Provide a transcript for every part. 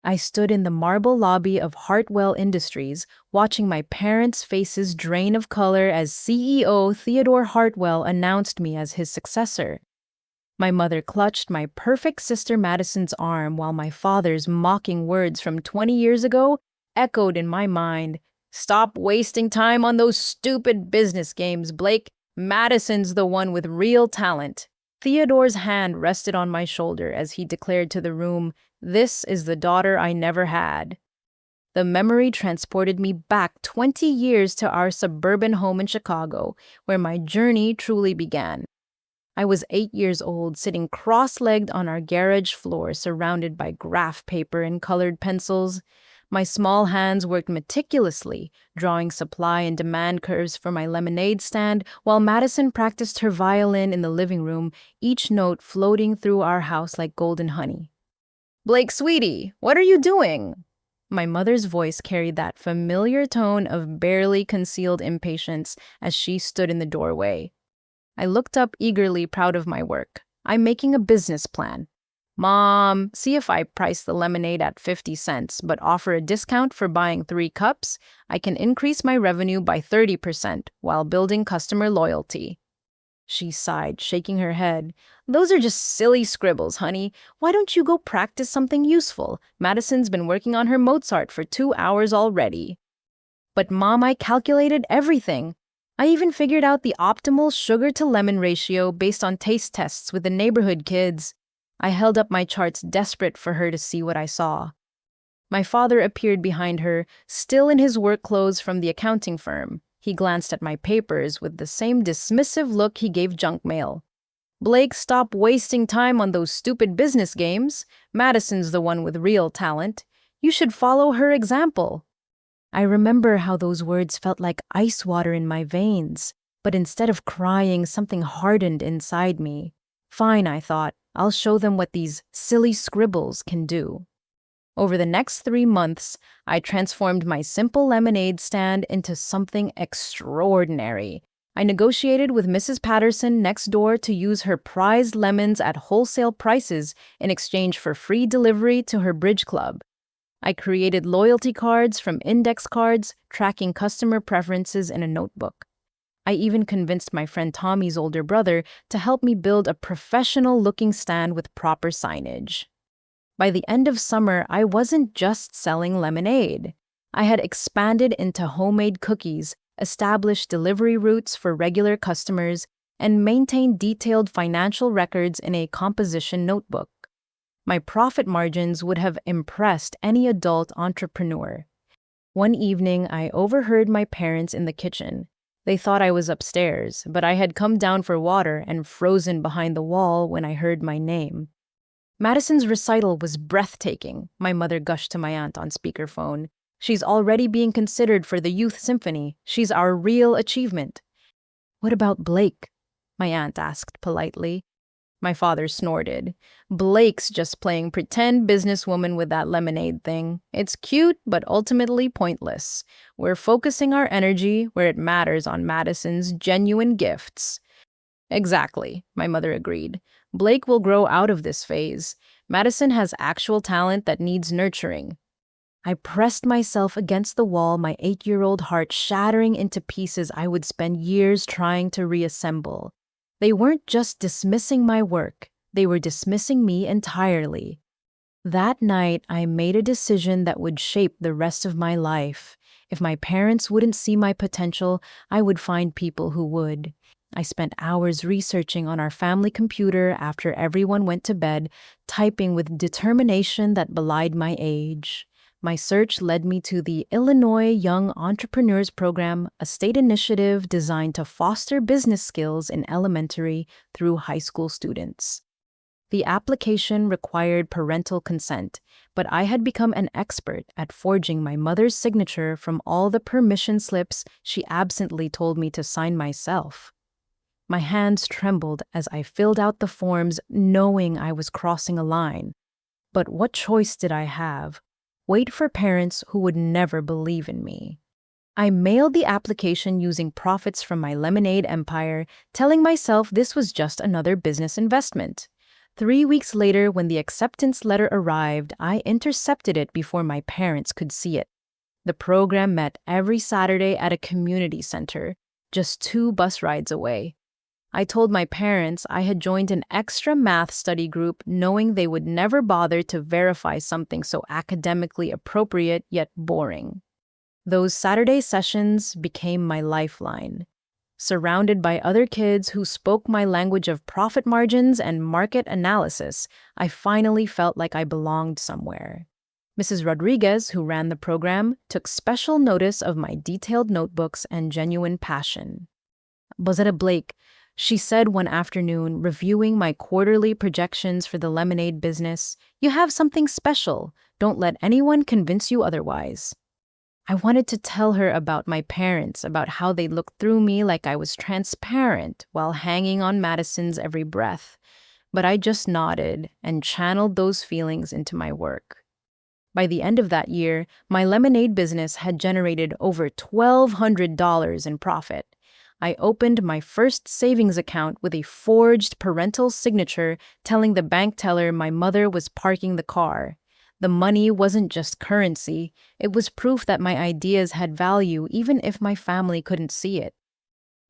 I stood in the marble lobby of Hartwell Industries, watching my parents' faces drain of color as CEO Theodore Hartwell announced me as his successor. My mother clutched my perfect sister Madison's arm while my father's mocking words from 20 years ago echoed in my mind. Stop wasting time on those stupid business games, Blake. Madison's the one with real talent. Theodore's hand rested on my shoulder as he declared to the room, "This is the daughter I never had." The memory transported me back 20 years to our suburban home in Chicago, where my journey truly began. I was 8 years old, sitting cross-legged on our garage floor, surrounded by graph paper and colored pencils. My small hands worked meticulously, drawing supply and demand curves for my lemonade stand, while Madison practiced her violin in the living room, each note floating through our house like golden honey. "Blake, sweetie, what are you doing?" My mother's voice carried that familiar tone of barely concealed impatience as she stood in the doorway. I looked up eagerly, proud of my work. "I'm making a business plan." "Mom, see if I price the lemonade at 50 cents, but offer a discount for buying 3 cups. I can increase my revenue by 30% while building customer loyalty." She sighed, shaking her head. "Those are just silly scribbles, honey. Why don't you go practice something useful? Madison's been working on her Mozart for 2 hours already." "But Mom, I calculated everything. I even figured out the optimal sugar-to-lemon ratio based on taste tests with the neighborhood kids." I held up my charts, desperate for her to see what I saw. My father appeared behind her, still in his work clothes from the accounting firm. He glanced at my papers with the same dismissive look he gave junk mail. "Blake, stop wasting time on those stupid business games. Madison's the one with real talent. You should follow her example." I remember how those words felt like ice water in my veins, but instead of crying, something hardened inside me. Fine, I thought. I'll show them what these silly scribbles can do. Over the next 3 months, I transformed my simple lemonade stand into something extraordinary. I negotiated with Mrs. Patterson next door to use her prized lemons at wholesale prices in exchange for free delivery to her bridge club. I created loyalty cards from index cards, tracking customer preferences in a notebook. I even convinced my friend Tommy's older brother to help me build a professional-looking stand with proper signage. By the end of summer, I wasn't just selling lemonade. I had expanded into homemade cookies, established delivery routes for regular customers, and maintained detailed financial records in a composition notebook. My profit margins would have impressed any adult entrepreneur. One evening, I overheard my parents in the kitchen. They thought I was upstairs, but I had come down for water and frozen behind the wall when I heard my name. "Madison's recital was breathtaking," my mother gushed to my aunt on speakerphone. "She's already being considered for the Youth Symphony. She's our real achievement." "What about Blake?" my aunt asked politely. My father snorted. "Blake's just playing pretend businesswoman with that lemonade thing. It's cute, but ultimately pointless. We're focusing our energy where it matters on Madison's genuine gifts." "Exactly," my mother agreed. "Blake will grow out of this phase. Madison has actual talent that needs nurturing." I pressed myself against the wall, my 8-year-old heart shattering into pieces I would spend years trying to reassemble. They weren't just dismissing my work, they were dismissing me entirely. That night, I made a decision that would shape the rest of my life. If my parents wouldn't see my potential, I would find people who would. I spent hours researching on our family computer after everyone went to bed, typing with determination that belied my age. My search led me to the Illinois Young Entrepreneurs Program, a state initiative designed to foster business skills in elementary through high school students. The application required parental consent, but I had become an expert at forging my mother's signature from all the permission slips she absently told me to sign myself. My hands trembled as I filled out the forms, knowing I was crossing a line. But what choice did I have? Wait for parents who would never believe in me. I mailed the application using profits from my lemonade empire, telling myself this was just another business investment. 3 weeks later, when the acceptance letter arrived, I intercepted it before my parents could see it. The program met every Saturday at a community center, just 2 bus rides away. I told my parents I had joined an extra math study group knowing they would never bother to verify something so academically appropriate yet boring. Those Saturday sessions became my lifeline. Surrounded by other kids who spoke my language of profit margins and market analysis, I finally felt like I belonged somewhere. Mrs. Rodriguez, who ran the program, took special notice of my detailed notebooks and genuine passion. Bozetta Blake, she said one afternoon, reviewing my quarterly projections for the lemonade business, "You have something special. Don't let anyone convince you otherwise." I wanted to tell her about my parents, about how they looked through me like I was transparent while hanging on Madison's every breath. But I just nodded and channeled those feelings into my work. By the end of that year, my lemonade business had generated over $1,200 in profit. I opened my first savings account with a forged parental signature telling the bank teller my mother was parking the car. The money wasn't just currency, it was proof that my ideas had value even if my family couldn't see it.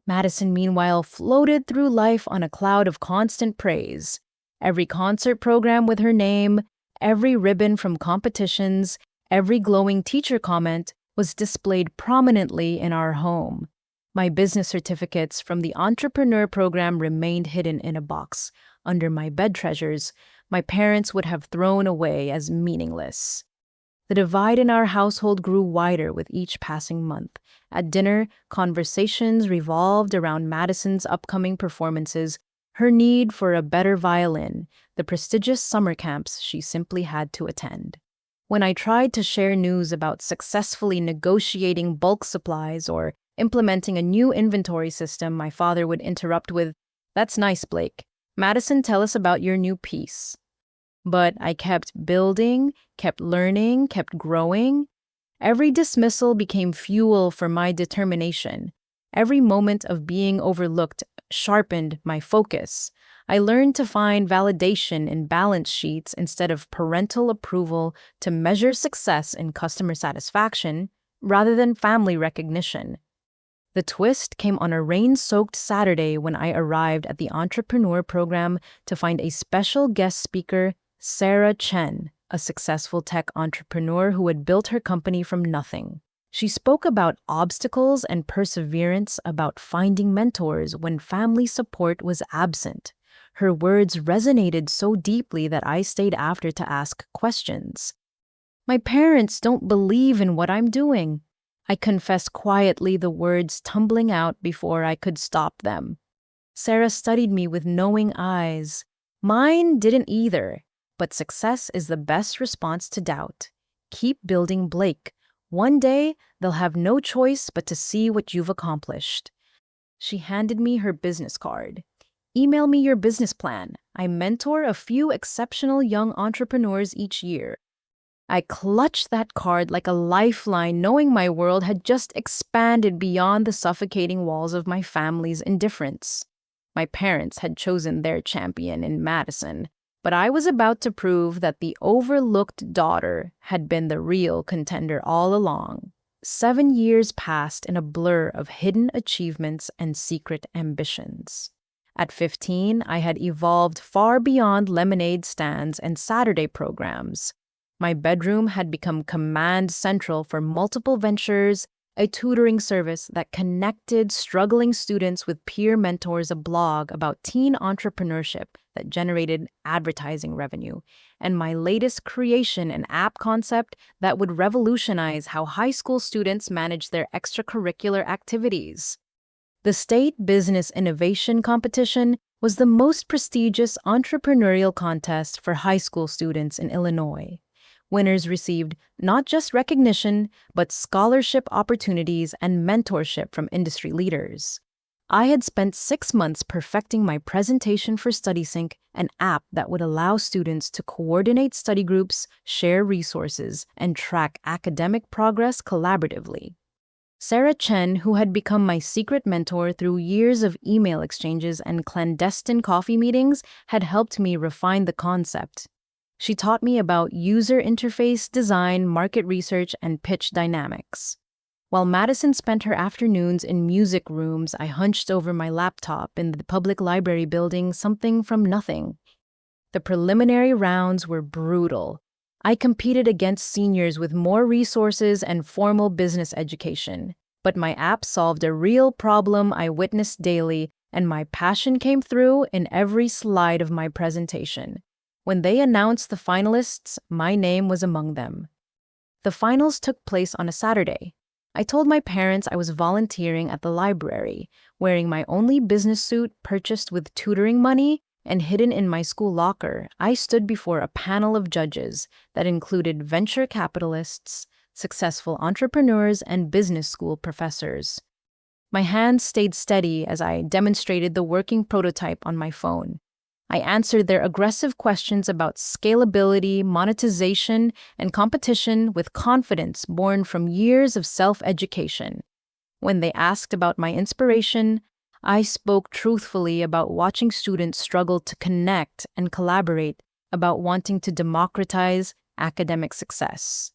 Madison, meanwhile, floated through life on a cloud of constant praise. Every concert program with her name, every ribbon from competitions, every glowing teacher comment was displayed prominently in our home. My business certificates from the entrepreneur program remained hidden in a box under my bed treasures my parents would have thrown away as meaningless. The divide in our household grew wider with each passing month. At dinner, conversations revolved around Madison's upcoming performances, her need for a better violin, the prestigious summer camps she simply had to attend. When I tried to share news about successfully negotiating bulk supplies or implementing a new inventory system, my father would interrupt with, "That's nice, Blake. Madison, tell us about your new piece." But I kept building, kept learning, kept growing. Every dismissal became fuel for my determination. Every moment of being overlooked sharpened my focus. I learned to find validation in balance sheets instead of parental approval, to measure success in customer satisfaction rather than family recognition. The twist came on a rain-soaked Saturday when I arrived at the entrepreneur program to find a special guest speaker, Sarah Chen, a successful tech entrepreneur who had built her company from nothing. She spoke about obstacles and perseverance, about finding mentors when family support was absent. Her words resonated so deeply that I stayed after to ask questions. "My parents don't believe in what I'm doing," I confessed quietly, the words tumbling out before I could stop them. Sarah studied me with knowing eyes. "Mine didn't either, but success is the best response to doubt. Keep building, Blake. One day, they'll have no choice but to see what you've accomplished." She handed me her business card. "Email me your business plan. I mentor a few exceptional young entrepreneurs each year." I clutched that card like a lifeline, knowing my world had just expanded beyond the suffocating walls of my family's indifference. My parents had chosen their champion in Madison, but I was about to prove that the overlooked daughter had been the real contender all along. 7 years passed in a blur of hidden achievements and secret ambitions. At 15, I had evolved far beyond lemonade stands and Saturday programs. My bedroom had become command central for multiple ventures, a tutoring service that connected struggling students with peer mentors, a blog about teen entrepreneurship that generated advertising revenue, and my latest creation, an app concept that would revolutionize how high school students manage their extracurricular activities. The State Business Innovation Competition was the most prestigious entrepreneurial contest for high school students in Illinois. Winners received not just recognition, but scholarship opportunities and mentorship from industry leaders. I had spent 6 months perfecting my presentation for StudySync, an app that would allow students to coordinate study groups, share resources, and track academic progress collaboratively. Sarah Chen, who had become my secret mentor through years of email exchanges and clandestine coffee meetings, had helped me refine the concept. She taught me about user interface design, market research, and pitch dynamics. While Madison spent her afternoons in music rooms, I hunched over my laptop in the public library building something from nothing. The preliminary rounds were brutal. I competed against seniors with more resources and formal business education, but my app solved a real problem I witnessed daily, and my passion came through in every slide of my presentation. When they announced the finalists, my name was among them. The finals took place on a Saturday. I told my parents I was volunteering at the library, wearing my only business suit purchased with tutoring money and hidden in my school locker. I stood before a panel of judges that included venture capitalists, successful entrepreneurs, and business school professors. My hands stayed steady as I demonstrated the working prototype on my phone. I answered their aggressive questions about scalability, monetization, and competition with confidence born from years of self-education. When they asked about my inspiration, I spoke truthfully about watching students struggle to connect and collaborate, about wanting to democratize academic success.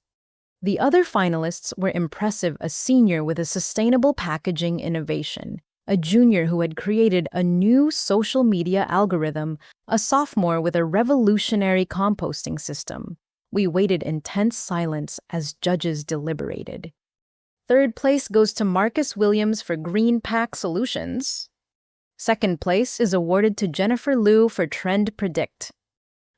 The other finalists were impressive: a senior with a sustainable packaging innovation, a junior who had created a new social media algorithm, a sophomore with a revolutionary composting system. We waited in tense silence as judges deliberated. Third place goes to Marcus Williams for Green Pack Solutions. Second place is awarded to Jennifer Liu for Trend Predict.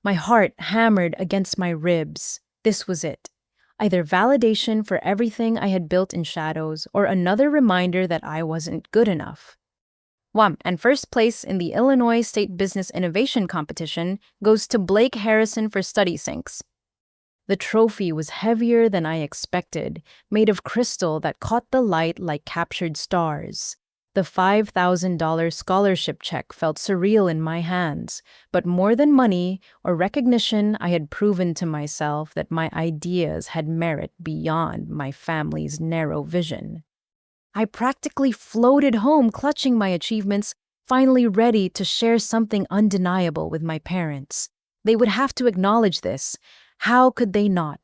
My heart hammered against my ribs. This was it. Either validation for everything I had built in shadows, or another reminder that I wasn't good enough. And first place in the Illinois State Business Innovation Competition goes to Blake Harrison for Study Sinks. The trophy was heavier than I expected, made of crystal that caught the light like captured stars. The $5,000 scholarship check felt surreal in my hands, but more than money or recognition, I had proven to myself that my ideas had merit beyond my family's narrow vision. I practically floated home, clutching my achievements, finally ready to share something undeniable with my parents. They would have to acknowledge this. How could they not?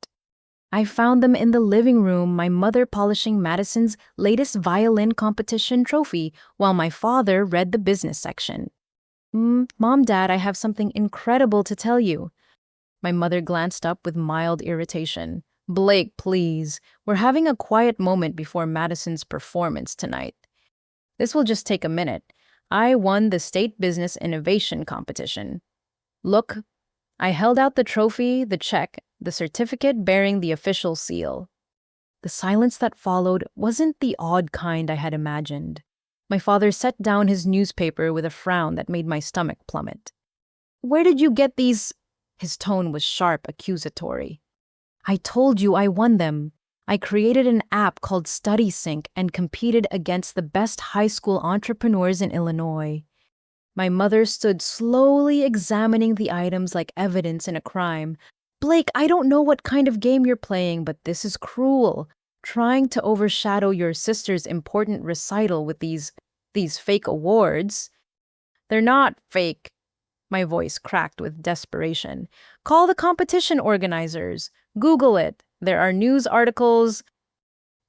I found them in the living room, my mother polishing Madison's latest violin competition trophy while my father read the business section. Mom, Dad, I have something incredible to tell you. My mother glanced up with mild irritation. Blake, please. We're having a quiet moment before Madison's performance tonight. This will just take a minute. I won the State Business Innovation Competition. Look. I held out the trophy, the check, the certificate bearing the official seal. The silence that followed wasn't the odd kind I had imagined. My father set down his newspaper with a frown that made my stomach plummet. Where did you get these? His tone was sharp, accusatory. I told you I won them. I created an app called StudySync and competed against the best high school entrepreneurs in Illinois. My mother stood slowly examining the items like evidence in a crime. Blake, I don't know what kind of game you're playing, but this is cruel. Trying to overshadow your sister's important recital with these fake awards. They're not fake. My voice cracked with desperation. Call the competition organizers. Google it. There are news articles.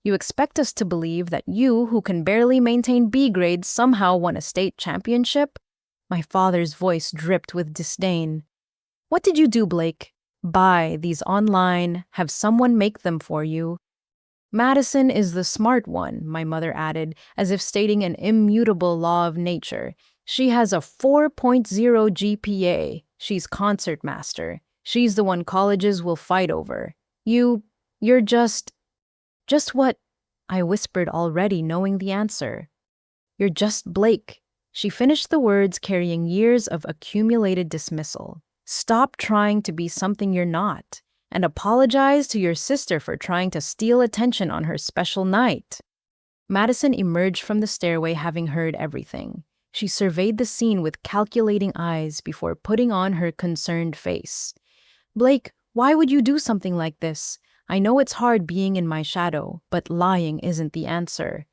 You expect us to believe that you, who can barely maintain B grades, somehow won a state championship? My father's voice dripped with disdain. What did you do, Blake? Buy these online, have someone make them for you. Madison is the smart one, my mother added, as if stating an immutable law of nature. She has a 4.0 GPA. She's concertmaster. She's the one colleges will fight over. You're just what? I whispered, already knowing the answer. You're just Blake. She finished the words, carrying years of accumulated dismissal. Stop trying to be something you're not, and apologize to your sister for trying to steal attention on her special night. Madison emerged from the stairway, having heard everything. She surveyed the scene with calculating eyes before putting on her concerned face. Blake, why would you do something like this? I know it's hard being in my shadow, but lying isn't the answer.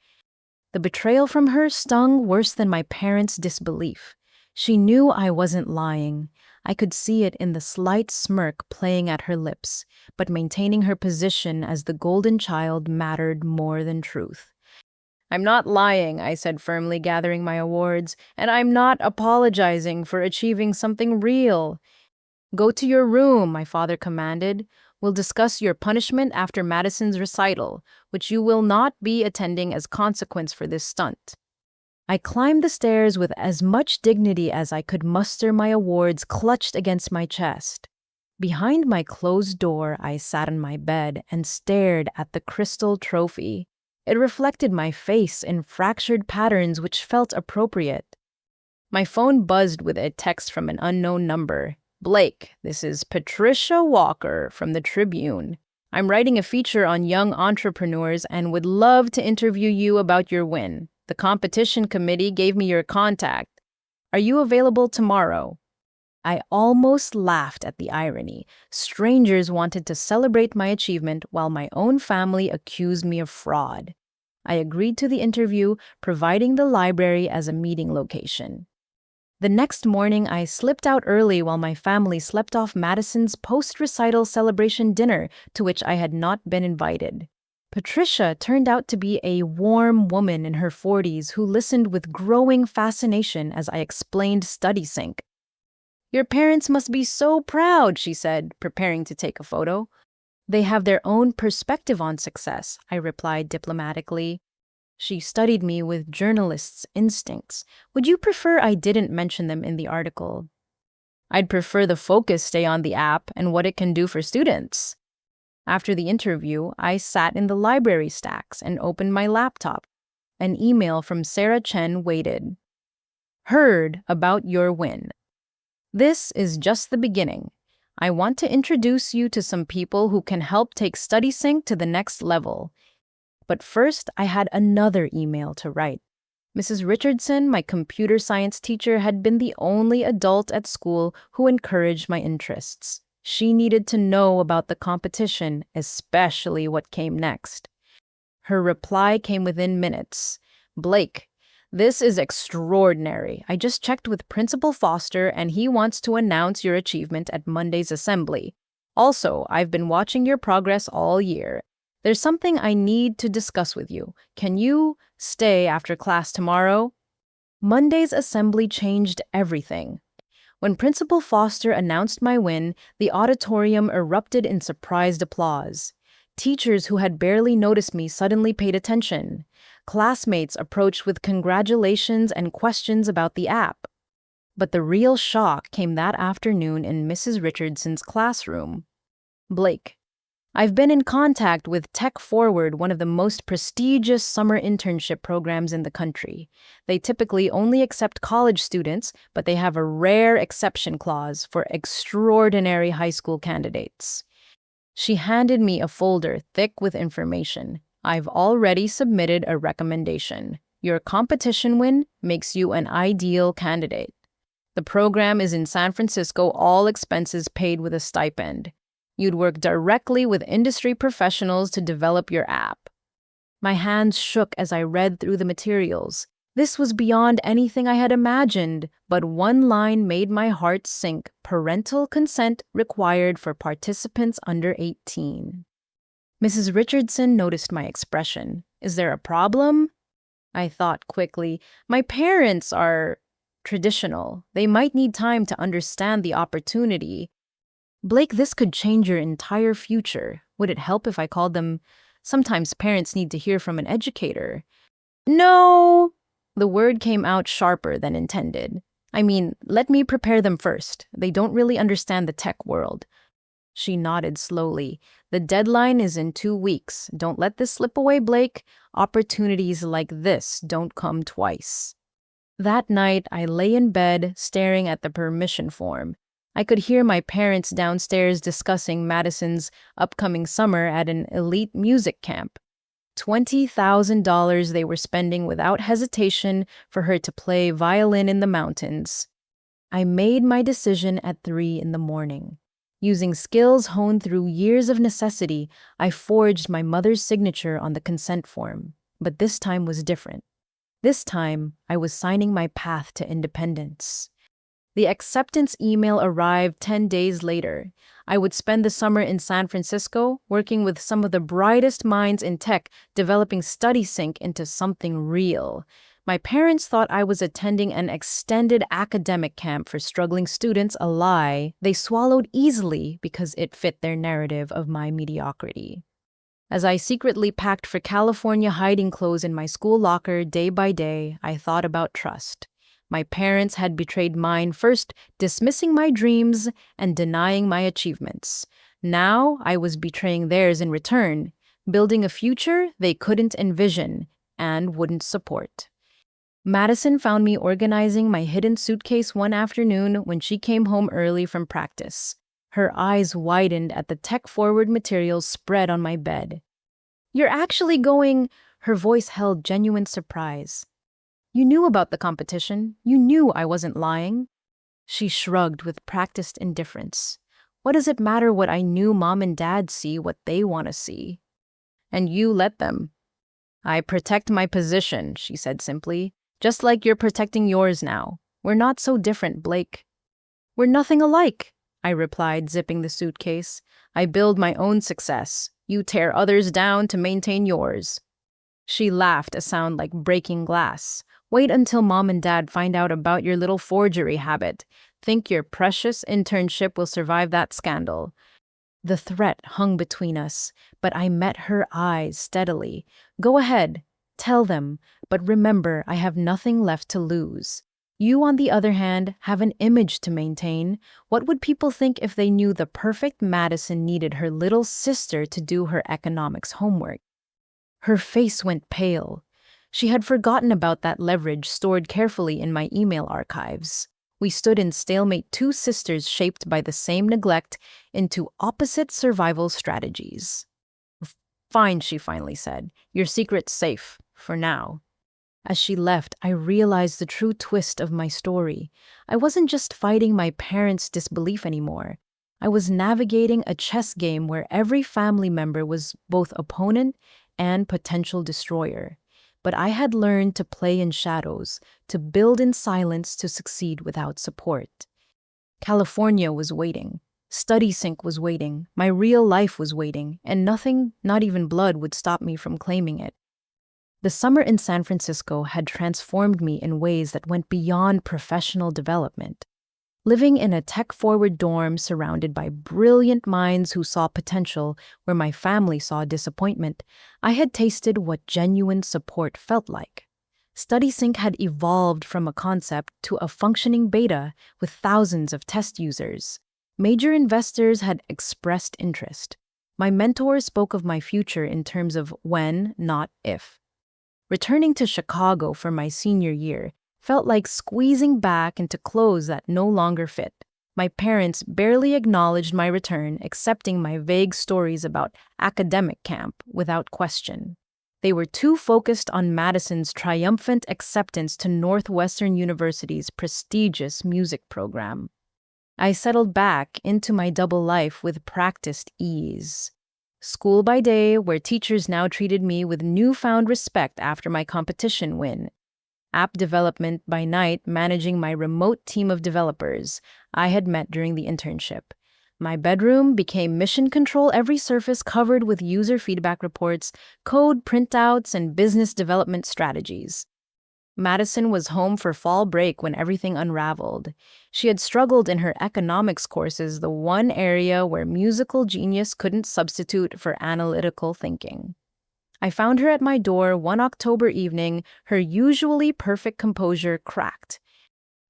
The betrayal from her stung worse than my parents' disbelief. She knew I wasn't lying. I could see it in the slight smirk playing at her lips, but maintaining her position as the golden child mattered more than truth. "I'm not lying," I said firmly, gathering my awards, "and I'm not apologizing for achieving something real." "Go to your room," my father commanded. "We'll discuss your punishment after Madison's recital, which you will not be attending as consequence for this stunt." I climbed the stairs with as much dignity as I could muster, my awards clutched against my chest. Behind my closed door, I sat on my bed and stared at the crystal trophy. It reflected my face in fractured patterns which felt appropriate. My phone buzzed with a text from an unknown number. "Blake, this is Patricia Walker from the Tribune. I'm writing a feature on young entrepreneurs and would love to interview you about your win. The competition committee gave me your contact. Are you available tomorrow?" I almost laughed at the irony. Strangers wanted to celebrate my achievement while my own family accused me of fraud. I agreed to the interview, providing the library as a meeting location. The next morning, I slipped out early while my family slept off Madison's post-recital celebration dinner, to which I had not been invited. Patricia turned out to be a warm woman in her 40s who listened with growing fascination as I explained StudySync. "Your parents must be so proud," she said, preparing to take a photo. "They have their own perspective on success," I replied diplomatically. She studied me with journalist's instincts. "Would you prefer I didn't mention them in the article?" "I'd prefer the focus stay on the app and what it can do for students." After the interview, I sat in the library stacks and opened my laptop. An email from Sarah Chen waited. "Heard about your win. This is just the beginning. I want to introduce you to some people who can help take StudySync to the next level." But first, I had another email to write. Mrs. Richardson, my computer science teacher, had been the only adult at school who encouraged my interests. She needed to know about the competition, especially what came next. Her reply came within minutes. "Blake, this is extraordinary. I just checked with Principal Foster and he wants to announce your achievement at Monday's assembly. Also, I've been watching your progress all year. There's something I need to discuss with you. Can you stay after class tomorrow?" Monday's assembly changed everything. When Principal Foster announced my win, the auditorium erupted in surprised applause. Teachers who had barely noticed me suddenly paid attention. Classmates approached with congratulations and questions about the app. But the real shock came that afternoon in Mrs. Richardson's classroom. "Blake, I've been in contact with Tech Forward, one of the most prestigious summer internship programs in the country. They typically only accept college students, but they have a rare exception clause for extraordinary high school candidates." She handed me a folder thick with information. "I've already submitted a recommendation. Your competition win makes you an ideal candidate. The program is in San Francisco, all expenses paid with a stipend. You'd work directly with industry professionals to develop your app." My hands shook as I read through the materials. This was beyond anything I had imagined, but one line made my heart sink: "Parental consent required for participants under 18." Mrs. Richardson noticed my expression. "Is there a problem?" I thought quickly. "My parents are traditional. They might need time to understand the opportunity." "Blake, this could change your entire future. Would it help if I called them? Sometimes parents need to hear from an educator." "No!" The word came out sharper than intended. "I mean, let me prepare them first. They don't really understand the tech world." She nodded slowly. "The deadline is in 2 weeks. Don't let this slip away, Blake. Opportunities like this don't come twice." That night, I lay in bed, staring at the permission form. I could hear my parents downstairs discussing Madison's upcoming summer at an elite music camp. $20,000 they were spending without hesitation for her to play violin in the mountains. I made my decision at 3 in the morning. Using skills honed through years of necessity, I forged my mother's signature on the consent form. But this time was different. This time, I was signing my path to independence. The acceptance email arrived 10 days later. I would spend the summer in San Francisco working with some of the brightest minds in tech, developing StudySync into something real. My parents thought I was attending an extended academic camp for struggling students, a lie they swallowed easily because it fit their narrative of my mediocrity. As I secretly packed for California hiding clothes in my school locker day by day, I thought about trust. My parents had betrayed mine, first dismissing my dreams and denying my achievements. Now I was betraying theirs in return, building a future they couldn't envision and wouldn't support. Madison found me organizing my hidden suitcase one afternoon when she came home early from practice. Her eyes widened at the tech-forward materials spread on my bed. "You're actually going—" Her voice held genuine surprise. "You knew about the competition. You knew I wasn't lying." She shrugged with practiced indifference. "What does it matter what I knew Mom and Dad see what they want to see? And you let them." "I protect my position," she said simply. "Just like you're protecting yours now. We're not so different, Blake." "We're nothing alike," I replied, zipping the suitcase. "I build my own success. You tear others down to maintain yours." She laughed, a sound like breaking glass. "Wait until Mom and Dad find out about your little forgery habit. Think your precious internship will survive that scandal." The threat hung between us, but I met her eyes steadily. "Go ahead, tell them, but remember I have nothing left to lose. You, on the other hand, have an image to maintain. What would people think if they knew the perfect Madison needed her little sister to do her economics homework?" Her face went pale. She had forgotten about that leverage stored carefully in my email archives. We stood in stalemate, two sisters shaped by the same neglect into opposite survival strategies. "Fine," she finally said. "Your secret's safe, for now." As she left, I realized the true twist of my story. I wasn't just fighting my parents' disbelief anymore. I was navigating a chess game where every family member was both opponent and potential destroyer. But I had learned to play in shadows, to build in silence, to succeed without support. California was waiting. StudySync was waiting. My real life was waiting, and nothing, not even blood, would stop me from claiming it. The summer in San Francisco had transformed me in ways that went beyond professional development. Living in a tech-forward dorm surrounded by brilliant minds who saw potential where my family saw disappointment, I had tasted what genuine support felt like. StudySync had evolved from a concept to a functioning beta with thousands of test users. Major investors had expressed interest. My mentors spoke of my future in terms of when, not if. Returning to Chicago for my senior year felt like squeezing back into clothes that no longer fit. My parents barely acknowledged my return, accepting my vague stories about academic camp without question. They were too focused on Madison's triumphant acceptance to Northwestern University's prestigious music program. I settled back into my double life with practiced ease. School by day, where teachers now treated me with newfound respect after my competition win. App development by night, managing my remote team of developers I had met during the internship. My bedroom became mission control, every surface covered with user feedback reports, code printouts, and business development strategies. Madison was home for fall break when everything unraveled. She had struggled in her economics courses, the one area where musical genius couldn't substitute for analytical thinking. I found her at my door one October evening, her usually perfect composure cracked.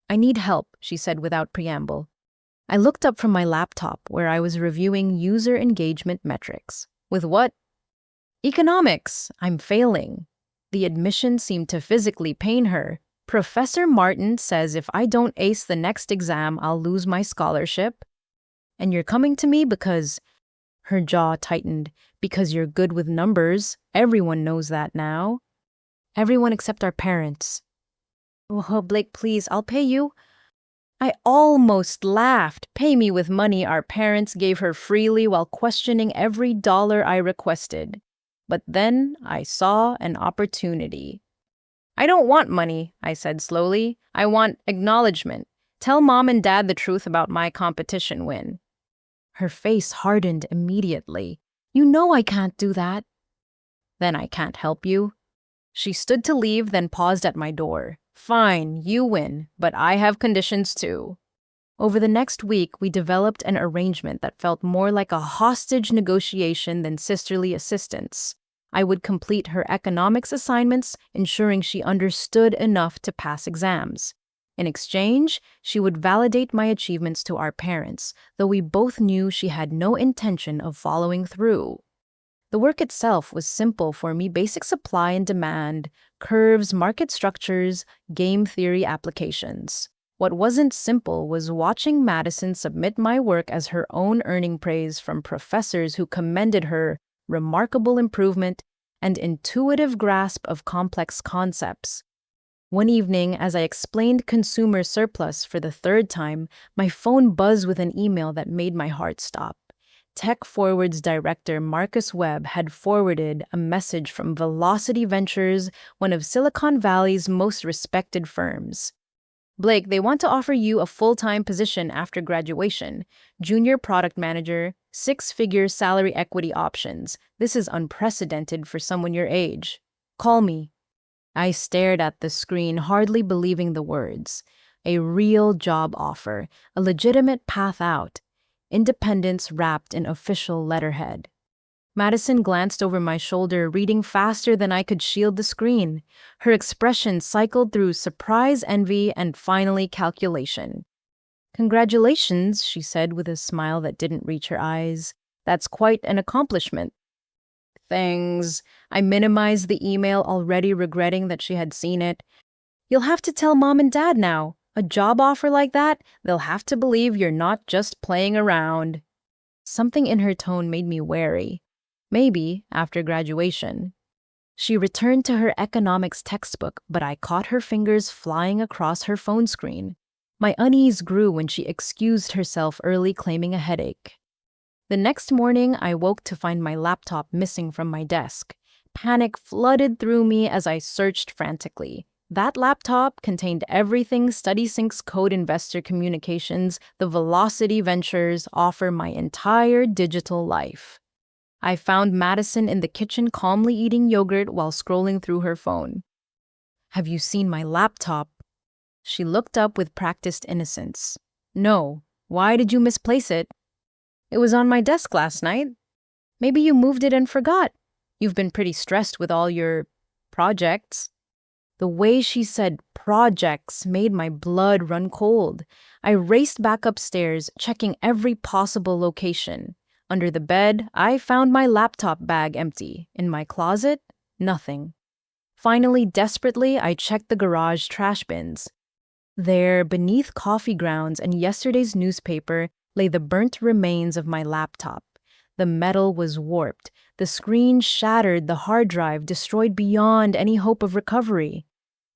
"I need help," she said without preamble. I looked up from my laptop where I was reviewing user engagement metrics. "With what?" "Economics. I'm failing." The admission seemed to physically pain her. "Professor Martin says if I don't ace the next exam, I'll lose my scholarship. And you're coming to me because—" Her jaw tightened. "Because you're good with numbers. Everyone knows that now." "Everyone except our parents." "Oh, Blake, please, I'll pay you." I almost laughed. Pay me with money our parents gave her freely while questioning every dollar I requested. But then I saw an opportunity. I don't want money, I said slowly. I want acknowledgement. Tell mom and dad the truth about my competition win. Her face hardened immediately. You know I can't do that. Then I can't help you. She stood to leave, then paused at my door. Fine, you win, but I have conditions too. Over the next week, we developed an arrangement that felt more like a hostage negotiation than sisterly assistance. I would complete her economics assignments, ensuring she understood enough to pass exams. In exchange, she would validate my achievements to our parents, though we both knew she had no intention of following through. The work itself was simple for me: basic supply and demand, curves, market structures, game theory applications. What wasn't simple was watching Madison submit my work as her own, earning praise from professors who commended her remarkable improvement and intuitive grasp of complex concepts. One evening, as I explained consumer surplus for the third time, my phone buzzed with an email that made my heart stop. Tech Forward's director, Marcus Webb, had forwarded a message from Velocity Ventures, one of Silicon Valley's most respected firms. Blake, they want to offer you a full-time position after graduation. Junior product manager, 6-figure salary equity options. This is unprecedented for someone your age. Call me. I stared at the screen, hardly believing the words. A real job offer, a legitimate path out. Independence wrapped in official letterhead. Madison glanced over my shoulder, reading faster than I could shield the screen. Her expression cycled through surprise, envy, and finally calculation. Congratulations, she said with a smile that didn't reach her eyes. That's quite an accomplishment. Thanks. I minimized the email, already regretting that she had seen it. You'll have to tell mom and dad now. A job offer like that, they'll have to believe you're not just playing around. Something in her tone made me wary. Maybe after graduation. She returned to her economics textbook, but I caught her fingers flying across her phone screen. My unease grew when she excused herself early, claiming a headache. The next morning, I woke to find my laptop missing from my desk. Panic flooded through me as I searched frantically. That laptop contained everything StudySync's Code Investor Communications, the Velocity Ventures offer my entire digital life. I found Madison in the kitchen calmly eating yogurt while scrolling through her phone. Have you seen my laptop? She looked up with practiced innocence. No. Why did you misplace it? It was on my desk last night. Maybe you moved it and forgot. You've been pretty stressed with all your projects. The way she said projects made my blood run cold. I raced back upstairs, checking every possible location. Under the bed, I found my laptop bag empty. In my closet, nothing. Finally, desperately, I checked the garage trash bins. There, beneath coffee grounds and yesterday's newspaper, lay the burnt remains of my laptop. The metal was warped. The screen shattered, the hard drive destroyed beyond any hope of recovery.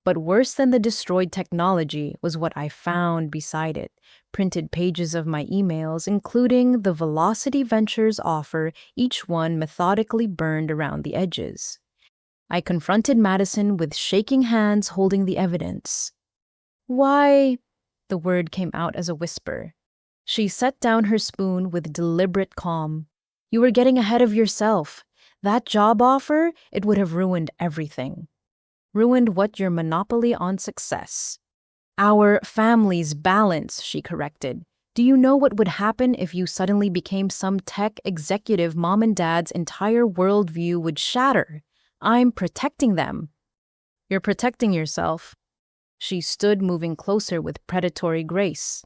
But worse than the destroyed technology was what I found beside it. Printed pages of my emails, including the Velocity Ventures offer, each one methodically burned around the edges. I confronted Madison with shaking hands, holding the evidence. Why? The word came out as a whisper. She set down her spoon with deliberate calm. You were getting ahead of yourself. That job offer, it would have ruined everything. Ruined what? Your monopoly on success. Our family's balance, she corrected. Do you know what would happen if you suddenly became some tech executive? Mom and dad's entire worldview would shatter. I'm protecting them. You're protecting yourself. She stood, moving closer with predatory grace.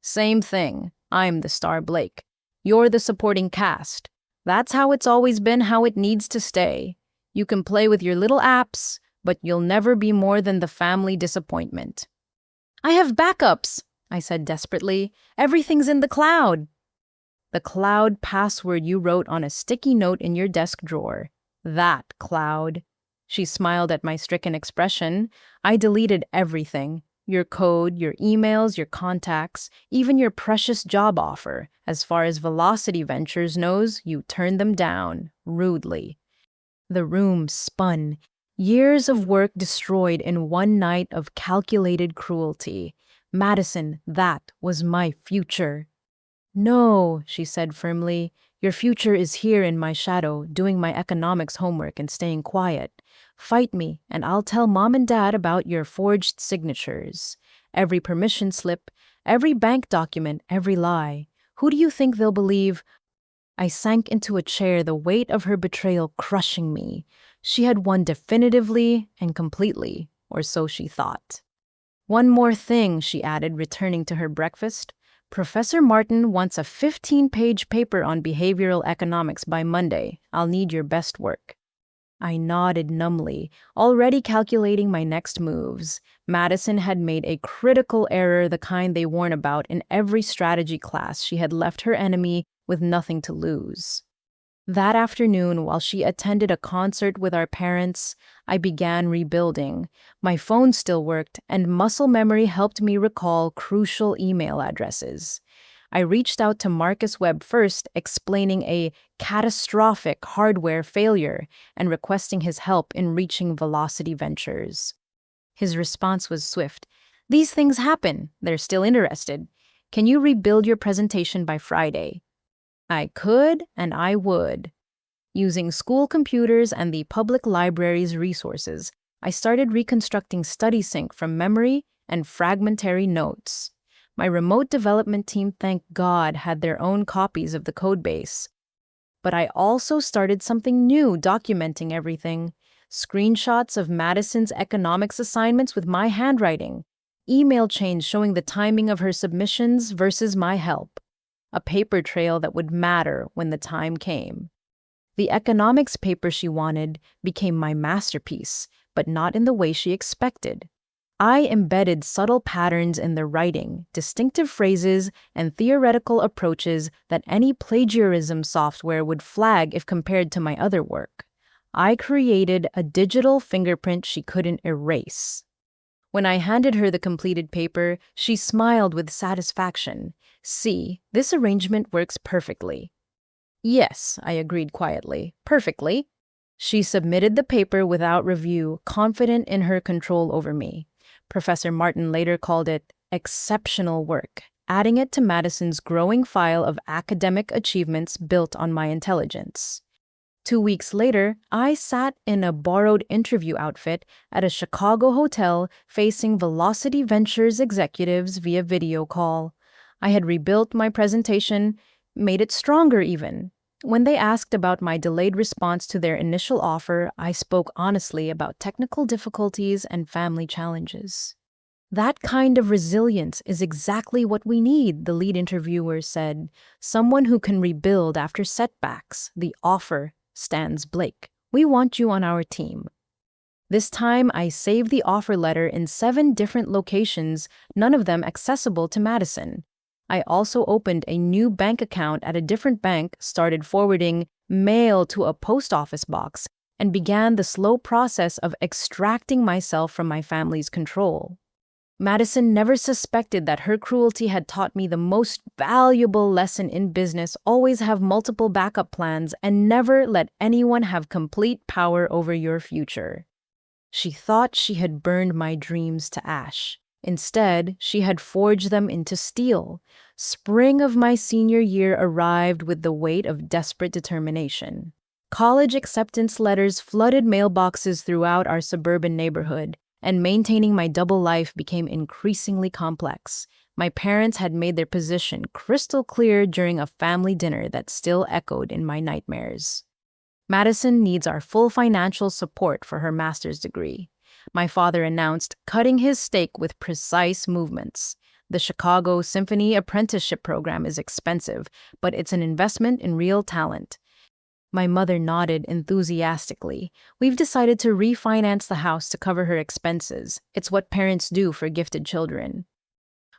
Same thing. I'm the star, Blake. You're the supporting cast. That's how it's always been, how it needs to stay. You can play with your little apps, but you'll never be more than the family disappointment. I have backups, I said desperately. Everything's in the cloud. The cloud password you wrote on a sticky note in your desk drawer. That cloud. She smiled at my stricken expression. I deleted everything. your code, your emails, your contacts, even your precious job offer. As far as Velocity Ventures knows, you turned them down, rudely. The room spun. Years of work destroyed in one night of calculated cruelty. Madison, that was my future. No, she said firmly. Your future is here in my shadow, doing my economics homework and staying quiet. Fight me, and I'll tell Mom and Dad about your forged signatures. Every permission slip, every bank document, every lie. Who do you think they'll believe? I sank into a chair, the weight of her betrayal crushing me. She had won definitively and completely, or so she thought. One more thing, she added, returning to her breakfast. Professor Martin wants a 15-page paper on behavioral economics by Monday. I'll need your best work. I nodded numbly, already calculating my next moves. Madison had made a critical error, the kind they warn about in every strategy class. She had left her enemy with nothing to lose. That afternoon, while she attended a concert with our parents, I began rebuilding. My phone still worked, and muscle memory helped me recall crucial email addresses. I reached out to Marcus Webb first, explaining a catastrophic hardware failure and requesting his help in reaching Velocity Ventures. His response was swift. These things happen. They're still interested. Can you rebuild your presentation by Friday? I could and I would. Using school computers and the public library's resources, I started reconstructing StudySync from memory and fragmentary notes. My remote development team, thank God, had their own copies of the codebase. But I also started something new, documenting everything. Screenshots of Madison's economics assignments with my handwriting. Email chains showing the timing of her submissions versus my help. A paper trail that would matter when the time came. The economics paper she wanted became my masterpiece, but not in the way she expected. I embedded subtle patterns in the writing, distinctive phrases, and theoretical approaches that any plagiarism software would flag if compared to my other work. I created a digital fingerprint she couldn't erase. When I handed her the completed paper, she smiled with satisfaction. See, this arrangement works perfectly. Yes, I agreed quietly. Perfectly. She submitted the paper without review, confident in her control over me. Professor Martin later called it exceptional work, adding it to Madison's growing file of academic achievements built on my intelligence. 2 weeks later, I sat in a borrowed interview outfit at a Chicago hotel facing Velocity Ventures executives via video call. I had rebuilt my presentation, made it stronger even. When they asked about my delayed response to their initial offer, I spoke honestly about technical difficulties and family challenges. That kind of resilience is exactly what we need, the lead interviewer said. Someone who can rebuild after setbacks. The offer stands Blake. We want you on our team. This time, I saved the offer letter in 7 different locations, none of them accessible to Madison. I also opened a new bank account at a different bank, started forwarding mail to a post office box, and began the slow process of extracting myself from my family's control. Madison never suspected that her cruelty had taught me the most valuable lesson in business: always have multiple backup plans and never let anyone have complete power over your future. She thought she had burned my dreams to ash. Instead, she had forged them into steel. Spring of my senior year arrived with the weight of desperate determination. College acceptance letters flooded mailboxes throughout our suburban neighborhood, and maintaining my double life became increasingly complex. My parents had made their position crystal clear during a family dinner that still echoed in my nightmares. Madison needs our full financial support for her master's degree, my father announced, cutting his steak with precise movements. The Chicago Symphony Apprenticeship Program is expensive, but it's an investment in real talent. My mother nodded enthusiastically. We've decided to refinance the house to cover her expenses. It's what parents do for gifted children.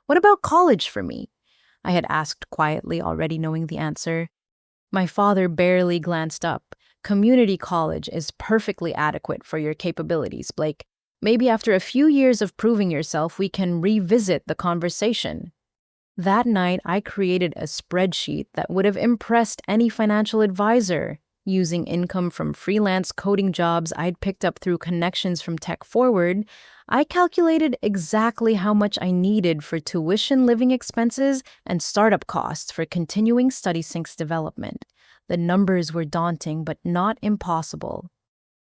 What about college for me? I had asked quietly, already knowing the answer. My father barely glanced up. Community college is perfectly adequate for your capabilities, Blake. Maybe after a few years of proving yourself, we can revisit the conversation. That night, I created a spreadsheet that would have impressed any financial advisor. Using income from freelance coding jobs I'd picked up through connections from Tech Forward, I calculated exactly how much I needed for tuition, living expenses, and startup costs for continuing StudySync's development. The numbers were daunting, but not impossible.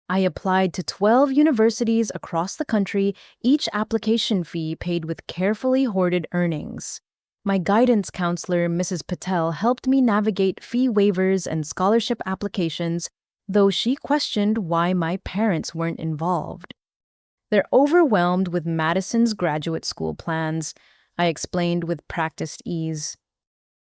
I applied to 12 universities across the country, each application fee paid with carefully hoarded earnings. My guidance counselor, Mrs. Patel, helped me navigate fee waivers and scholarship applications, though she questioned why my parents weren't involved. They're overwhelmed with Madison's graduate school plans, I explained with practiced ease.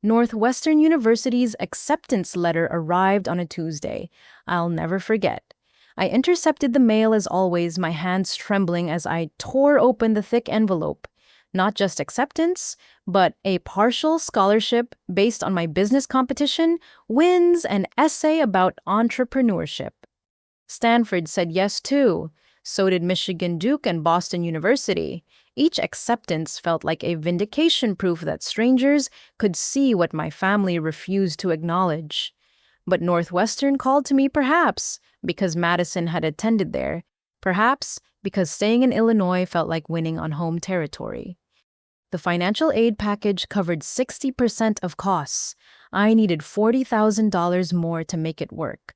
Northwestern University's acceptance letter arrived on a Tuesday. I'll never forget. I intercepted the mail as always, my hands trembling as I tore open the thick envelope. Not just acceptance, but a partial scholarship based on my business competition, wins, and essay about entrepreneurship. Stanford said yes too. So did Michigan Duke and Boston University. Each acceptance felt like a vindication, proof that strangers could see what my family refused to acknowledge. But Northwestern called to me, perhaps because Madison had attended there, perhaps because staying in Illinois felt like winning on home territory. The financial aid package covered 60% of costs. I needed $40,000 more to make it work.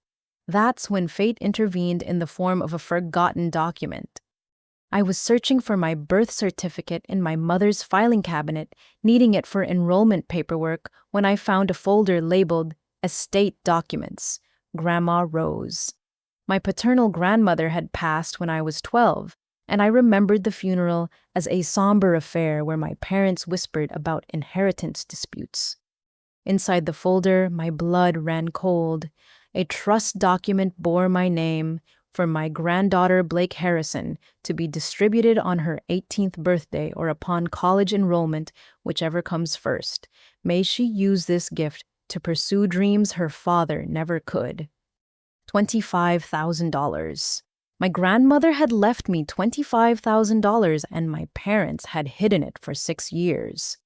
That's when fate intervened in the form of a forgotten document. I was searching for my birth certificate in my mother's filing cabinet, needing it for enrollment paperwork, when I found a folder labeled Estate Documents, Grandma Rose. My paternal grandmother had passed when I was 12, and I remembered the funeral as a somber affair where my parents whispered about inheritance disputes. Inside the folder, my blood ran cold. A trust document bore my name for my granddaughter Blake Harrison to be distributed on her 18th birthday or upon college enrollment, whichever comes first. May she use this gift to pursue dreams her father never could. $25,000. My grandmother had left me $25,000 and my parents had hidden it for 6 years.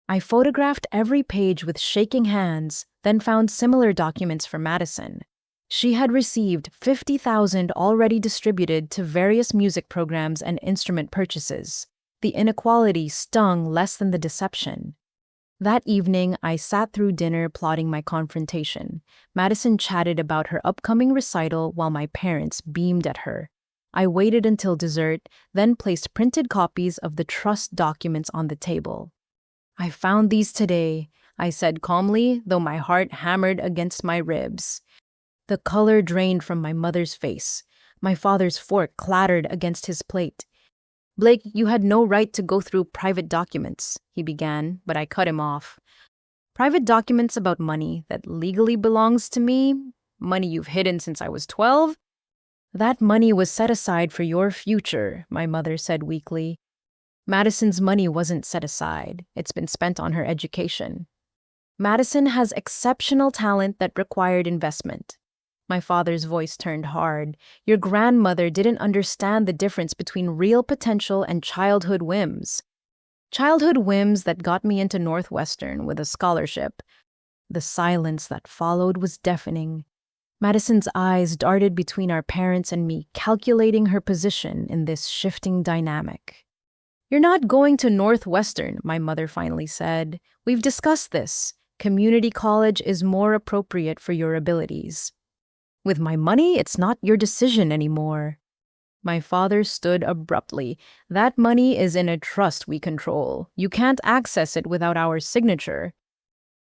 I photographed every page with shaking hands, then found similar documents for Madison. She had received $50,000 already distributed to various music programs and instrument purchases. The inequality stung less than the deception. That evening, I sat through dinner plotting my confrontation. Madison chatted about her upcoming recital while my parents beamed at her. I waited until dessert, then placed printed copies of the trust documents on the table. "I found these today," I said calmly, though my heart hammered against my ribs. The color drained from my mother's face. My father's fork clattered against his plate. "Blake, you had no right to go through private documents," he began, but I cut him off. "Private documents about money that legally belongs to me? Money you've hidden since I was 12? "That money was set aside for your future," my mother said weakly. "Madison's money wasn't set aside. It's been spent on her education. Madison has exceptional talent that required investment." My father's voice turned hard. "Your grandmother didn't understand the difference between real potential and childhood whims. Childhood whims that got me into Northwestern with a scholarship." The silence that followed was deafening. Madison's eyes darted between our parents and me, calculating her position in this shifting dynamic. "You're not going to Northwestern," my mother finally said. "We've discussed this. Community college is more appropriate for your abilities. With my money, it's not your decision anymore." My father stood abruptly. "That money is in a trust we control. You can't access it without our signature."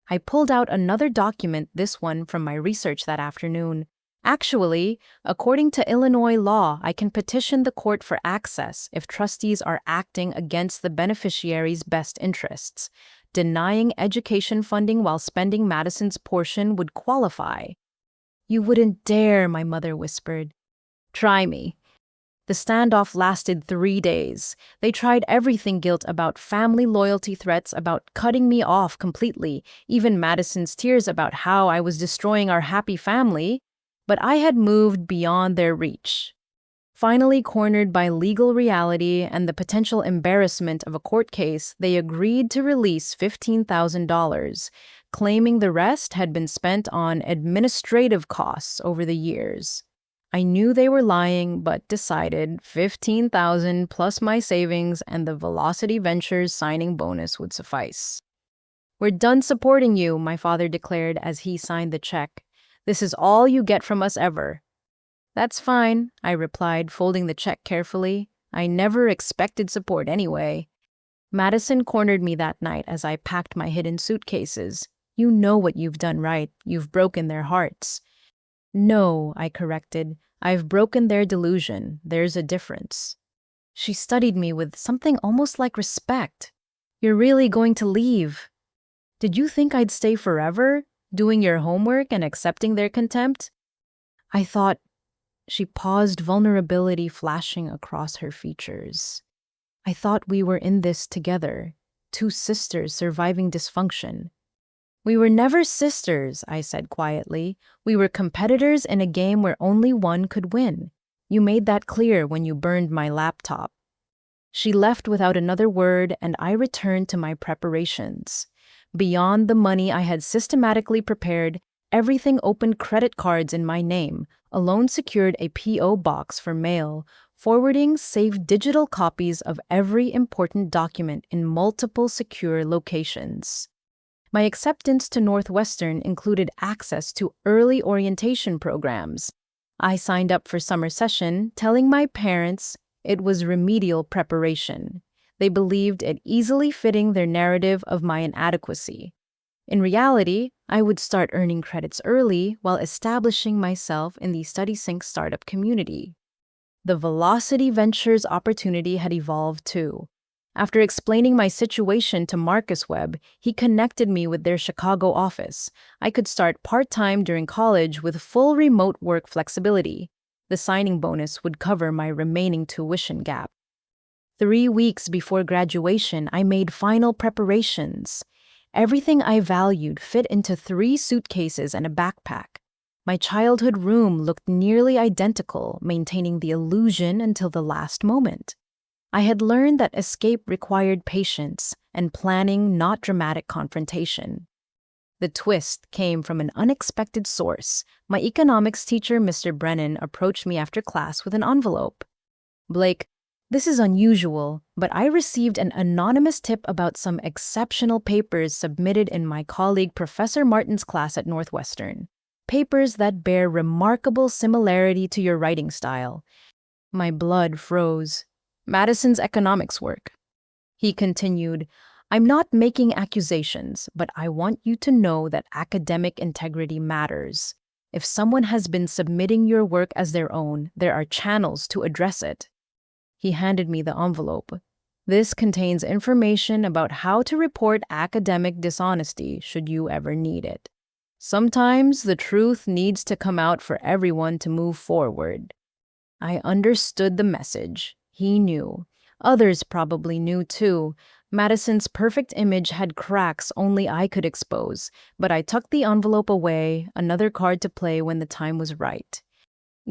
I pulled out another document, this one from my research that afternoon. "Actually, according to Illinois law, I can petition the court for access if trustees are acting against the beneficiary's best interests. Denying education funding while spending Madison's portion would qualify." "You wouldn't dare," my mother whispered. "Try me." The standoff lasted 3 days. They tried everything: guilt about family loyalty, threats about cutting me off completely, even Madison's tears about how I was destroying our happy family. But I had moved beyond their reach. Finally, cornered by legal reality and the potential embarrassment of a court case, they agreed to release $15,000, claiming the rest had been spent on administrative costs over the years. I knew they were lying, but decided 15,000 plus my savings and the Velocity Ventures signing bonus would suffice. "We're done supporting you," my father declared as he signed the check. "This is all you get from us ever." "That's fine," I replied, folding the check carefully. "I never expected support anyway." Madison cornered me that night as I packed my hidden suitcases. "You know what you've done, right? You've broken their hearts." "No," I corrected. "I've broken their delusion. There's a difference." She studied me with something almost like respect. "You're really going to leave? Did you think I'd stay forever, doing your homework and accepting their contempt?" I thought. She paused, vulnerability flashing across her features. "I thought we were in this together, two sisters surviving dysfunction." "We were never sisters," I said quietly. "We were competitors in a game where only one could win. You made that clear when you burned my laptop." She left without another word, and I returned to my preparations. Beyond the money I had systematically prepared, everything opened credit cards in my name. A loan secured a P.O. box for mail. Forwarding saved digital copies of every important document in multiple secure locations. My acceptance to Northwestern included access to early orientation programs. I signed up for summer session, telling my parents it was remedial preparation. They believed it easily fitting their narrative of my inadequacy. In reality, I would start earning credits early while establishing myself in the StudySync startup community. The Velocity Ventures opportunity had evolved too. After explaining my situation to Marcus Webb, he connected me with their Chicago office. I could start part-time during college with full remote work flexibility. The signing bonus would cover my remaining tuition gap. 3 weeks before graduation, I made final preparations. Everything I valued fit into 3 suitcases and a backpack. My childhood room looked nearly identical, maintaining the illusion until the last moment. I had learned that escape required patience and planning, not dramatic confrontation. The twist came from an unexpected source. My economics teacher, Mr. Brennan, approached me after class with an envelope. "Blake, this is unusual, but I received an anonymous tip about some exceptional papers submitted in my colleague Professor Martin's class at Northwestern. Papers that bear remarkable similarity to your writing style." My blood froze. "Madison's economics work." He continued, "I'm not making accusations, but I want you to know that academic integrity matters. If someone has been submitting your work as their own, there are channels to address it." He handed me the envelope. "This contains information about how to report academic dishonesty should you ever need it. Sometimes the truth needs to come out for everyone to move forward." I understood the message. He knew. Others probably knew too. Madison's perfect image had cracks only I could expose, but I tucked the envelope away, another card to play when the time was right.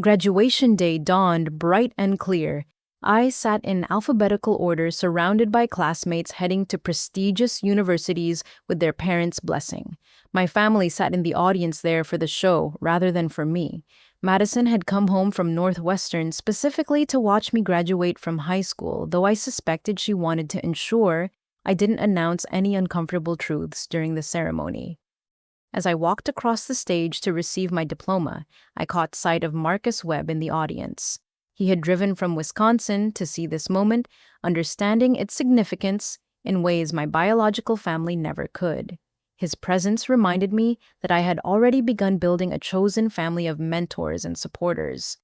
Graduation day dawned bright and clear. I sat in alphabetical order surrounded by classmates heading to prestigious universities with their parents' blessing. My family sat in the audience there for the show rather than for me. Madison had come home from Northwestern specifically to watch me graduate from high school, though I suspected she wanted to ensure I didn't announce any uncomfortable truths during the ceremony. As I walked across the stage to receive my diploma, I caught sight of Marcus Webb in the audience. He had driven from Wisconsin to see this moment, understanding its significance in ways my biological family never could. His presence reminded me that I had already begun building a chosen family of mentors and supporters.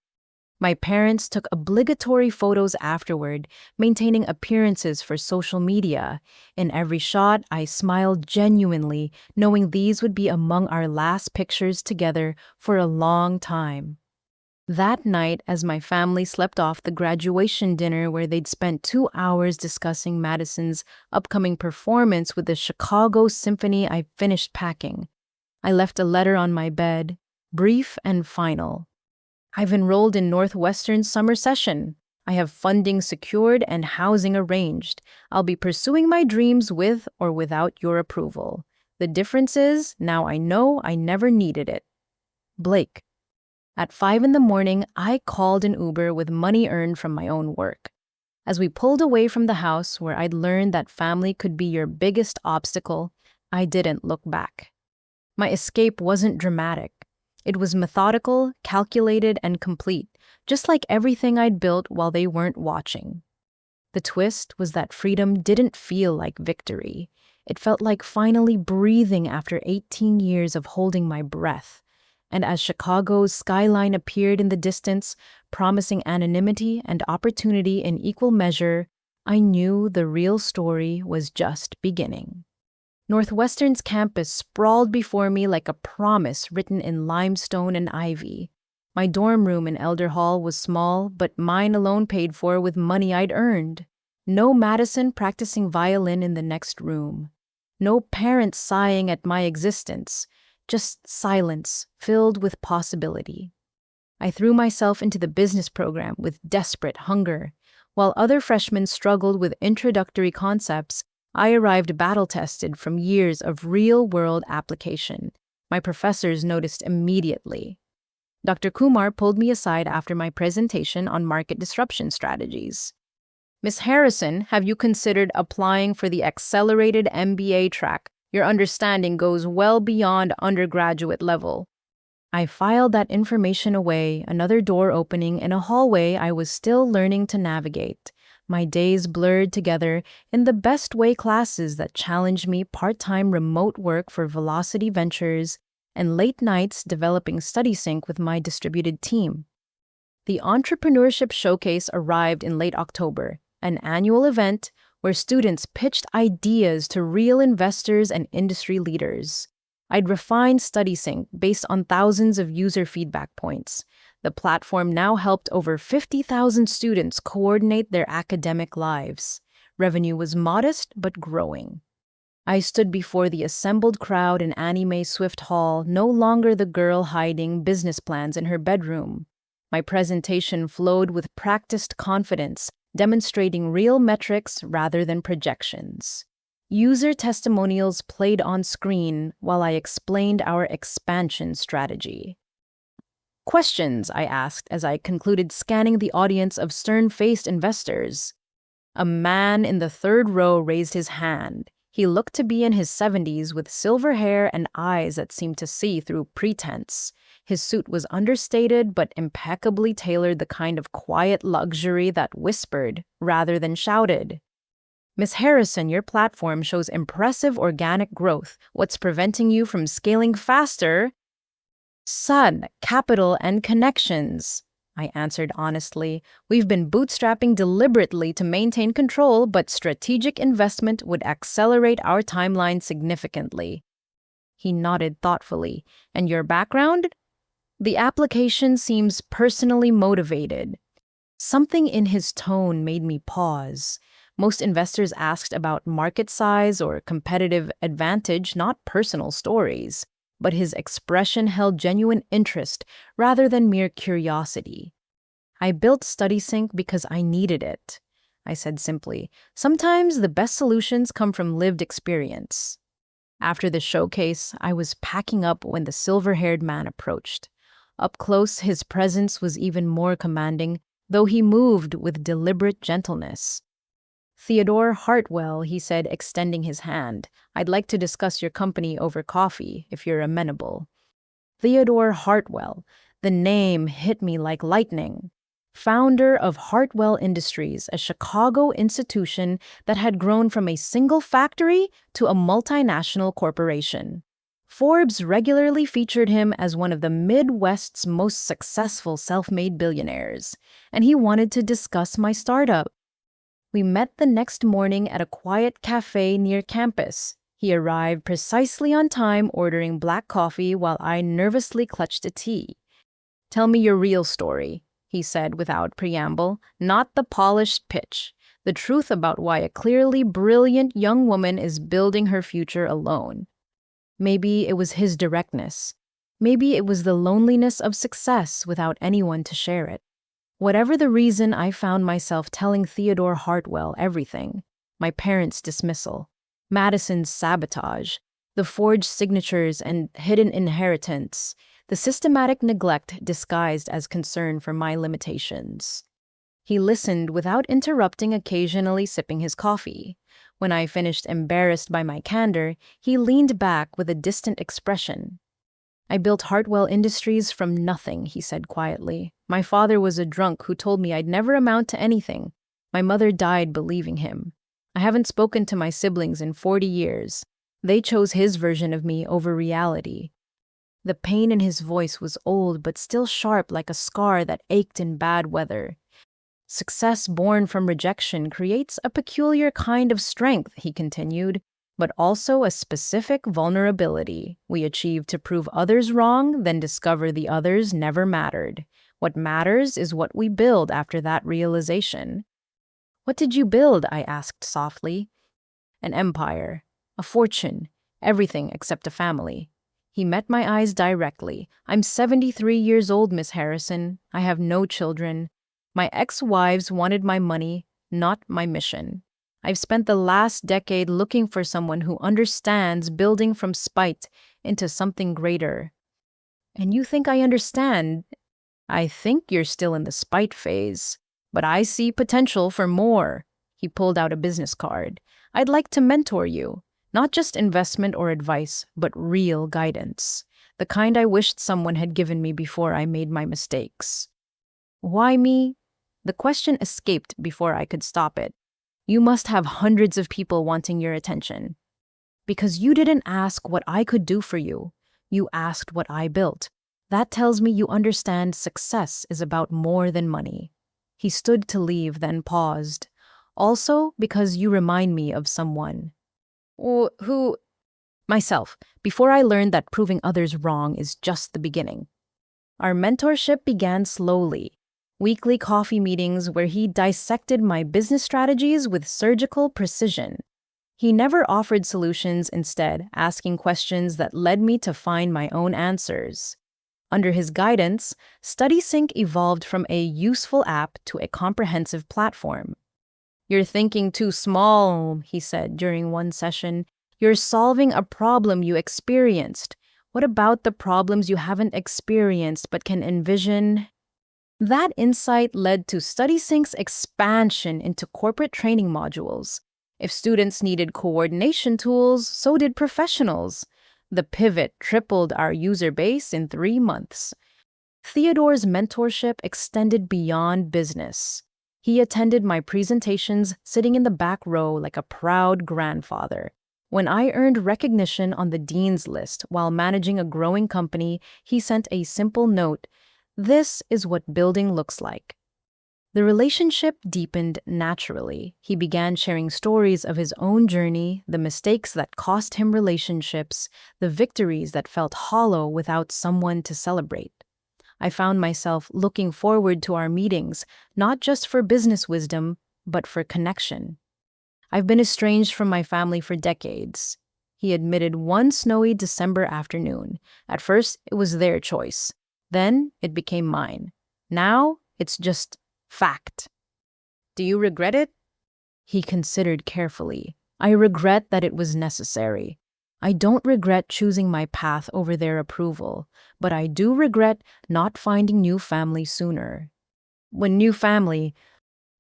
My parents took obligatory photos afterward, maintaining appearances for social media. In every shot, I smiled genuinely, knowing these would be among our last pictures together for a long time. That night, as my family slept off the graduation dinner where they'd spent 2 hours discussing Madison's upcoming performance with the Chicago Symphony, I finished packing. I left a letter on my bed, brief and final. I've enrolled in Northwestern's summer session. I have funding secured and housing arranged. I'll be pursuing my dreams with or without your approval. The difference is, now I know I never needed it. Blake. At 5 in the morning, I called an Uber with money earned from my own work. As we pulled away from the house where I'd learned that family could be your biggest obstacle, I didn't look back. My escape wasn't dramatic. It was methodical, calculated, and complete, just like everything I'd built while they weren't watching. The twist was that freedom didn't feel like victory. It felt like finally breathing after 18 years of holding my breath. And as Chicago's skyline appeared in the distance, promising anonymity and opportunity in equal measure, I knew the real story was just beginning. Northwestern's campus sprawled before me like a promise written in limestone and ivy. My dorm room in Elder Hall was small, but mine alone paid for with money I'd earned. No Madison practicing violin in the next room. No parents sighing at my existence. Just silence filled with possibility. I threw myself into the business program with desperate hunger. While other freshmen struggled with introductory concepts, I arrived battle-tested from years of real-world application. My professors noticed immediately. Dr. Kumar pulled me aside after my presentation on market disruption strategies. Miss Harrison, have you considered applying for the accelerated MBA track? Your understanding goes well beyond undergraduate level. I filed that information away, another door opening in a hallway I was still learning to navigate. My days blurred together in the best way classes that challenged me, part-time remote work for Velocity Ventures, and late nights developing study sync with my distributed team. The Entrepreneurship Showcase arrived in late October, an annual event where students pitched ideas to real investors and industry leaders. I'd refined study sync based on thousands of user feedback points. The platform now helped over 50,000 students coordinate their academic lives. Revenue was modest but growing. I stood before the assembled crowd in Annie Mae Swift Hall, no longer the girl hiding business plans in her bedroom. My presentation flowed with practiced confidence, demonstrating real metrics rather than projections. User testimonials played on screen while I explained our expansion strategy. Questions, I asked as I concluded scanning the audience of stern-faced investors. A man in the third row raised his hand. He looked to be in his 70s with silver hair and eyes that seemed to see through pretense. His suit was understated but impeccably tailored, the kind of quiet luxury that whispered rather than shouted. Miss Harrison, your platform shows impressive organic growth. What's preventing you from scaling faster? Son, capital and connections, I answered honestly. We've been bootstrapping deliberately to maintain control, but strategic investment would accelerate our timeline significantly. He nodded thoughtfully. And your background? The application seems personally motivated. Something in his tone made me pause. Most investors asked about market size or competitive advantage, not personal stories. But his expression held genuine interest rather than mere curiosity. I built StudySync because I needed it, I said simply. Sometimes the best solutions come from lived experience. After the showcase, I was packing up when the silver-haired man approached. Up close, his presence was even more commanding, though he moved with deliberate gentleness. Theodore Hartwell, he said, extending his hand. I'd like to discuss your company over coffee, if you're amenable. Theodore Hartwell. The name hit me like lightning. Founder of Hartwell Industries, a Chicago institution that had grown from a single factory to a multinational corporation. Forbes regularly featured him as one of the Midwest's most successful self-made billionaires, and he wanted to discuss my startup. We met the next morning at a quiet cafe near campus. He arrived precisely on time, ordering black coffee while I nervously clutched a tea. Tell me your real story, he said without preamble, not the polished pitch. The truth about why a clearly brilliant young woman is building her future alone. Maybe it was his directness. Maybe it was the loneliness of success without anyone to share it. Whatever the reason, I found myself telling Theodore Hartwell everything. My parents' dismissal, Madison's sabotage, the forged signatures and hidden inheritance, the systematic neglect disguised as concern for my limitations. He listened without interrupting, occasionally sipping his coffee. When I finished, embarrassed by my candor, he leaned back with a distant expression. "I built Hartwell Industries from nothing," he said quietly. "My father was a drunk who told me I'd never amount to anything. My mother died believing him. I haven't spoken to my siblings in 40 years. They chose his version of me over reality." The pain in his voice was old but still sharp, like a scar that ached in bad weather. "Success born from rejection creates a peculiar kind of strength," he continued, "but also a specific vulnerability. We achieve to prove others wrong, then discover the others never mattered. What matters is what we build after that realization." "What did you build?" I asked softly. "An empire, a fortune, everything except a family." He met my eyes directly. "I'm 73 years old, Miss Harrison. I have no children. My ex-wives wanted my money, not my mission. I've spent the last decade looking for someone who understands building from spite into something greater." "And you think I understand?" "I think you're still in the spite phase, but I see potential for more." He pulled out a business card. "I'd like to mentor you. Not just investment or advice, but real guidance. The kind I wished someone had given me before I made my mistakes." "Why me?" The question escaped before I could stop it. "You must have hundreds of people wanting your attention." "Because you didn't ask what I could do for you. You asked what I built. That tells me you understand success is about more than money." He stood to leave, then paused. "Also because you remind me of someone." "Who?" "Myself, before I learned that proving others wrong is just the beginning." Our mentorship began slowly. Weekly coffee meetings where he dissected my business strategies with surgical precision. He never offered solutions, instead asking questions that led me to find my own answers. Under his guidance, StudySync evolved from a useful app to a comprehensive platform. "You're thinking too small," he said during one session. "You're solving a problem you experienced. What about the problems you haven't experienced but can envision?" That insight led to StudySync's expansion into corporate training modules. If students needed coordination tools, so did professionals. The pivot tripled our user base in 3 months. Theodore's mentorship extended beyond business. He attended my presentations, sitting in the back row like a proud grandfather. When I earned recognition on the dean's list while managing a growing company, he sent a simple note: "This is what building looks like." The relationship deepened naturally. He began sharing stories of his own journey, the mistakes that cost him relationships, the victories that felt hollow without someone to celebrate. I found myself looking forward to our meetings, not just for business wisdom, but for connection. "I've been estranged from my family for decades," he admitted one snowy December afternoon. "At first, it was their choice. Then, it became mine. Now, it's just fact." "Do you regret it?" He considered carefully. "I regret that it was necessary. I don't regret choosing my path over their approval, but I do regret not finding new family sooner." "When new family?"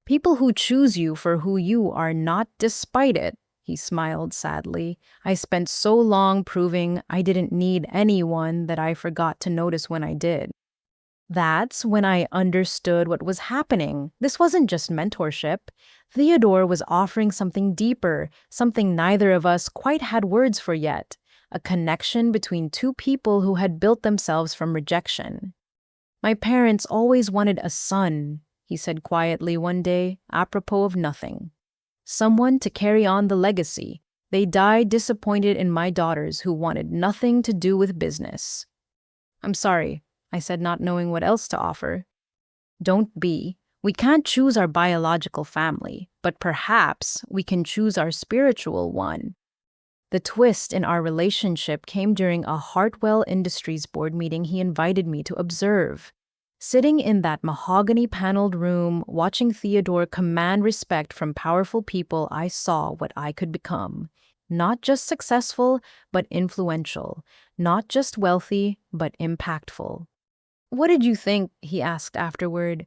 "People who choose you for who you are, not despite it." He smiled sadly. "I spent so long proving I didn't need anyone that I forgot to notice when I did." That's when I understood what was happening. This wasn't just mentorship. Theodore was offering something deeper, something neither of us quite had words for yet, a connection between two people who had built themselves from rejection. "My parents always wanted a son," he said quietly one day, apropos of nothing. "Someone to carry on the legacy. They died disappointed in my daughters who wanted nothing to do with business." "I'm sorry," I said, not knowing what else to offer. "Don't be. We can't choose our biological family, but perhaps we can choose our spiritual one." The twist in our relationship came during a Hartwell Industries board meeting he invited me to observe. Sitting in that mahogany-paneled room, watching Theodore command respect from powerful people, I saw what I could become. Not just successful, but influential. Not just wealthy, but impactful. "What did you think?" he asked afterward.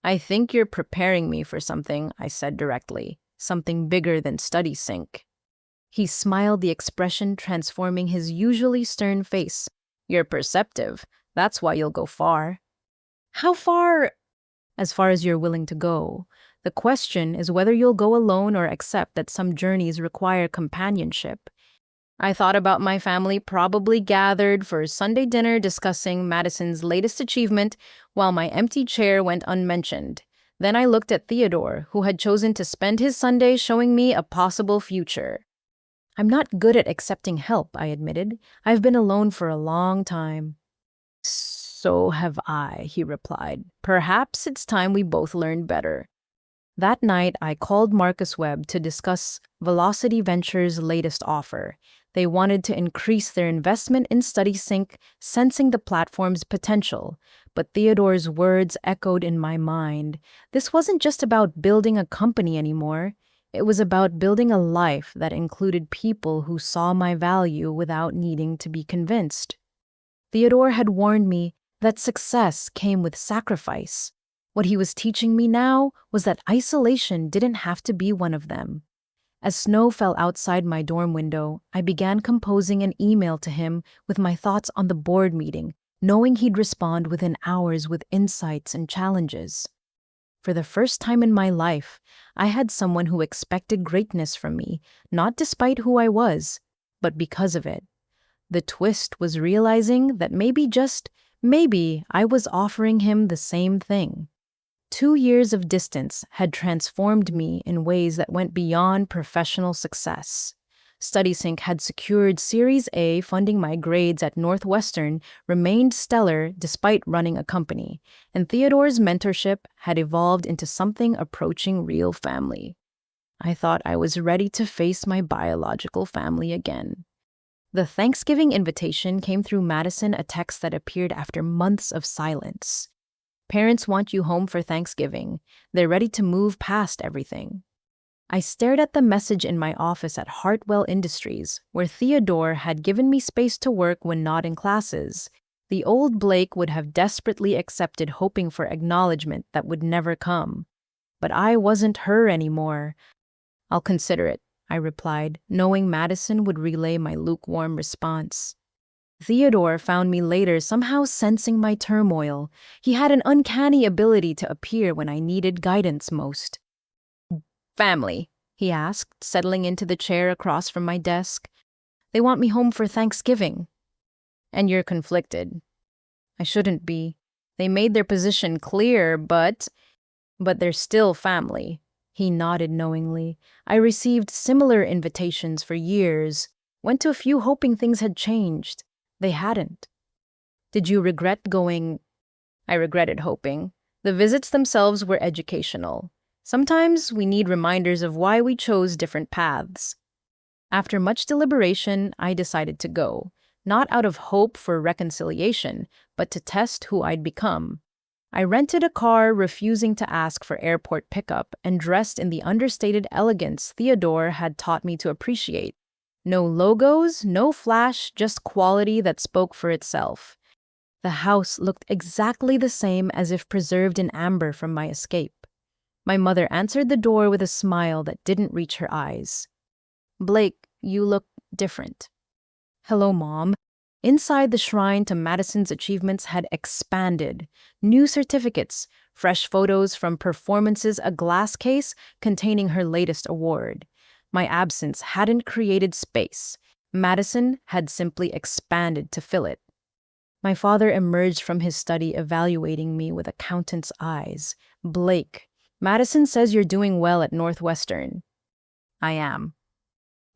"I think you're preparing me for something," I said directly. "Something bigger than study sync." He smiled, the expression transforming his usually stern face. "You're perceptive. That's why you'll go far." "How far?" "As far as you're willing to go. The question is whether you'll go alone or accept that some journeys require companionship." I thought about my family, probably gathered for Sunday dinner discussing Madison's latest achievement, while my empty chair went unmentioned. Then I looked at Theodore, who had chosen to spend his Sunday showing me a possible future. "I'm not good at accepting help," I admitted. "I've been alone for a long time." "So have I," he replied. "Perhaps it's time we both learned better." That night, I called Marcus Webb to discuss Velocity Ventures' latest offer. They wanted to increase their investment in StudySync, sensing the platform's potential. But Theodore's words echoed in my mind. This wasn't just about building a company anymore. It was about building a life that included people who saw my value without needing to be convinced. Theodore had warned me that success came with sacrifice. What he was teaching me now was that isolation didn't have to be one of them. As snow fell outside my dorm window, I began composing an email to him with my thoughts on the board meeting, knowing he'd respond within hours with insights and challenges. For the first time in my life, I had someone who expected greatness from me, not despite who I was, but because of it. The twist was realizing that maybe, just maybe, I was offering him the same thing. 2 years of distance had transformed me in ways that went beyond professional success. StudySync had secured Series A funding. My grades at Northwestern remained stellar despite running a company, and Theodore's mentorship had evolved into something approaching real family. I thought I was ready to face my biological family again. The Thanksgiving invitation came through Madison, a text that appeared after months of silence. "Parents want you home for Thanksgiving. They're ready to move past everything." I stared at the message in my office at Hartwell Industries, where Theodore had given me space to work when not in classes. The old Blake would have desperately accepted, hoping for acknowledgement that would never come. But I wasn't her anymore. "I'll consider it," I replied, knowing Madison would relay my lukewarm response. Theodore found me later, somehow sensing my turmoil. He had an uncanny ability to appear when I needed guidance most. "Family?" he asked, settling into the chair across from my desk. "They want me home for Thanksgiving." "And you're conflicted." "I shouldn't be. They made their position clear, but they're still family." He nodded knowingly. "I received similar invitations for years. Went to a few hoping things had changed. They hadn't." "Did you regret going?" "I regretted hoping. The visits themselves were educational. Sometimes we need reminders of why we chose different paths." After much deliberation, I decided to go, not out of hope for reconciliation, but to test who I'd become. I rented a car, refusing to ask for airport pickup, and dressed in the understated elegance Theodore had taught me to appreciate. No logos, no flash, just quality that spoke for itself. The house looked exactly the same, as if preserved in amber from my escape. My mother answered the door with a smile that didn't reach her eyes. "Blake, you look different." "Hello, Mom." Inside, the shrine to Madison's achievements had expanded. New certificates, fresh photos from performances, a glass case containing her latest award. My absence hadn't created space. Madison had simply expanded to fill it. My father emerged from his study, evaluating me with accountant's eyes. "Blake, Madison says you're doing well at Northwestern." "I am."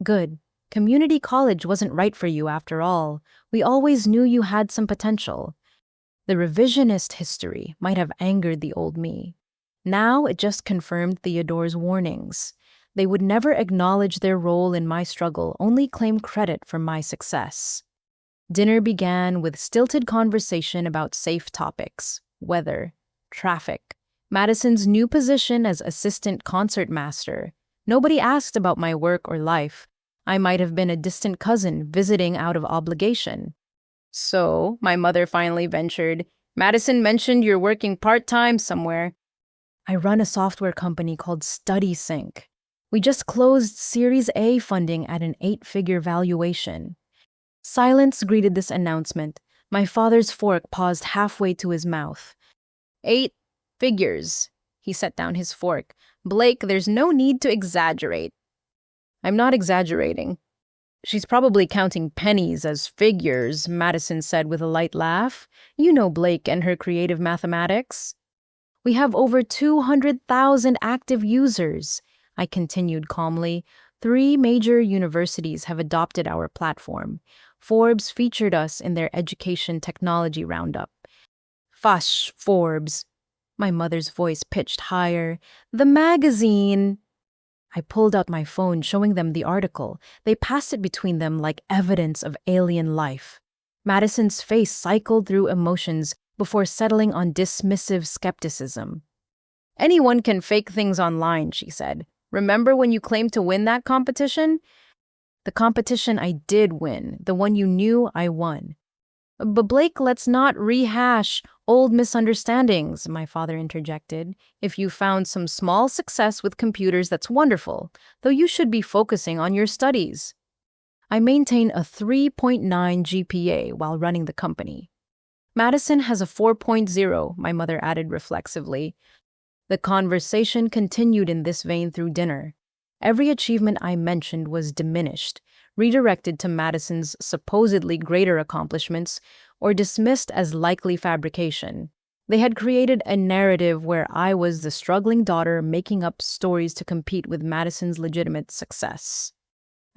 "Good. Community college wasn't right for you after all. We always knew you had some potential." The revisionist history might have angered the old me. Now it just confirmed Theodore's warnings. They would never acknowledge their role in my struggle, only claim credit for my success. Dinner began with stilted conversation about safe topics, weather, traffic, Madison's new position as assistant concertmaster. Nobody asked about my work or life. I might have been a distant cousin visiting out of obligation. So, my mother finally ventured, Madison mentioned you're working part-time somewhere. I run a software company called StudySync. We just closed Series A funding at an 8-figure valuation. Silence greeted this announcement. My father's fork paused halfway to his mouth. 8 figures. He set down his fork. Blake, there's no need to exaggerate. I'm not exaggerating. She's probably counting pennies as figures, Madison said with a light laugh. You know Blake and her creative mathematics. We have over 200,000 active users, I continued calmly. 3 major universities have adopted our platform. Forbes featured us in their education technology roundup. Fush, Forbes. My mother's voice pitched higher. The magazine. I pulled out my phone, showing them the article. They passed it between them like evidence of alien life. Madison's face cycled through emotions before settling on dismissive skepticism. Anyone can fake things online, she said. Remember when you claimed to win that competition? The competition I did win, the one you knew I won. But Blake, let's not rehash old misunderstandings, my father interjected. If you found some small success with computers, that's wonderful, though you should be focusing on your studies. I maintain a 3.9 GPA while running the company. Madison has a 4.0, my mother added reflexively. The conversation continued in this vein through dinner. Every achievement I mentioned was diminished, redirected to Madison's supposedly greater accomplishments, or dismissed as likely fabrication. They had created a narrative where I was the struggling daughter making up stories to compete with Madison's legitimate success.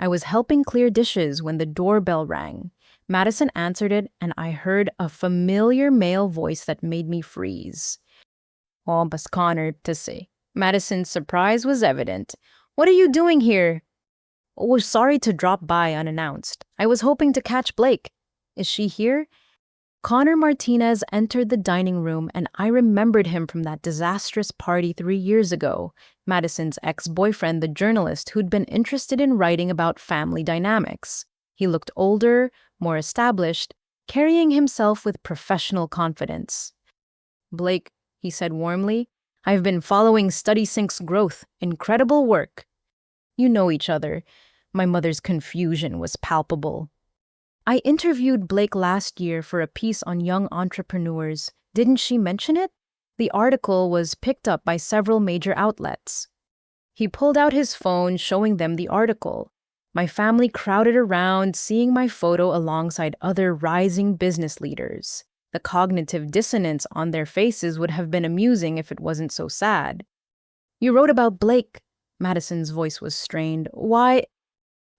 I was helping clear dishes when the doorbell rang. Madison answered it, and I heard a familiar male voice that made me freeze. Oh, bas Connor to say. Madison's surprise was evident. What are you doing here? Oh, sorry to drop by unannounced. I was hoping to catch Blake. Is she here? Connor Martinez entered the dining room, and I remembered him from that disastrous party 3 years ago. Madison's ex-boyfriend, the journalist who'd been interested in writing about family dynamics. He looked older, more established, carrying himself with professional confidence. Blake, he said warmly, I've been following StudySync's growth. Incredible work. You know each other. My mother's confusion was palpable. I interviewed Blake last year for a piece on young entrepreneurs. Didn't she mention it? The article was picked up by several major outlets. He pulled out his phone, showing them the article. My family crowded around, seeing my photo alongside other rising business leaders. The cognitive dissonance on their faces would have been amusing if it wasn't so sad. You wrote about Blake. Madison's voice was strained. Why?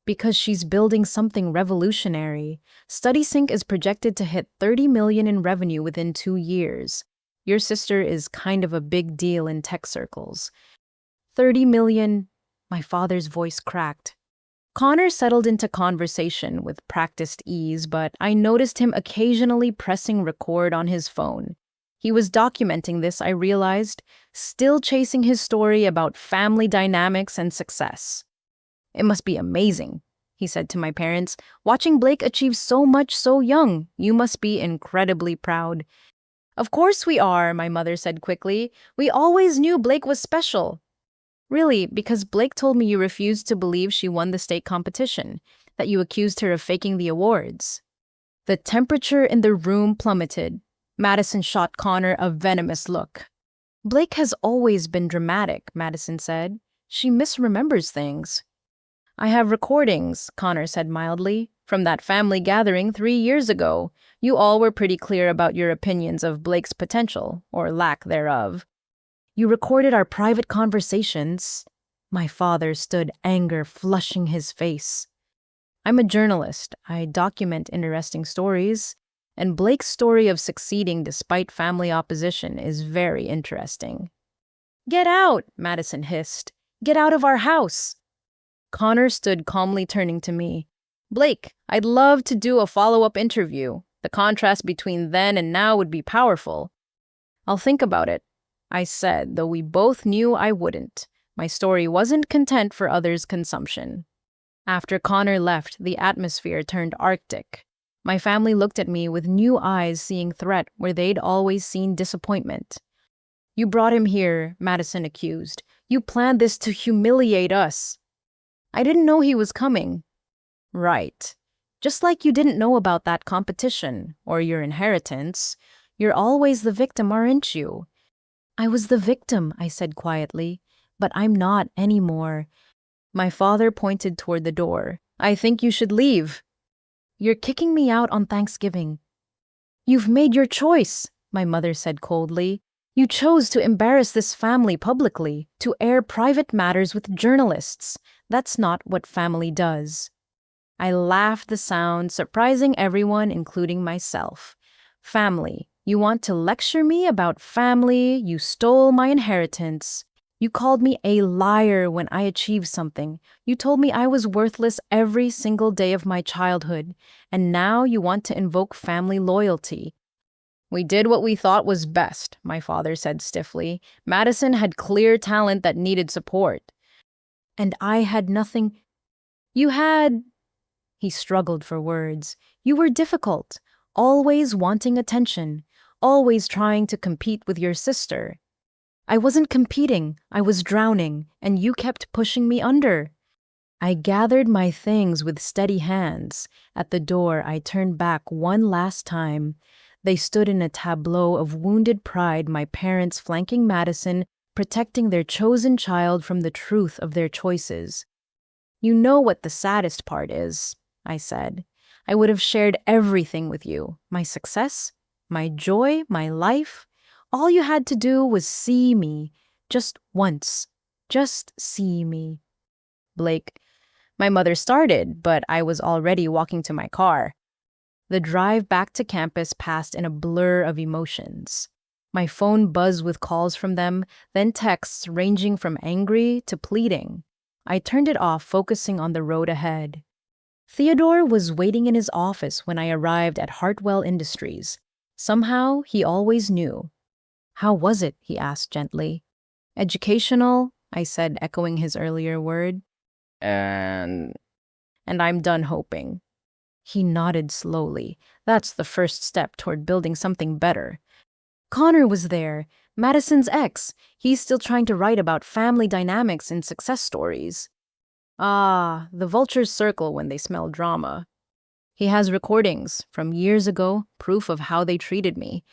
Because she's building something revolutionary. StudySync is projected to hit $30 million in revenue within 2 years. Your sister is kind of a big deal in tech circles. 30 million, my father's voice cracked. Connor settled into conversation with practiced ease, but I noticed him occasionally pressing record on his phone. He was documenting this, I realized, still chasing his story about family dynamics and success. It must be amazing, he said to my parents. Watching Blake achieve so much so young, you must be incredibly proud. Of course we are, my mother said quickly. We always knew Blake was special. Really, because Blake told me you refused to believe she won the state competition, that you accused her of faking the awards. The temperature in the room plummeted. Madison shot Connor a venomous look. Blake has always been dramatic, Madison said. She misremembers things. I have recordings, Connor said mildly, from that family gathering 3 years ago. You all were pretty clear about your opinions of Blake's potential, or lack thereof. You recorded our private conversations. My father stood, anger flushing his face. I'm a journalist. I document interesting stories, and Blake's story of succeeding despite family opposition is very interesting. Get out, Madison hissed. Get out of our house! Connor stood calmly turning to me. Blake, I'd love to do a follow-up interview. The contrast between then and now would be powerful. I'll think about it, I said, though we both knew I wouldn't. My story wasn't content for others' consumption. After Connor left, the atmosphere turned arctic. My family looked at me with new eyes, seeing threat where they'd always seen disappointment. You brought him here, Madison accused. You planned this to humiliate us. I didn't know he was coming. Right. Just like you didn't know about that competition, or your inheritance. You're always the victim, aren't you? I was the victim, I said quietly, but I'm not anymore. My father pointed toward the door. I think you should leave. You're kicking me out on Thanksgiving. You've made your choice, my mother said coldly. You chose to embarrass this family publicly, to air private matters with journalists. That's not what family does. I laughed the sound, surprising everyone, including myself. Family. You want to lecture me about family? You stole my inheritance. You called me a liar when I achieved something. You told me I was worthless every single day of my childhood. And now you want to invoke family loyalty. We did what we thought was best, my father said stiffly. Madison had clear talent that needed support. And I had nothing. You had... He struggled for words. You were difficult, always wanting attention, always trying to compete with your sister. I wasn't competing, I was drowning, and you kept pushing me under. I gathered my things with steady hands. At the door, I turned back one last time. They stood in a tableau of wounded pride, my parents flanking Madison, protecting their chosen child from the truth of their choices. You know what the saddest part is, I said. I would have shared everything with you. My success, my joy, my life. All you had to do was see me. Just once. Just see me. Blake, my mother started, but I was already walking to my car. The drive back to campus passed in a blur of emotions. My phone buzzed with calls from them, then texts ranging from angry to pleading. I turned it off, focusing on the road ahead. Theodore was waiting in his office when I arrived at Hartwell Industries. Somehow, he always knew. How was it? He asked gently. Educational, I said, echoing his earlier word. And I'm done hoping. He nodded slowly. That's the first step toward building something better. Connor was there, Madison's ex. He's still trying to write about family dynamics in success stories. Ah, the vultures circle when they smell drama. He has recordings from years ago, proof of how they treated me.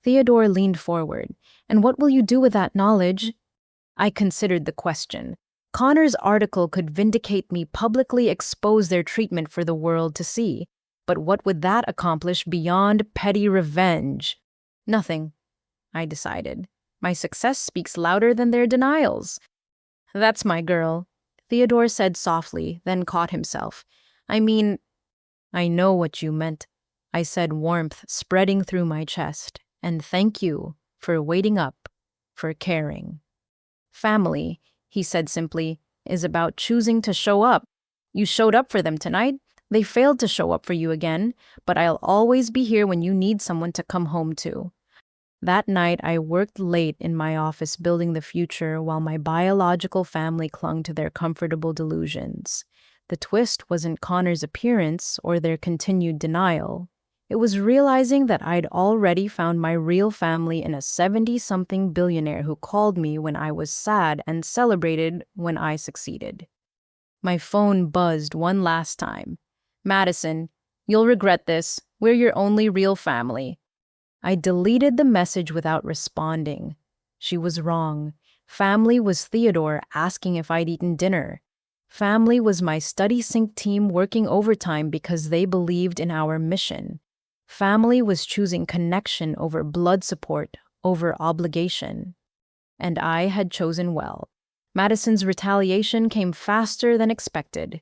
Theodore leaned forward. And what will you do with that knowledge? I considered the question. Connor's article could vindicate me, publicly expose their treatment for the world to see. But what would that accomplish beyond petty revenge? Nothing, I decided. My success speaks louder than their denials. That's my girl, Theodore said softly, then caught himself. I mean, I know what you meant, I said, warmth spreading through my chest. And thank you for waiting up, for caring. Family, he said simply, is about choosing to show up. You showed up for them tonight. They failed to show up for you again, but I'll always be here when you need someone to come home to. That night, I worked late in my office building the future while my biological family clung to their comfortable delusions. The twist wasn't Connor's appearance or their continued denial. It was realizing that I'd already found my real family in a 70-something billionaire who called me when I was sad and celebrated when I succeeded. My phone buzzed one last time. Madison, you'll regret this. We're your only real family. I deleted the message without responding. She was wrong. Family was Theodore asking if I'd eaten dinner. Family was my study sync team working overtime because they believed in our mission. Family was choosing connection over blood support, over obligation. And I had chosen well. Madison's retaliation came faster than expected.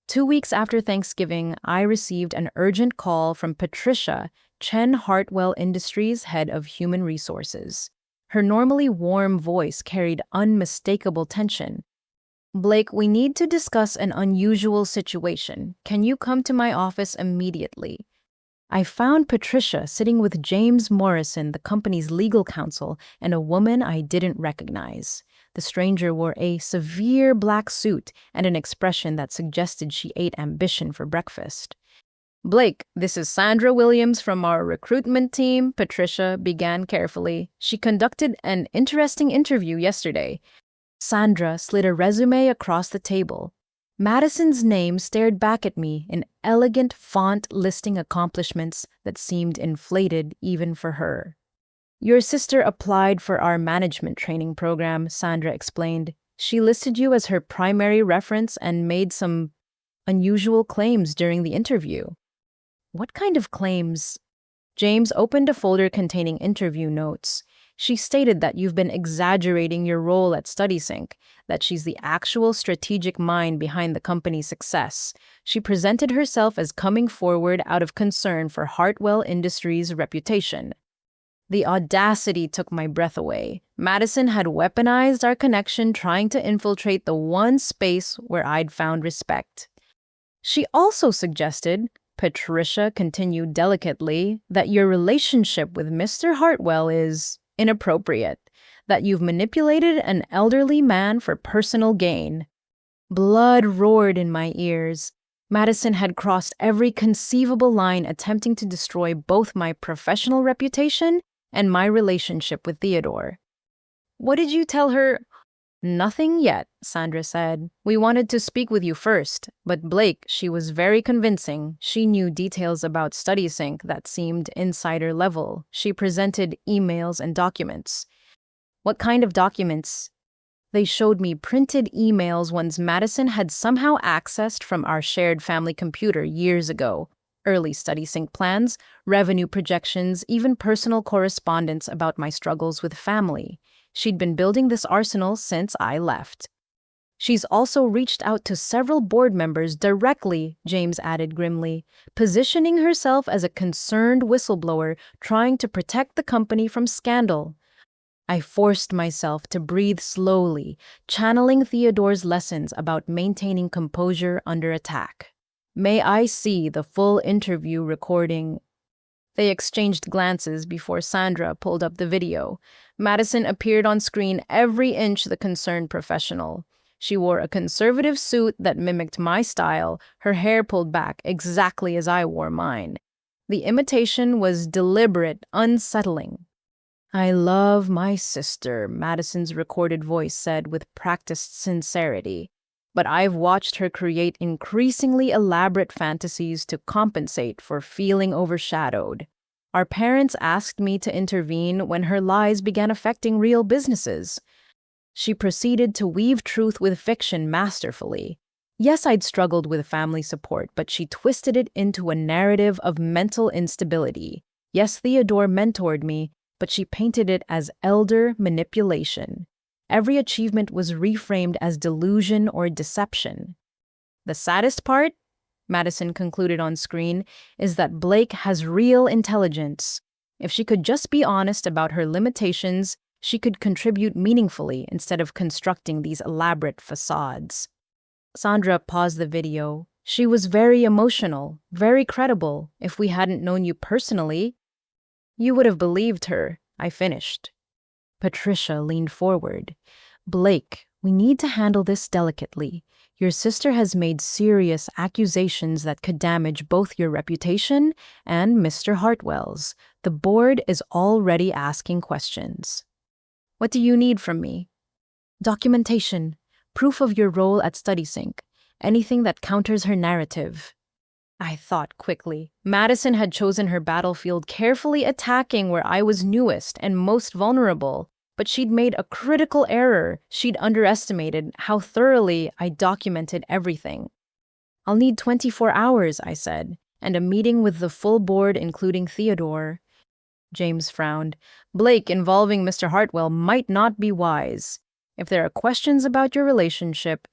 2 weeks after Thanksgiving, I received an urgent call from Patricia, Chen Hartwell Industries head of human resources. Her normally warm voice carried unmistakable tension. Blake, we need to discuss an unusual situation. Can you come to my office immediately? I found Patricia sitting with James Morrison, the company's legal counsel, and a woman I didn't recognize. The stranger wore a severe black suit and an expression that suggested she ate ambition for breakfast. Blake, this is Sandra Williams from our recruitment team, Patricia began carefully. She conducted an interesting interview yesterday. Sandra slid a resume across the table. Madison's name stared back at me in elegant font listing accomplishments that seemed inflated even for her. Your sister applied for our management training program, Sandra explained. She listed you as her primary reference and made some unusual claims during the interview. What kind of claims? James opened a folder containing interview notes. She stated that you've been exaggerating your role at StudySync, that she's the actual strategic mind behind the company's success. She presented herself as coming forward out of concern for Hartwell Industries' reputation. The audacity took my breath away. Madison had weaponized our connection, trying to infiltrate the one space where I'd found respect. She also suggested, Patricia continued delicately, that your relationship with Mr. Hartwell is inappropriate, that you've manipulated an elderly man for personal gain. Blood roared in my ears. Madison had crossed every conceivable line, attempting to destroy both my professional reputation and my relationship with Theodore. What did you tell her? Nothing yet, Sandra said. We wanted to speak with you first, but Blake, she was very convincing. She knew details about StudySync that seemed insider level. She presented emails and documents. What kind of documents? They showed me printed emails ones Madison had somehow accessed from our shared family computer years ago. Early StudySync plans, revenue projections, even personal correspondence about my struggles with family. She'd been building this arsenal since I left. She's also reached out to several board members directly, James added grimly, positioning herself as a concerned whistleblower trying to protect the company from scandal. I forced myself to breathe slowly, channeling Theodore's lessons about maintaining composure under attack. May I see the full interview recording? They exchanged glances before Sandra pulled up the video. Madison appeared on screen every inch the concerned professional. She wore a conservative suit that mimicked my style, her hair pulled back exactly as I wore mine. The imitation was deliberate, unsettling. I love my sister, Madison's recorded voice said with practiced sincerity. But I've watched her create increasingly elaborate fantasies to compensate for feeling overshadowed. Our parents asked me to intervene when her lies began affecting real businesses. She proceeded to weave truth with fiction masterfully. Yes, I'd struggled with family support, but she twisted it into a narrative of mental instability. Yes, Theodore mentored me, but she painted it as elder manipulation. Every achievement was reframed as delusion or deception. The saddest part, Madison concluded on screen, is that Blake has real intelligence. If she could just be honest about her limitations, she could contribute meaningfully instead of constructing these elaborate facades. Sandra paused the video. She was very emotional, very credible. If we hadn't known you personally, you would have believed her, I finished. Patricia leaned forward. Blake, we need to handle this delicately. Your sister has made serious accusations that could damage both your reputation and Mr. Hartwell's. The board is already asking questions. What do you need from me? Documentation, proof of your role at StudySync, anything that counters her narrative. I thought quickly. Madison had chosen her battlefield, carefully attacking where I was newest and most vulnerable. But she'd made a critical error. She'd underestimated how thoroughly I documented everything. I'll need 24 hours, I said, and a meeting with the full board, including Theodore. James frowned. Blake, involving Mr. Hartwell might not be wise. If there are questions about your relationship,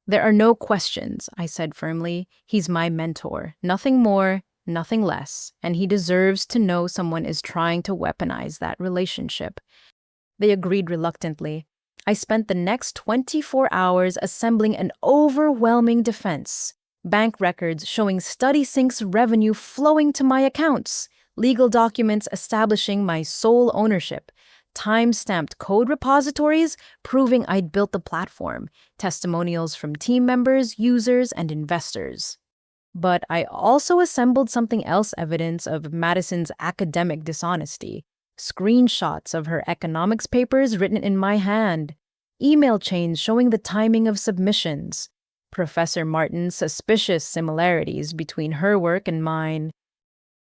there are no questions, I said firmly. He's my mentor. Nothing more, nothing less. And he deserves to know someone is trying to weaponize that relationship. They agreed reluctantly. I spent the next 24 hours assembling an overwhelming defense. Bank records showing StudySync's revenue flowing to my accounts, legal documents establishing my sole ownership, time-stamped code repositories proving I'd built the platform, testimonials from team members, users, and investors. But I also assembled something else evidence of Madison's academic dishonesty. Screenshots of her economics papers written in my hand. Email chains showing the timing of submissions. Professor Martin's suspicious similarities between her work and mine.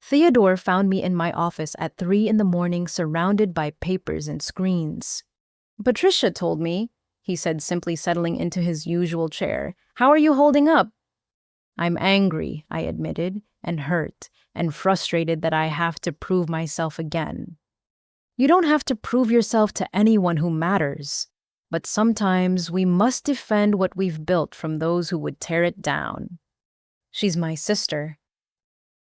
Theodore found me in my office at 3 in the morning surrounded by papers and screens. "Patricia told me," he said, simply settling into his usual chair. "How are you holding up?" "I'm angry," I admitted, and hurt, and frustrated that I have to prove myself again. "You don't have to prove yourself to anyone who matters. But sometimes we must defend what we've built from those who would tear it down." "She's my sister."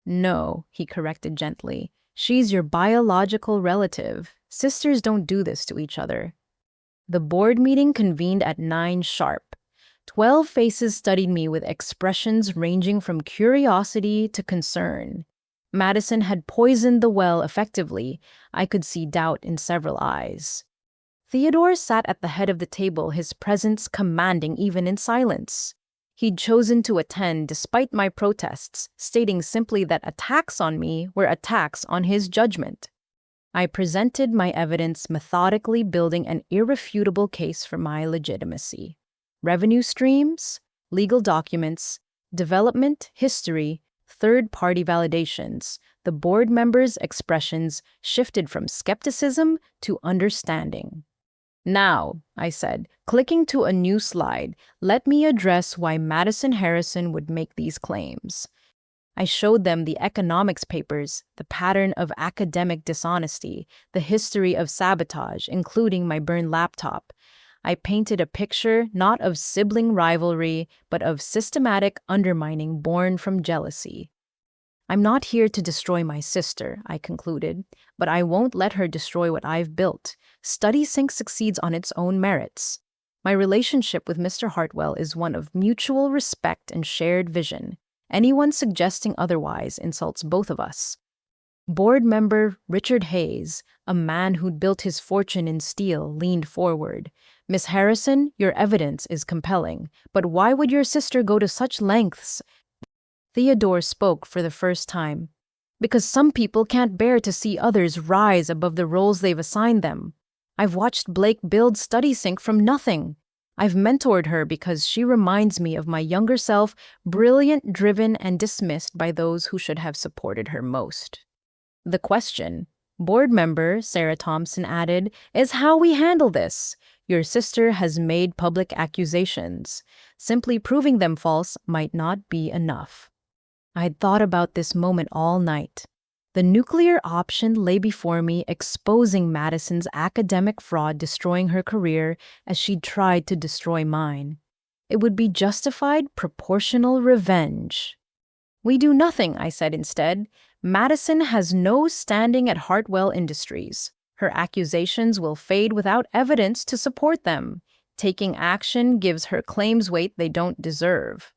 "No," he corrected gently. "She's your biological relative. Sisters don't do this to each other." The board meeting convened at 9 sharp. 12 faces studied me with expressions ranging from curiosity to concern. Madison had poisoned the well effectively. I could see doubt in several eyes. Theodore sat at the head of the table, his presence commanding even in silence. He'd chosen to attend despite my protests, stating simply that attacks on me were attacks on his judgment. I presented my evidence, methodically building an irrefutable case for my legitimacy. Revenue streams, legal documents, development history, third-party validations. The board members' expressions shifted from skepticism to understanding. "Now," I said, clicking to a new slide, "let me address why Madison Harrison would make these claims." I showed them the economics papers, the pattern of academic dishonesty, the history of sabotage, including my burned laptop. I painted a picture not of sibling rivalry, but of systematic undermining born from jealousy. "I'm not here to destroy my sister," I concluded, "but I won't let her destroy what I've built. StudySync succeeds on its own merits. My relationship with Mr. Hartwell is one of mutual respect and shared vision. Anyone suggesting otherwise insults both of us." Board member Richard Hayes, a man who'd built his fortune in steel, leaned forward. "Miss Harrison, your evidence is compelling, but why would your sister go to such lengths?" Theodore spoke for the first time. "Because some people can't bear to see others rise above the roles they've assigned them. I've watched Blake build StudySync from nothing. I've mentored her because she reminds me of my younger self, brilliant, driven, and dismissed by those who should have supported her most. The question," board member Sarah Thompson added, "is how we handle this. Your sister has made public accusations. Simply proving them false might not be enough." I'd thought about this moment all night. The nuclear option lay before me, exposing Madison's academic fraud, destroying her career as she'd tried to destroy mine. It would be justified, proportional revenge. "We do nothing," I said instead. "Madison has no standing at Hartwell Industries. Her accusations will fade without evidence to support them. Taking action gives her claims weight they don't deserve."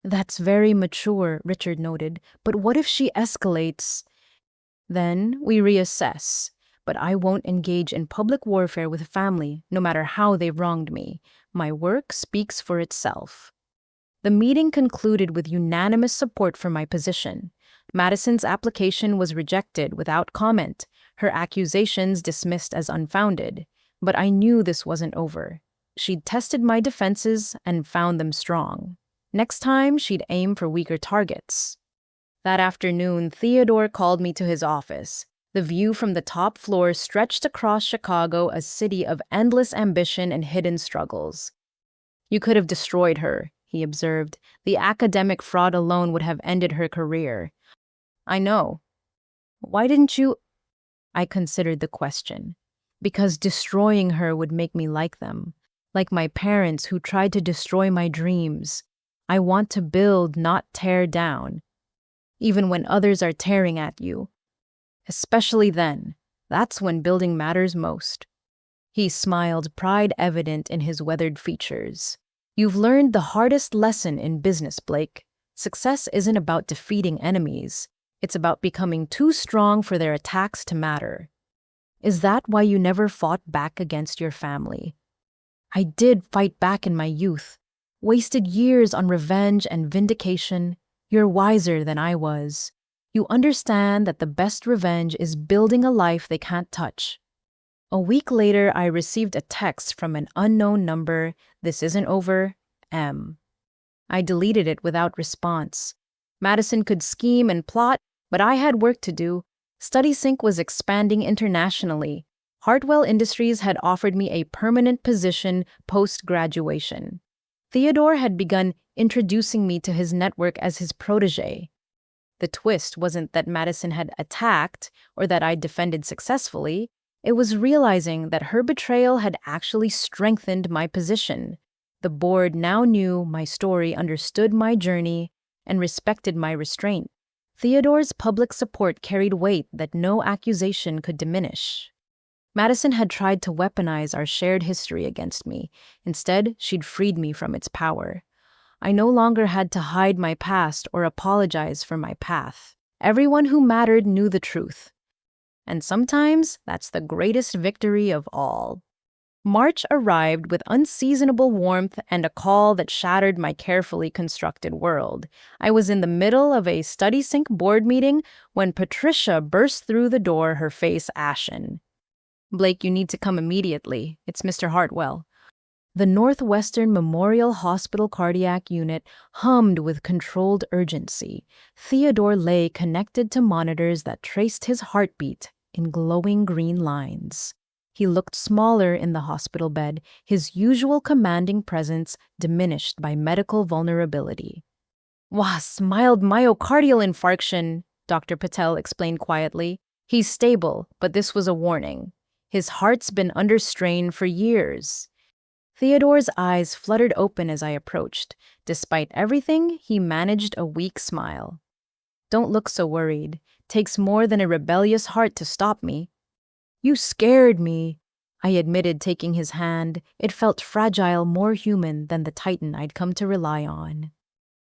"That's very mature," Richard noted. "But what if she escalates?" "Then we reassess. But I won't engage in public warfare with family, no matter how they've wronged me. My work speaks for itself." The meeting concluded with unanimous support for my position. Madison's application was rejected without comment, her accusations dismissed as unfounded. But I knew this wasn't over. She'd tested my defenses and found them strong. Next time, she'd aim for weaker targets. That afternoon, Theodore called me to his office. The view from the top floor stretched across Chicago, a city of endless ambition and hidden struggles. "You could have destroyed her," he observed. "The academic fraud alone would have ended her career." "I know." "Why didn't you?" I considered the question. "Because destroying her would make me like them, like my parents who tried to destroy my dreams. I want to build, not tear down. Even when others are tearing at you. Especially then. That's when building matters most." He smiled, pride evident in his weathered features. You've learned the hardest lesson in business, Blake. Success isn't about defeating enemies. It's about becoming too strong for their attacks to matter. Is that why you never fought back against your family? I did fight back in my youth. Wasted years on revenge and vindication. You're wiser than I was. You understand that the best revenge is building a life they can't touch. A week later, I received a text from an unknown number. This isn't over, M. I deleted it without response. Madison could scheme and plot, but I had work to do. StudySync was expanding internationally. Hartwell Industries had offered me a permanent position post-graduation. Theodore had begun introducing me to his network as his protege. The twist wasn't that Madison had attacked or that I defended successfully. It was realizing that her betrayal had actually strengthened my position. The board now knew my story, understood my journey, and respected my restraint. Theodore's public support carried weight that no accusation could diminish. Madison had tried to weaponize our shared history against me. Instead, she'd freed me from its power. I no longer had to hide my past or apologize for my path. Everyone who mattered knew the truth. And sometimes, that's the greatest victory of all. March arrived with unseasonable warmth and a call that shattered my carefully constructed world. I was in the middle of a StudySync board meeting when Patricia burst through the door, her face ashen. Blake, you need to come immediately. It's Mr. Hartwell. The Northwestern Memorial Hospital cardiac unit hummed with controlled urgency. Theodore lay connected to monitors that traced his heartbeat in glowing green lines. He looked smaller in the hospital bed, his usual commanding presence diminished by medical vulnerability. "Was, mild myocardial infarction," Dr. Patel explained quietly. "He's stable, but this was a warning. His heart's been under strain for years." Theodore's eyes fluttered open as I approached. Despite everything, he managed a weak smile. "Don't look so worried. Takes more than a rebellious heart to stop me." "You scared me," I admitted, taking his hand. It felt fragile, more human than the titan I'd come to rely on.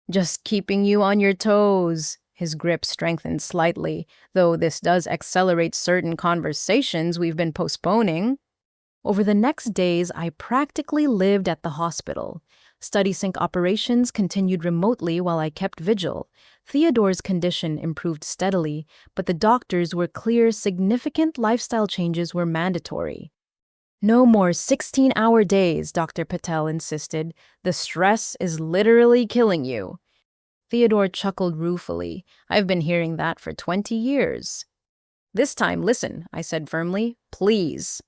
"Just keeping you on your toes." His grip strengthened slightly, though this does accelerate certain conversations we've been postponing. Over the next days, I practically lived at the hospital. StudySync operations continued remotely while I kept vigil. Theodore's condition improved steadily, but the doctors were clear significant lifestyle changes were mandatory. "No more 16-hour days," Dr. Patel insisted. "The stress is literally killing you." Theodore chuckled ruefully. "I've been hearing that for 20 years. "This time, listen," I said firmly. "Please."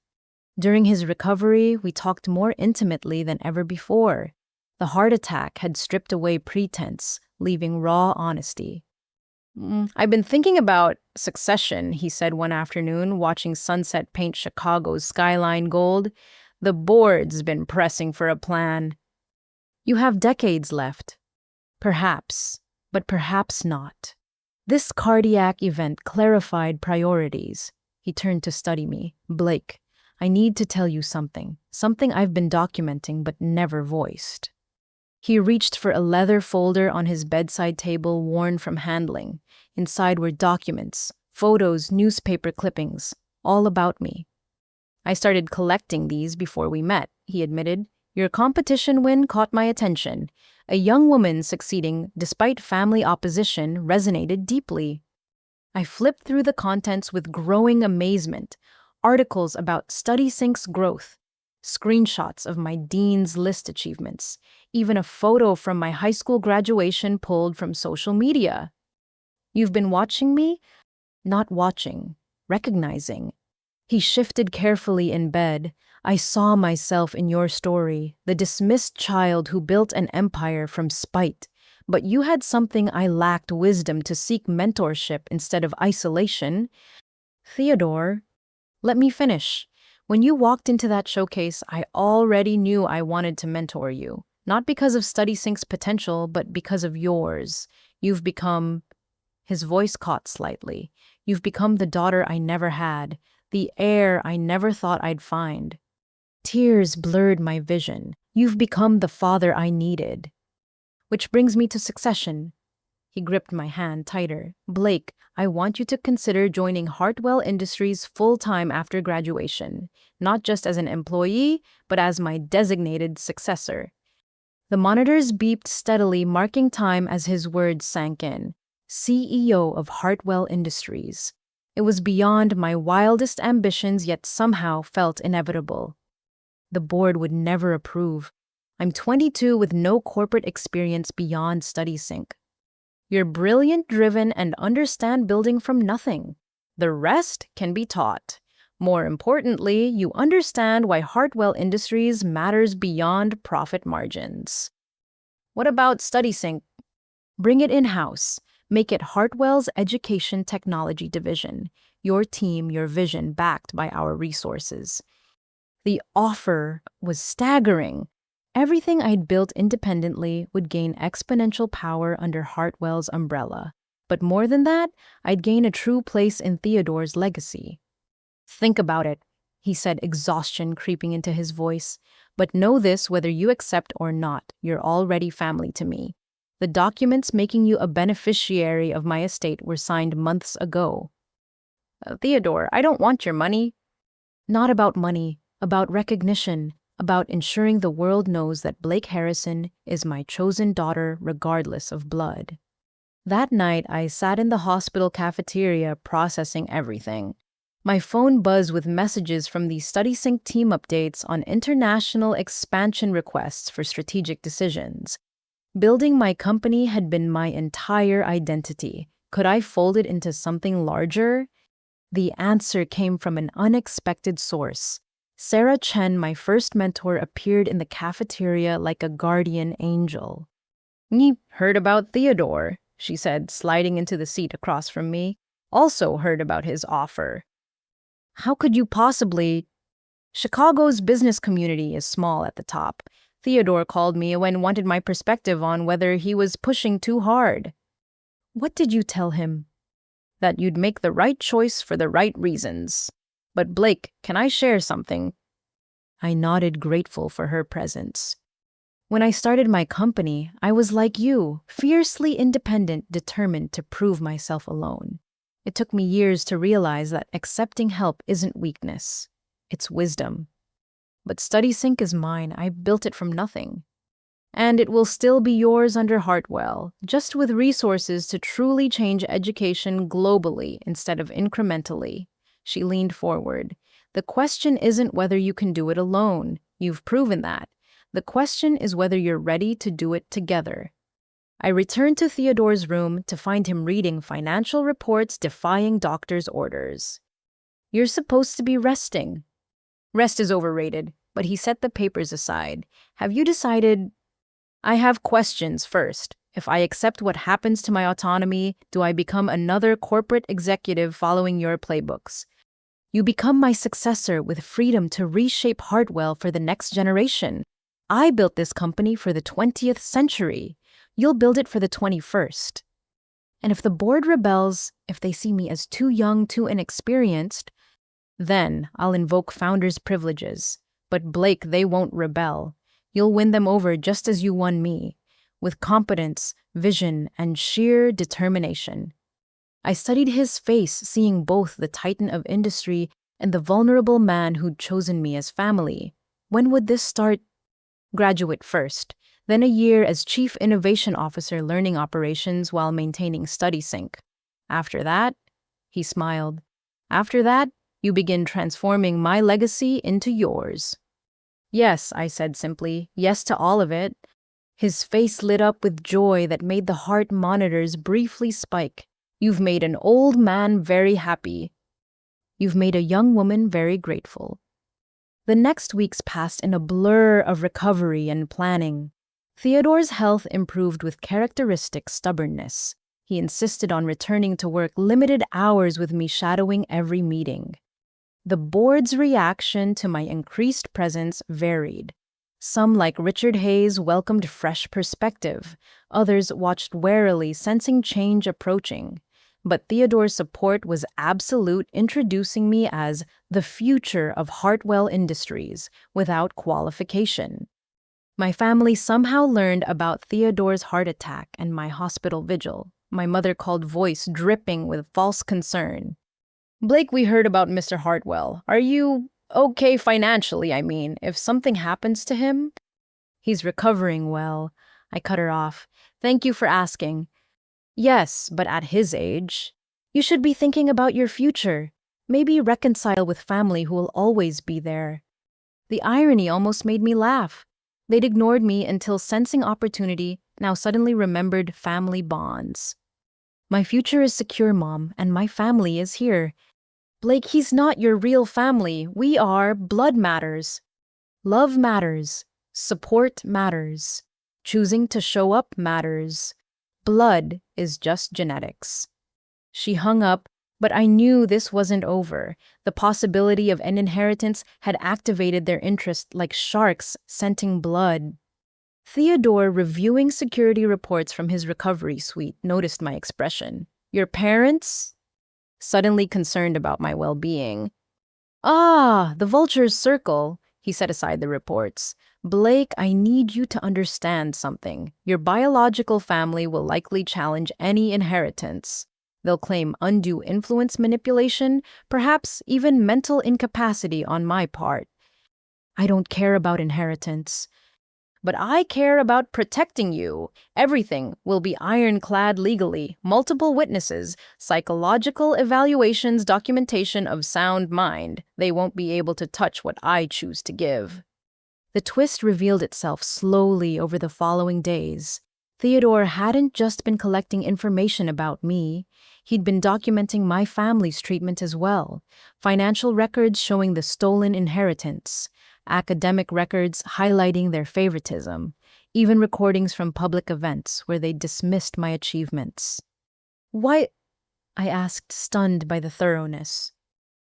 During his recovery, we talked more intimately than ever before. The heart attack had stripped away pretense, leaving raw honesty. "I've been thinking about succession," he said one afternoon, watching sunset paint Chicago's skyline gold. "The board's been pressing for a plan." "You have decades left." "Perhaps, but perhaps not." This cardiac event clarified priorities. He turned to study me. "Blake, I need to tell you something I've been documenting but never voiced." He reached for a leather folder on his bedside table, worn from handling. Inside were documents, photos, newspaper clippings, all about me. "I started collecting these before we met," he admitted. "Your competition win caught my attention. A young woman succeeding despite family opposition resonated deeply." I flipped through the contents with growing amazement. Articles about StudySync's growth, screenshots of my dean's list achievements, even a photo from my high school graduation pulled from social media. "You've been watching me?" "Not watching, recognizing." He shifted carefully in bed. "I saw myself in your story, the dismissed child who built an empire from spite. But you had something I lacked: wisdom to seek mentorship instead of isolation." "Theodore, let me finish. When you walked into that showcase, I already knew I wanted to mentor you. Not because of StudySync's potential, but because of yours. You've become..." His voice caught slightly. "You've become the daughter I never had, the heir I never thought I'd find." Tears blurred my vision. You've become the father I needed. Which brings me to succession. He gripped my hand tighter. Blake, I want you to consider joining Hartwell Industries full-time after graduation, not just as an employee, but as my designated successor. The monitors beeped steadily, marking time as his words sank in. CEO of Hartwell Industries. It was beyond my wildest ambitions, yet somehow felt inevitable. The board would never approve. I'm 22 with no corporate experience beyond StudySync. You're brilliant, driven, and understand building from nothing. The rest can be taught. More importantly, you understand why Hartwell Industries matters beyond profit margins. What about StudySync? Bring it in-house. Make it Hartwell's Education Technology Division. Your team, your vision, backed by our resources. The offer was staggering. Everything I'd built independently would gain exponential power under Hartwell's umbrella. But more than that, I'd gain a true place in Theodore's legacy. Think about it, he said, exhaustion creeping into his voice. But know this, whether you accept or not, you're already family to me. The documents making you a beneficiary of my estate were signed months ago. Theodore, I don't want your money. Not about money, about recognition. About ensuring the world knows that Blake Harrison is my chosen daughter regardless of blood. That night, I sat in the hospital cafeteria processing everything. My phone buzzed with messages from the StudySync team updates on international expansion requests for strategic decisions. Building my company had been my entire identity. Could I fold it into something larger? The answer came from an unexpected source. Sarah Chen, my first mentor, appeared in the cafeteria like a guardian angel. "You heard about Theodore," she said, sliding into the seat across from me. "Also heard about his offer." "How could you possibly?" "Chicago's business community is small at the top. Theodore called me and wanted my perspective on whether he was pushing too hard." "What did you tell him?" "That you'd make the right choice for the right reasons. But Blake, can I share something?" I nodded, grateful for her presence. When I started my company, I was like you, fiercely independent, determined to prove myself alone. It took me years to realize that accepting help isn't weakness, it's wisdom. But StudySync is mine. I built it from nothing. And it will still be yours under Hartwell, just with resources to truly change education globally instead of incrementally. She leaned forward. The question isn't whether you can do it alone. You've proven that. The question is whether you're ready to do it together. I returned to Theodore's room to find him reading financial reports defying doctor's orders. "You're supposed to be resting." "Rest is overrated," but he set the papers aside. "Have you decided?" "I have questions first. If I accept what happens to my autonomy, do I become another corporate executive following your playbooks? You become my successor with freedom to reshape Hartwell for the next generation. I built this company for the 20th century. You'll build it for the 21st. And if the board rebels, if they see me as too young, too inexperienced, then I'll invoke founder's privileges. But Blake, they won't rebel. You'll win them over just as you won me, with competence, vision, and sheer determination." I studied his face, seeing both the titan of industry and the vulnerable man who'd chosen me as family. When would this start? Graduate first, then a year as Chief Innovation Officer learning operations while maintaining StudySync. After that, he smiled. After that, you begin transforming my legacy into yours. "Yes," I said simply, "yes to all of it." His face lit up with joy that made the heart monitors briefly spike. "You've made an old man very happy. You've made a young woman very grateful." The next weeks passed in a blur of recovery and planning. Theodore's health improved with characteristic stubbornness. He insisted on returning to work limited hours with me shadowing every meeting. The board's reaction to my increased presence varied. Some, like Richard Hayes, welcomed fresh perspective. Others watched warily, sensing change approaching. But Theodore's support was absolute, introducing me as the future of Hartwell Industries without qualification. My family somehow learned about Theodore's heart attack and my hospital vigil. My mother called, voice dripping with false concern. Blake, we heard about Mr. Hartwell. Are you okay financially, I mean, if something happens to him? He's recovering well. I cut her off. Thank you for asking. Yes, but at his age, you should be thinking about your future. Maybe reconcile with family who will always be there. The irony almost made me laugh. They'd ignored me until sensing opportunity, now suddenly remembered family bonds. My future is secure, Mom, and my family is here. Blake, he's not your real family. We are. Blood matters. Love matters. Support matters. Choosing to show up matters. Blood is just genetics. She hung up, but I knew this wasn't over. The possibility of an inheritance had activated their interest like sharks scenting blood. Theodore, reviewing security reports from his recovery suite, noticed my expression. Your parents? Suddenly concerned about my well-being. Ah, the vulture's circle. He set aside the reports. Blake, I need you to understand something. Your biological family will likely challenge any inheritance. They'll claim undue influence manipulation, perhaps even mental incapacity on my part. I don't care about inheritance. But I care about protecting you. Everything will be ironclad legally. Multiple witnesses, psychological evaluations, documentation of sound mind. They won't be able to touch what I choose to give. The twist revealed itself slowly over the following days. Theodore hadn't just been collecting information about me. He'd been documenting my family's treatment as well. Financial records showing the stolen inheritance. Academic records highlighting their favoritism, even recordings from public events where they dismissed my achievements. Why? I asked, stunned by the thoroughness.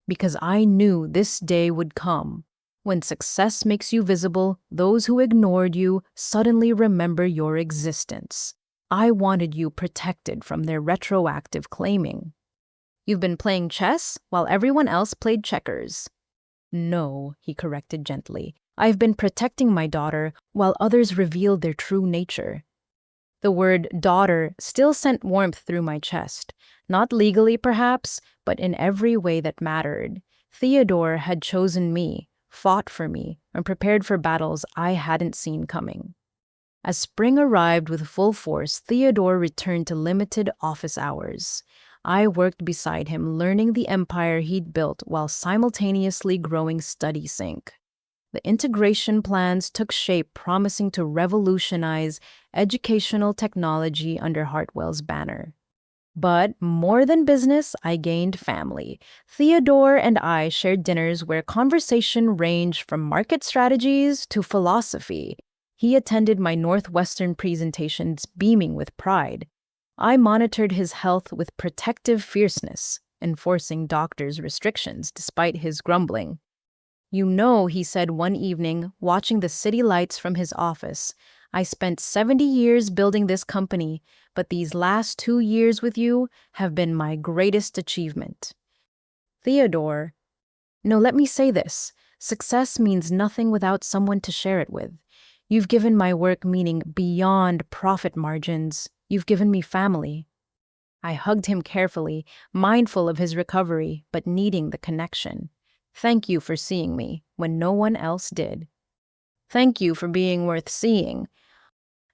Because I knew this day would come. When success makes you visible, those who ignored you suddenly remember your existence. I wanted you protected from their retroactive claiming. You've been playing chess while everyone else played checkers. No, he corrected gently. I've been protecting my daughter while others revealed their true nature. The word daughter still sent warmth through my chest. Not legally, perhaps, but in every way that mattered. Theodore had chosen me, fought for me, and prepared for battles I hadn't seen coming. As spring arrived with full force, Theodore returned to limited office hours. I worked beside him, learning the empire he'd built while simultaneously growing study sync. The integration plans took shape, promising to revolutionize educational technology under Hartwell's banner. But more than business, I gained family. Theodore and I shared dinners where conversation ranged from market strategies to philosophy. He attended my Northwestern presentations, beaming with pride. I monitored his health with protective fierceness, enforcing doctors' restrictions despite his grumbling. You know, he said one evening, watching the city lights from his office, I spent 70 years building this company, but these last 2 years with you have been my greatest achievement. Theodore, no, let me say this. Success means nothing without someone to share it with. You've given my work meaning beyond profit margins. You've given me family. I hugged him carefully, mindful of his recovery, but needing the connection. Thank you for seeing me when no one else did. Thank you for being worth seeing.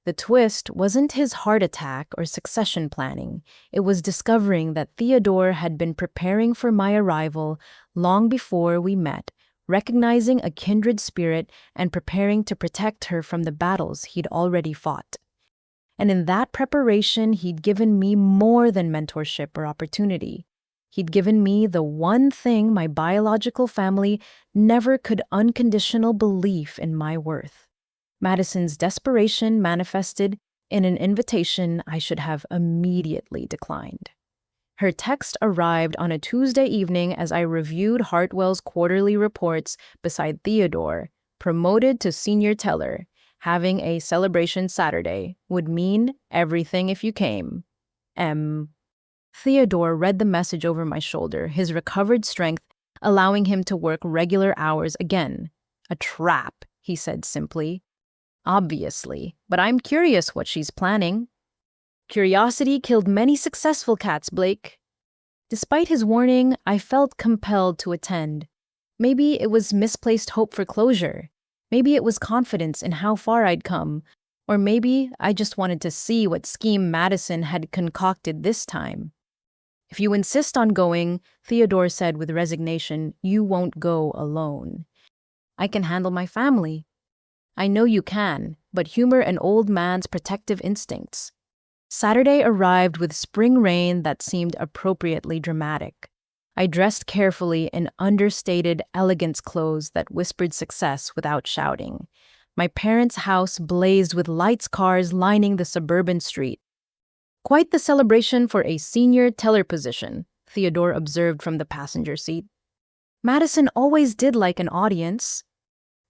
The twist wasn't his heart attack or succession planning. It was discovering that Theodore had been preparing for my arrival long before we met, recognizing a kindred spirit and preparing to protect her from the battles he'd already fought. And in that preparation, he'd given me more than mentorship or opportunity. He'd given me the one thing my biological family never could: unconditional belief in my worth. Madison's desperation manifested in an invitation I should have immediately declined. Her text arrived on a Tuesday evening as I reviewed Hartwell's quarterly reports beside Theodore, promoted to senior teller. Having a celebration Saturday would mean everything if you came. Theodore read the message over my shoulder, his recovered strength allowing him to work regular hours again. A trap, he said simply. Obviously, but I'm curious what she's planning. Curiosity killed many successful cats, Blake. Despite his warning, I felt compelled to attend. Maybe it was misplaced hope for closure. Maybe it was confidence in how far I'd come. Or maybe I just wanted to see what scheme Madison had concocted this time. If you insist on going, Theodore said with resignation, you won't go alone. I can handle my family. I know you can, but humor an old man's protective instincts. Saturday arrived with spring rain that seemed appropriately dramatic. I dressed carefully in understated elegance clothes that whispered success without shouting. My parents' house blazed with lights cars lining the suburban street. Quite the celebration for a senior teller position, Theodore observed from the passenger seat. Madison always did like an audience.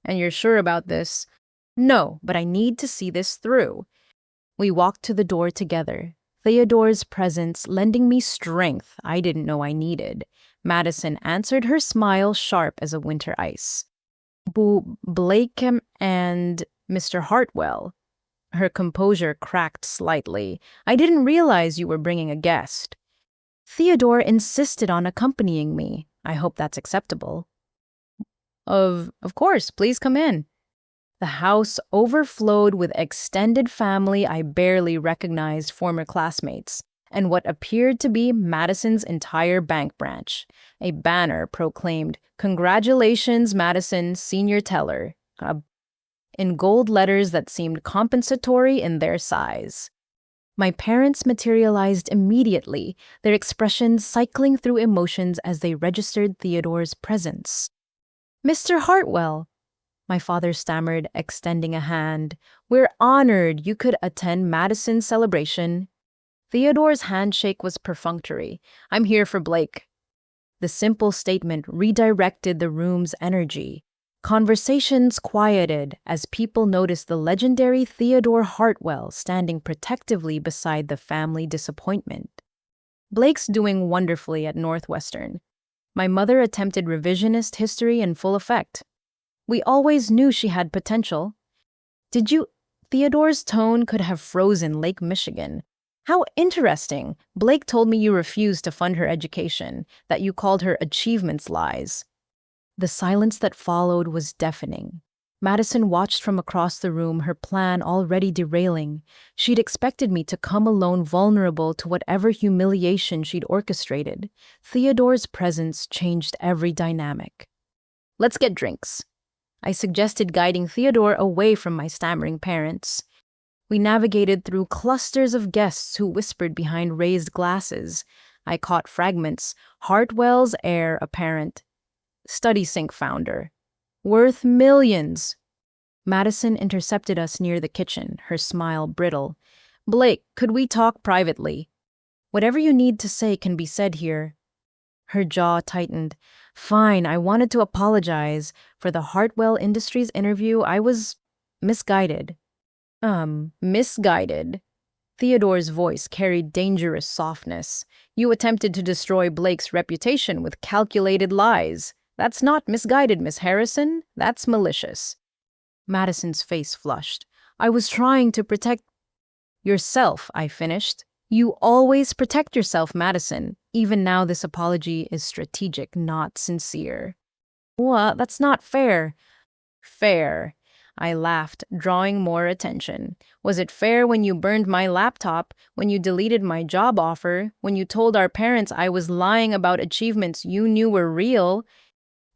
And you're sure about this? No, but I need to see this through. We walked to the door together, Theodore's presence lending me strength I didn't know I needed. Madison answered her smile sharp as a winter ice. Blake and Mr. Hartwell. Her composure cracked slightly. I didn't realize you were bringing a guest. Theodore insisted on accompanying me. I hope that's acceptable. Of course, please come in. The house overflowed with extended family I barely recognized former classmates, and what appeared to be Madison's entire bank branch. A banner proclaimed, "Congratulations, Madison, senior teller," in gold letters that seemed compensatory in their size. My parents materialized immediately, their expressions cycling through emotions as they registered Theodore's presence. "Mr. Hartwell," my father stammered, extending a hand. "We're honored you could attend Madison's celebration." Theodore's handshake was perfunctory. "I'm here for Blake." The simple statement redirected the room's energy. Conversations quieted as people noticed the legendary Theodore Hartwell standing protectively beside the family disappointment. "Blake's doing wonderfully at Northwestern. My mother attempted revisionist history in full effect. We always knew she had potential." "Did you—" Theodore's tone could have frozen Lake Michigan. "How interesting. Blake told me you refused to fund her education, that you called her achievements lies." The silence that followed was deafening. Madison watched from across the room, her plan already derailing. She'd expected me to come alone vulnerable to whatever humiliation she'd orchestrated. Theodore's presence changed every dynamic. "Let's get drinks," I suggested, guiding Theodore away from my stammering parents. We navigated through clusters of guests who whispered behind raised glasses. I caught fragments, Hartwell's heir apparent. StudySync founder. Worth millions. Madison intercepted us near the kitchen, her smile brittle. "Blake, could we talk privately?" "Whatever you need to say can be said here." Her jaw tightened. "Fine, I wanted to apologize. For the Hartwell Industries interview, I was misguided." Misguided? Theodore's voice carried dangerous softness. "You attempted to destroy Blake's reputation with calculated lies. That's not misguided, Miss Harrison. That's malicious." Madison's face flushed. "I was trying to protect—" "Yourself," I finished. "You always protect yourself, Madison. Even now this apology is strategic, not sincere." "What? That's not fair." "Fair." I laughed, drawing more attention. "Was it fair when you burned my laptop, when you deleted my job offer, when you told our parents I was lying about achievements you knew were real?"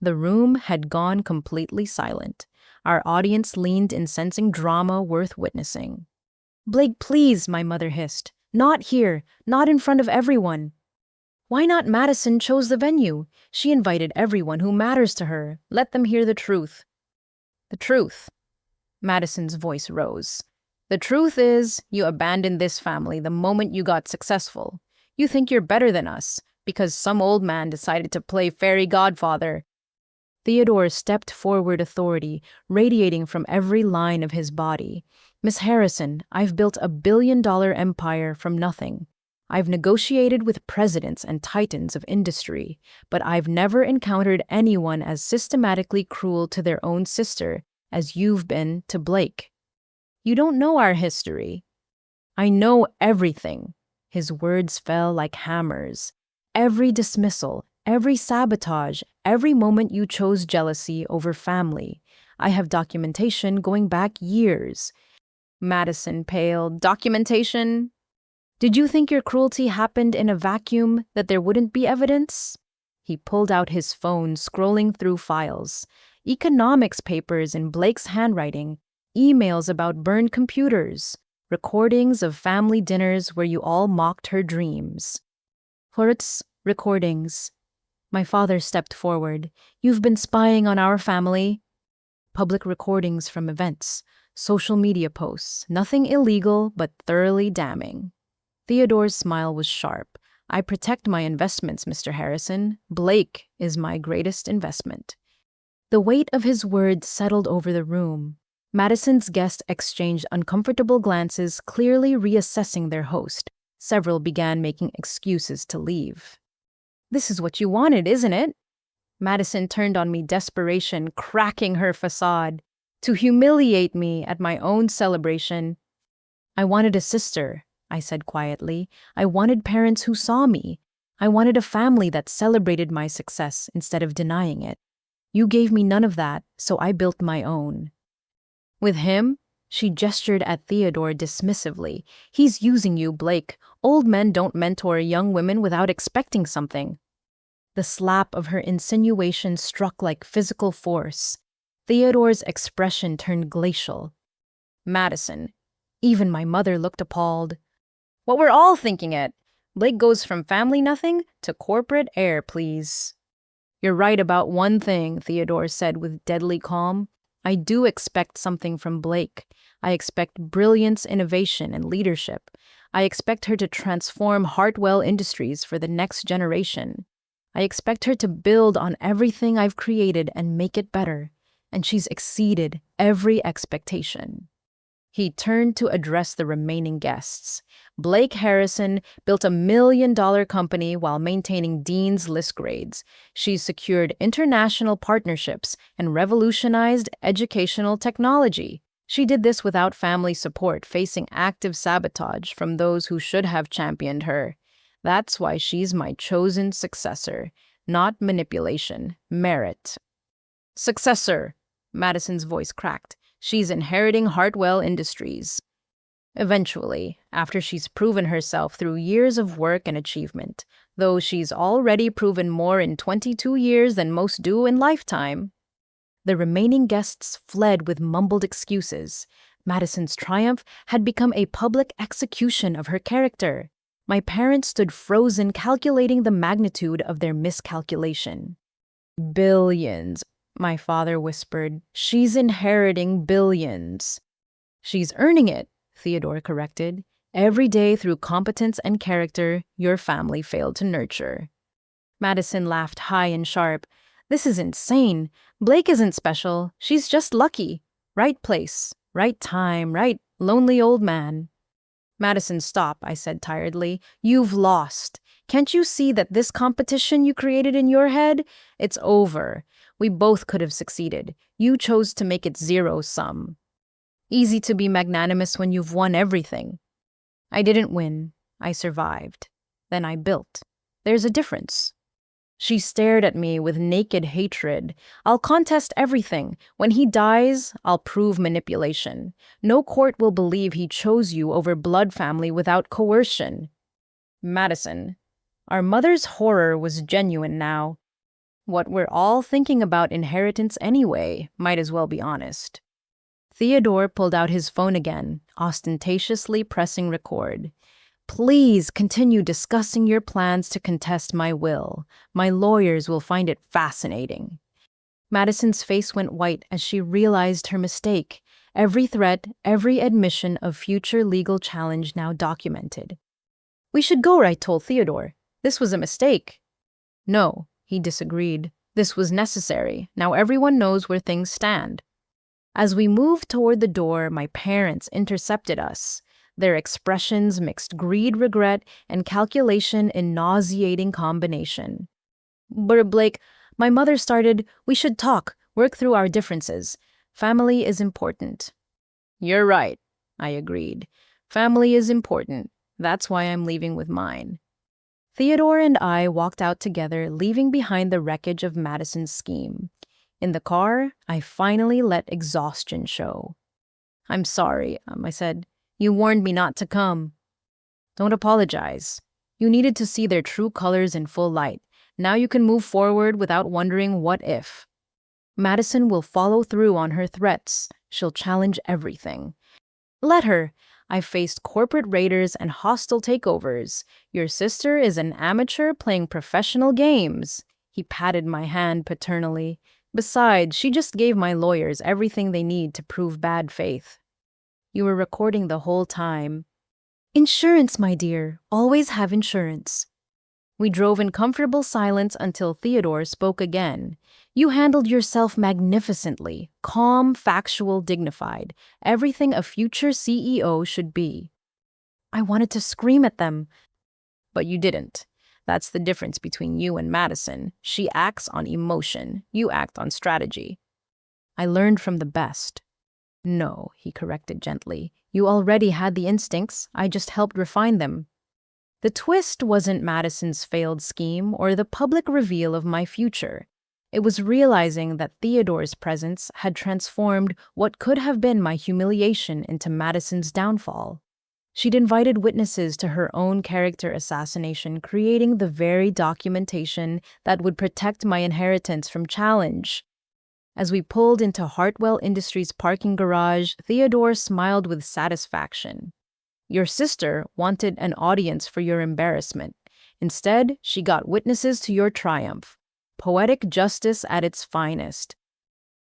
The room had gone completely silent. Our audience leaned in, sensing drama worth witnessing. "Blake, please," my mother hissed. "Not here, not in front of everyone." "Why not? Madison chose the venue. She invited everyone who matters to her. Let them hear the truth." "The truth?" Madison's voice rose. "The truth is, you abandoned this family the moment you got successful. You think you're better than us, because some old man decided to play fairy godfather." Theodore stepped forward, authority radiating from every line of his body. "Miss Harrison, I've built $1 billion empire from nothing. I've negotiated with presidents and titans of industry, but I've never encountered anyone as systematically cruel to their own sister as you've been to Blake. You don't know our history. I know everything. His words fell like hammers. Every dismissal, every sabotage, every moment you chose jealousy over family. I have documentation going back years. Madison paled. Documentation? Did you think your cruelty happened in a vacuum, that there wouldn't be evidence? He pulled out his phone, scrolling through files. Economics papers in Blake's handwriting, emails about burned computers, recordings of family dinners where you all mocked her dreams. Hurts, recordings. My father stepped forward. You've been spying on our family. Public recordings from events, social media posts, nothing illegal but thoroughly damning. Theodore's smile was sharp. I protect my investments, Mr. Harrison. Blake is my greatest investment. The weight of his words settled over the room. Madison's guests exchanged uncomfortable glances, clearly reassessing their host. Several began making excuses to leave. This is what you wanted, isn't it? Madison turned on me, desperation cracking her facade. To humiliate me at my own celebration. I wanted a sister, I said quietly. I wanted parents who saw me. I wanted a family that celebrated my success instead of denying it. You gave me none of that, so I built my own. With him? She gestured at Theodore dismissively. He's using you, Blake. Old men don't mentor young women without expecting something. The slap of her insinuation struck like physical force. Theodore's expression turned glacial. Madison. Even my mother looked appalled. What we're all thinking it. Blake goes from family nothing to corporate heir, please. You're right about one thing, Theodore said with deadly calm. I do expect something from Blake. I expect brilliance, innovation, and leadership. I expect her to transform Hartwell Industries for the next generation. I expect her to build on everything I've created and make it better. And she's exceeded every expectation. He turned to address the remaining guests. Blake Harrison built $1 million company while maintaining Dean's list grades. She's secured international partnerships and revolutionized educational technology. She did this without family support, facing active sabotage from those who should have championed her. That's why she's my chosen successor, not manipulation, merit. Successor, Madison's voice cracked. She's inheriting Hartwell Industries. Eventually, after she's proven herself through years of work and achievement, though she's already proven more in 22 years than most do in lifetime. The remaining guests fled with mumbled excuses. Madison's triumph had become a public execution of her character. My parents stood frozen, calculating the magnitude of their miscalculation. Billions. My father whispered. She's inheriting billions. She's earning it, Theodore corrected. Every day through competence and character your family failed to nurture. Madison laughed high and sharp. This is insane. Blake isn't special. She's just lucky. Right place, right time, right lonely old man. Madison, stop, I said tiredly. You've lost. Can't you see that this competition you created in your head? It's over. We both could have succeeded. You chose to make it zero-sum. Easy to be magnanimous when you've won everything. I didn't win. I survived. Then I built. There's a difference. She stared at me with naked hatred. I'll contest everything. When he dies, I'll prove manipulation. No court will believe he chose you over blood family without coercion. Madison. Our mother's horror was genuine now. What we're all thinking about inheritance anyway, might as well be honest. Theodore pulled out his phone again, ostentatiously pressing record. Please continue discussing your plans to contest my will. My lawyers will find it fascinating. Madison's face went white as she realized her mistake. Every threat, every admission of future legal challenge now documented. We should go, I told Theodore. This was a mistake. No, he disagreed. This was necessary. Now everyone knows where things stand. As we moved toward the door, my parents intercepted us. Their expressions mixed greed, regret, and calculation in nauseating combination. But Blake, my mother started, we should talk, work through our differences. Family is important. You're right, I agreed. Family is important. That's why I'm leaving with mine. Theodore and I walked out together, leaving behind the wreckage of Madison's scheme. In the car, I finally let exhaustion show. I'm sorry, I said. You warned me not to come. Don't apologize. You needed to see their true colors in full light. Now you can move forward without wondering what if. Madison will follow through on her threats. She'll challenge everything. Let her. I've faced corporate raiders and hostile takeovers. Your sister is an amateur playing professional games. He patted my hand paternally. Besides, she just gave my lawyers everything they need to prove bad faith. You were recording the whole time. Insurance, my dear. Always have insurance. We drove in comfortable silence until Theodore spoke again. You handled yourself magnificently, calm, factual, dignified, everything a future CEO should be. I wanted to scream at them, but you didn't. That's the difference between you and Madison. She acts on emotion, you act on strategy. I learned from the best. No, he corrected gently. You already had the instincts, I just helped refine them. The twist wasn't Madison's failed scheme or the public reveal of my future. It was realizing that Theodore's presence had transformed what could have been my humiliation into Madison's downfall. She'd invited witnesses to her own character assassination, creating the very documentation that would protect my inheritance from challenge. As we pulled into Hartwell Industries' parking garage, Theodore smiled with satisfaction. Your sister wanted an audience for your embarrassment. Instead, she got witnesses to your triumph. Poetic justice at its finest.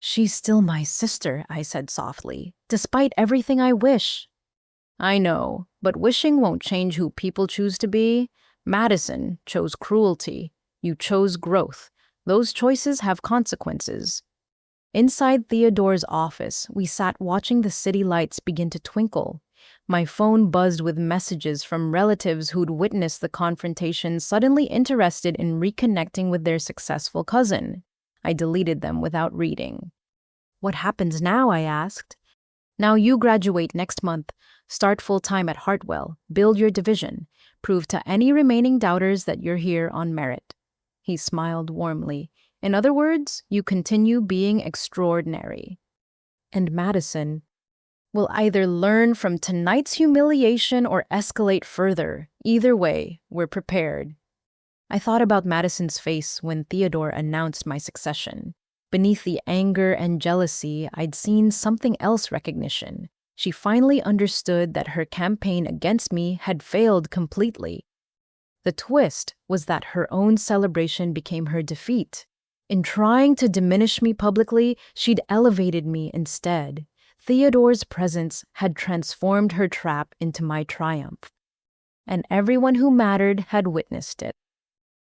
She's still my sister, I said softly, despite everything I wish. I know, but wishing won't change who people choose to be. Madison chose cruelty. You chose growth. Those choices have consequences. Inside Theodore's office, we sat watching the city lights begin to twinkle. My phone buzzed with messages from relatives who'd witnessed the confrontation, suddenly interested in reconnecting with their successful cousin. I deleted them without reading. What happens now? I asked. Now you graduate next month, start full-time at Hartwell, build your division, prove to any remaining doubters that you're here on merit. He smiled warmly. In other words, you continue being extraordinary. And Madison will either learn from tonight's humiliation or escalate further. Either way, we're prepared. I thought about Madison's face when Theodore announced my succession. Beneath the anger and jealousy, I'd seen something else: recognition. She finally understood that her campaign against me had failed completely. The twist was that her own celebration became her defeat. In trying to diminish me publicly, she'd elevated me instead. Theodore's presence had transformed her trap into my triumph, and everyone who mattered had witnessed it.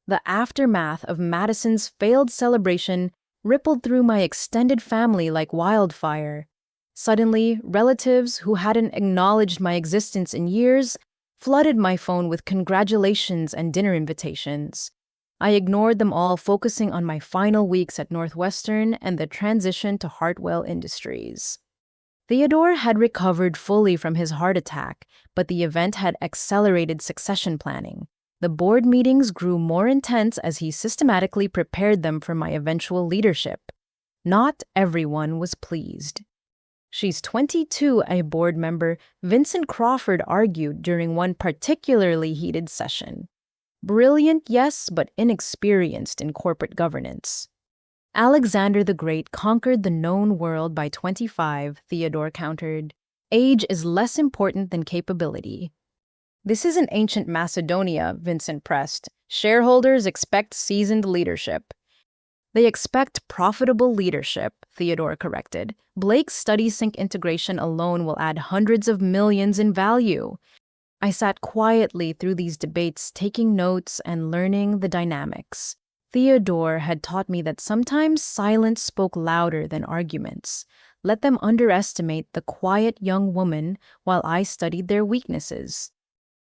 The aftermath of Madison's failed celebration rippled through my extended family like wildfire. Suddenly, relatives who hadn't acknowledged my existence in years flooded my phone with congratulations and dinner invitations. I ignored them all, focusing on my final weeks at Northwestern and the transition to Hartwell Industries. Theodore had recovered fully from his heart attack, but the event had accelerated succession planning. The board meetings grew more intense as he systematically prepared them for my eventual leadership. Not everyone was pleased. She's 22, a board member, Vincent Crawford, argued during one particularly heated session. Brilliant, yes, but inexperienced in corporate governance. Alexander the Great conquered the known world by 25, Theodore countered. Age is less important than capability. This isn't ancient Macedonia, Vincent pressed. Shareholders expect seasoned leadership. They expect profitable leadership, Theodore corrected. Blake's StudySync integration alone will add hundreds of millions in value. I sat quietly through these debates, taking notes and learning the dynamics. Theodore had taught me that sometimes silence spoke louder than arguments. let them underestimate the quiet young woman while I studied their weaknesses.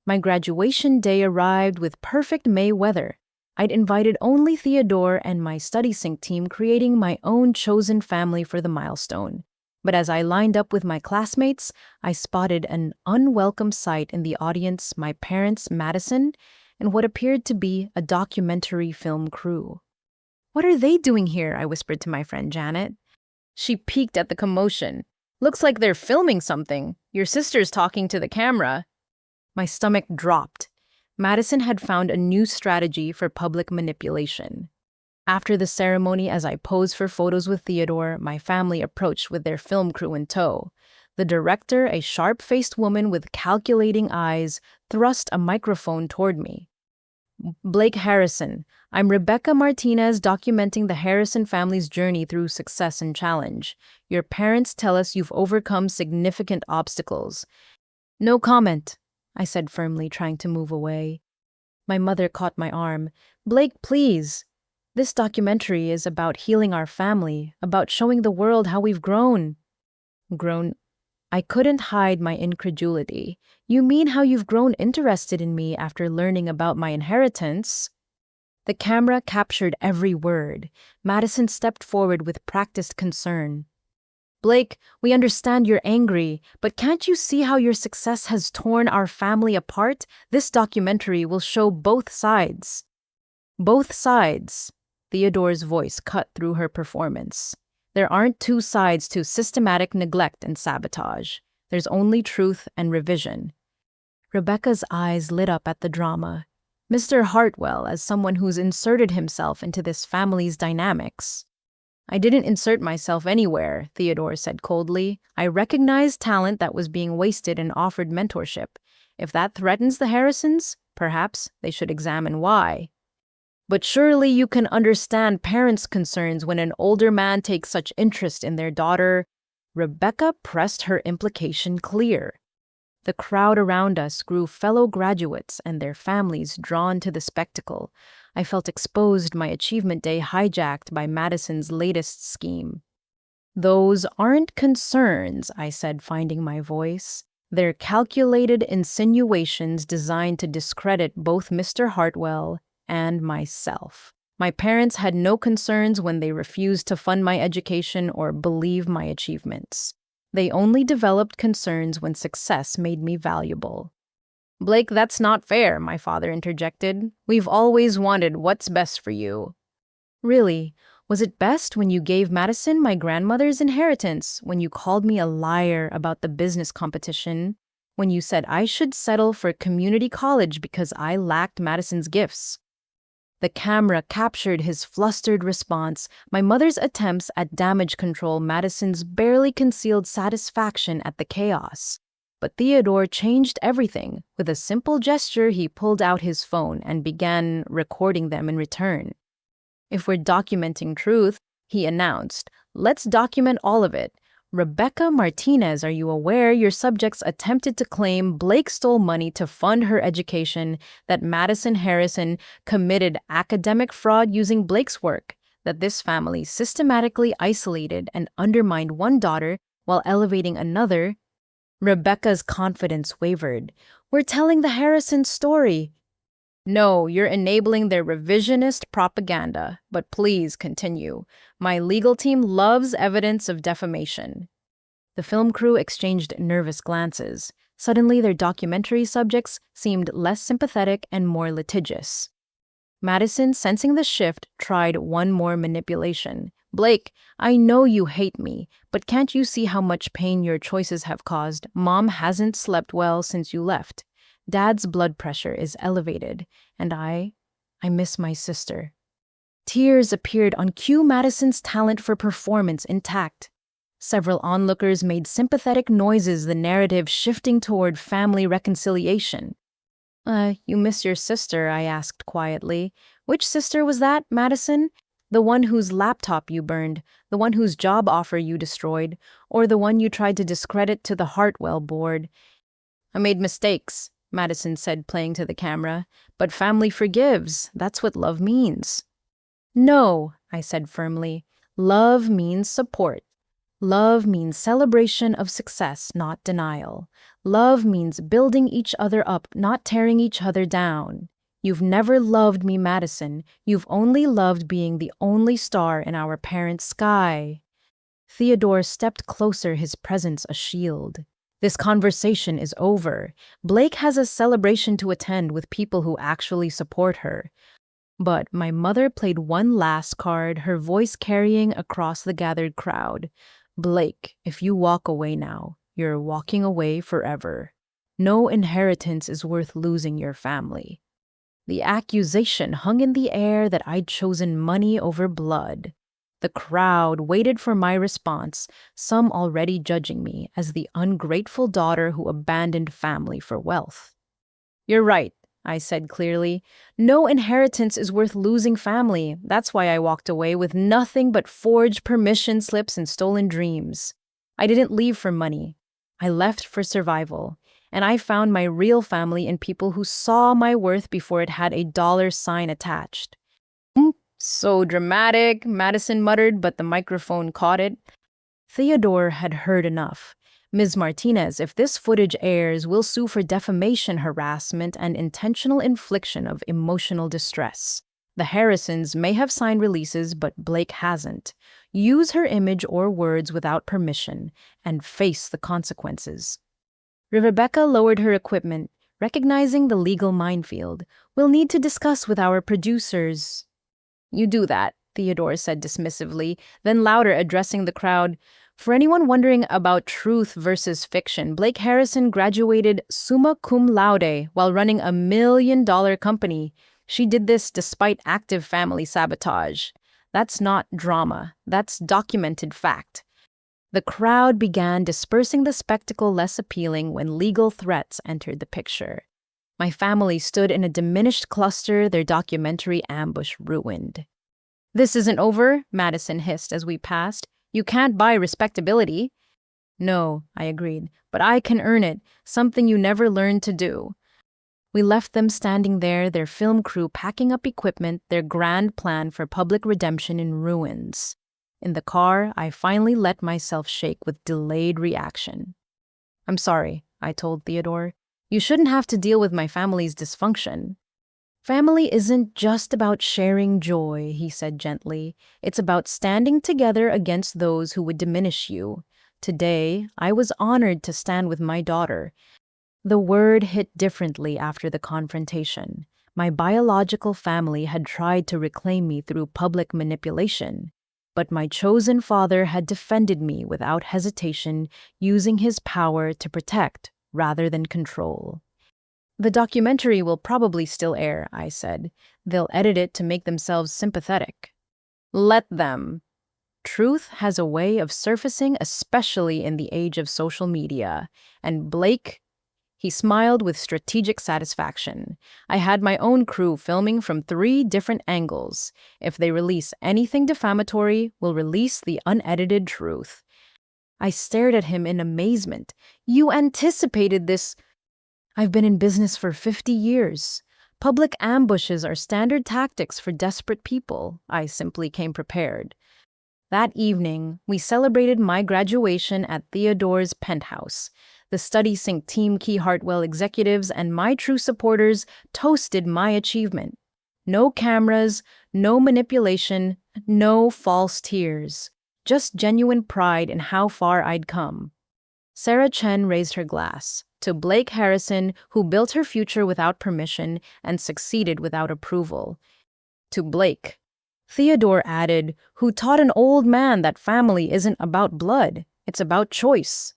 My graduation day arrived with perfect May weather. I'd invited only Theodore and my study sync team, creating my own chosen family for the milestone. But as I lined up with my classmates, I spotted an unwelcome sight in the audience: my parents, Madison, and what appeared to be a documentary film crew. "What are they doing here?" I whispered to my friend Janet. She peeked at the commotion. "Looks like they're filming something. Your sister's talking to the camera." My stomach dropped. Madison had found a new strategy for public manipulation. After the ceremony, as I posed for photos with Theodore, my family approached with their film crew in tow. The director, a sharp-faced woman with calculating eyes, thrust a microphone toward me. "Blake Harrison, I'm Rebecca Martinez, documenting the Harrison family's journey through success and challenge. Your parents tell us you've overcome significant obstacles." "No comment," I said firmly, trying to move away. My mother caught my arm. "Blake, please. This documentary is about healing our family, about showing the world how we've grown." "Grown?" I couldn't hide my incredulity. "You mean how you've grown interested in me after learning about my inheritance?" The camera captured every word. Madison stepped forward with practiced concern. "Blake, we understand you're angry, but can't you see how your success has torn our family apart? This documentary will show both sides." "Both sides." Theodore's voice cut through her performance. "There aren't two sides to systematic neglect and sabotage. There's only truth and revision." Rebecca's eyes lit up at the drama. "Mr. Hartwell, as someone who's inserted himself into this family's dynamics." "I didn't insert myself anywhere," Theodore said coldly. "I recognized talent that was being wasted and offered mentorship. If that threatens the Harrisons, perhaps they should examine why." "But surely you can understand parents' concerns when an older man takes such interest in their daughter." Rebecca pressed her implication clear. The crowd around us grew fellow graduates and their families drawn to the spectacle. I felt exposed, my achievement day hijacked by Madison's latest scheme. "Those aren't concerns," I said, finding my voice. "They're calculated insinuations designed to discredit both Mr. Hartwell and myself. My parents had no concerns when they refused to fund my education or believe my achievements. They only developed concerns when success made me valuable." "Blake, that's not fair," my father interjected. "We've always wanted what's best for you." "Really? Was it best when you gave Madison my grandmother's inheritance, when you called me a liar about the business competition, when you said I should settle for community college because I lacked Madison's gifts?" The camera captured his flustered response, my mother's attempts at damage control, Madison's barely concealed satisfaction at the chaos. But Theodore changed everything. With a simple gesture, he pulled out his phone and began recording them in return. "If we're documenting truth," he announced, "let's document all of it. Rebecca Martinez, are you aware your subjects attempted to claim Blake stole money to fund her education, that Madison Harrison committed academic fraud using Blake's work, that this family systematically isolated and undermined one daughter while elevating another?" Rebecca's confidence wavered. "We're telling the Harrisons' story." "No, you're enabling their revisionist propaganda. But please continue. My legal team loves evidence of defamation." The film crew exchanged nervous glances. Suddenly, their documentary subjects seemed less sympathetic and more litigious. Madison, sensing the shift, tried one more manipulation. "Blake, I know you hate me, but can't you see how much pain your choices have caused? Mom hasn't slept well since you left. Dad's blood pressure is elevated, and I miss my sister." Tears appeared on cue, Madison's talent for performance intact. Several onlookers made sympathetic noises, the narrative shifting toward family reconciliation. You miss your sister?" I asked quietly. "Which sister was that, Madison? The one whose laptop you burned, the one whose job offer you destroyed, or the one you tried to discredit to the Hartwell board?" "I made mistakes," Madison said, playing to the camera. "But family forgives. That's what love means." "No," I said firmly. "Love means support." Love means celebration of success, not denial. Love means building each other up, not tearing each other down. You've never loved me, Madison. You've only loved being the only star in our parents' sky. Theodore stepped closer, his presence a shield. This conversation is over. Blake has a celebration to attend with people who actually support her. But my mother played one last card, her voice carrying across the gathered crowd. Blake, if you walk away now, you're walking away forever. No inheritance is worth losing your family. The accusation hung in the air that I'd chosen money over blood. The crowd waited for my response, some already judging me as the ungrateful daughter who abandoned family for wealth. You're right, I said clearly. No inheritance is worth losing family. That's why I walked away with nothing but forged permission slips and stolen dreams. I didn't leave for money. I left for survival. And I found my real family in people who saw my worth before it had a dollar sign attached. So dramatic, Madison muttered, but the microphone caught it. Theodore had heard enough. Ms. Martinez, if this footage airs, we'll sue for defamation, harassment, and intentional infliction of emotional distress. The Harrisons may have signed releases, but Blake hasn't. Use her image or words without permission, and face the consequences. Rebecca lowered her equipment, recognizing the legal minefield. We'll need to discuss with our producers. You do that, Theodore said dismissively, then louder, addressing the crowd. For anyone wondering about truth versus fiction, Blake Harrison graduated summa cum laude while running $1 million company. She did this despite active family sabotage. That's not drama. That's documented fact. The crowd began dispersing, the spectacle less appealing when legal threats entered the picture. My family stood in a diminished cluster, their documentary ambush ruined. This isn't over, Madison hissed as we passed. You can't buy respectability. No, I agreed, but I can earn it, something you never learned to do. We left them standing there, their film crew packing up equipment, their grand plan for public redemption in ruins. In the car, I finally let myself shake with delayed reaction. I'm sorry, I told Theodore. You shouldn't have to deal with my family's dysfunction. Family isn't just about sharing joy, he said gently. It's about standing together against those who would diminish you. Today, I was honored to stand with my daughter. The word hit differently after the confrontation. My biological family had tried to reclaim me through public manipulation, but my chosen father had defended me without hesitation, using his power to protect rather than control. The documentary will probably still air, I said. They'll edit it to make themselves sympathetic. Let them. Truth has a way of surfacing, especially in the age of social media. And Blake, he smiled with strategic satisfaction. I had my own crew filming from 3 different angles. If they release anything defamatory, we'll release the unedited truth. I stared at him in amazement. You anticipated this. I've been in business for 50 years. Public ambushes are standard tactics for desperate people. I simply came prepared. That evening, we celebrated my graduation at Theodore's penthouse. The Study Sync team, key Hartwell executives, and my true supporters toasted my achievement. No cameras, no manipulation, no false tears. Just genuine pride in how far I'd come. Sarah Chen raised her glass. To Blake Harrison, who built her future without permission and succeeded without approval. To Blake. Theodore added, who taught an old man that family isn't about blood, it's about choice.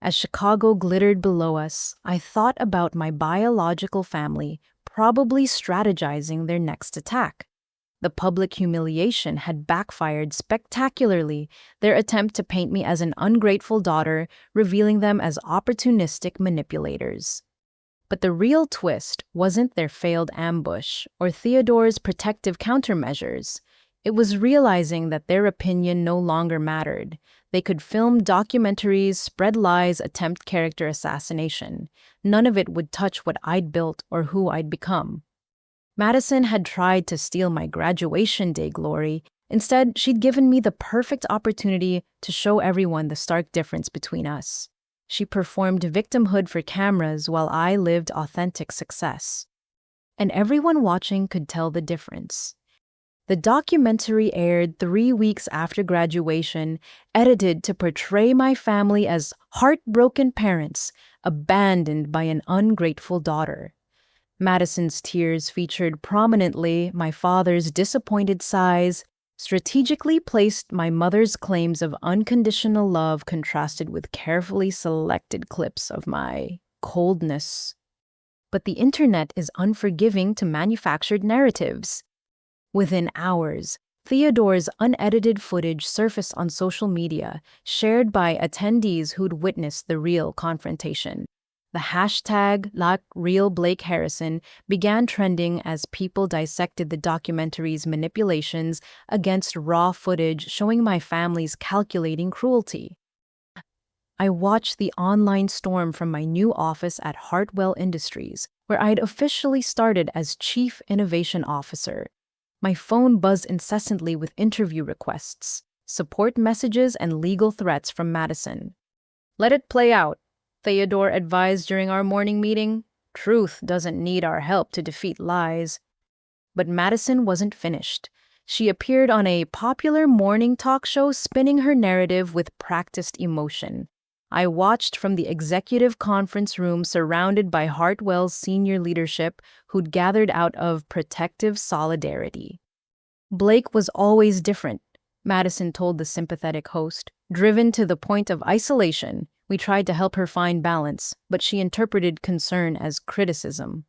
As Chicago glittered below us, I thought about my biological family, probably strategizing their next attack. The public humiliation had backfired spectacularly, their attempt to paint me as an ungrateful daughter, revealing them as opportunistic manipulators. But the real twist wasn't their failed ambush or Theodore's protective countermeasures. It was realizing that their opinion no longer mattered. They could film documentaries, spread lies, attempt character assassination. None of it would touch what I'd built or who I'd become. Madison had tried to steal my graduation day glory, Instead, she'd given me the perfect opportunity to show everyone the stark difference between us. She performed victimhood for cameras while I lived authentic success. And everyone watching could tell the difference. The documentary aired 3 weeks after graduation, edited to portray my family as heartbroken parents, abandoned by an ungrateful daughter. Madison's tears featured prominently my father's disappointed sighs, strategically placed my mother's claims of unconditional love contrasted with carefully selected clips of my coldness. But the internet is unforgiving to manufactured narratives. Within hours, Theodore's unedited footage surfaced on social media, shared by attendees who'd witnessed the real confrontation. The hashtag #RealBlakeHarrison began trending as people dissected the documentary's manipulations against raw footage showing my family's calculating cruelty. I watched the online storm from my new office at Hartwell Industries, where I'd officially started as Chief Innovation Officer. My phone buzzed incessantly with interview requests, support messages, and legal threats from Madison. "Let it play out," Theodore advised during our morning meeting. "Truth doesn't need our help to defeat lies." But Madison wasn't finished. She appeared on a popular morning talk show spinning her narrative with practiced emotion. I watched from the executive conference room surrounded by Hartwell's senior leadership who'd gathered out of protective solidarity. "Blake was always different," Madison told the sympathetic host. "Driven to the point of isolation, we tried to help her find balance, but she interpreted concern as criticism."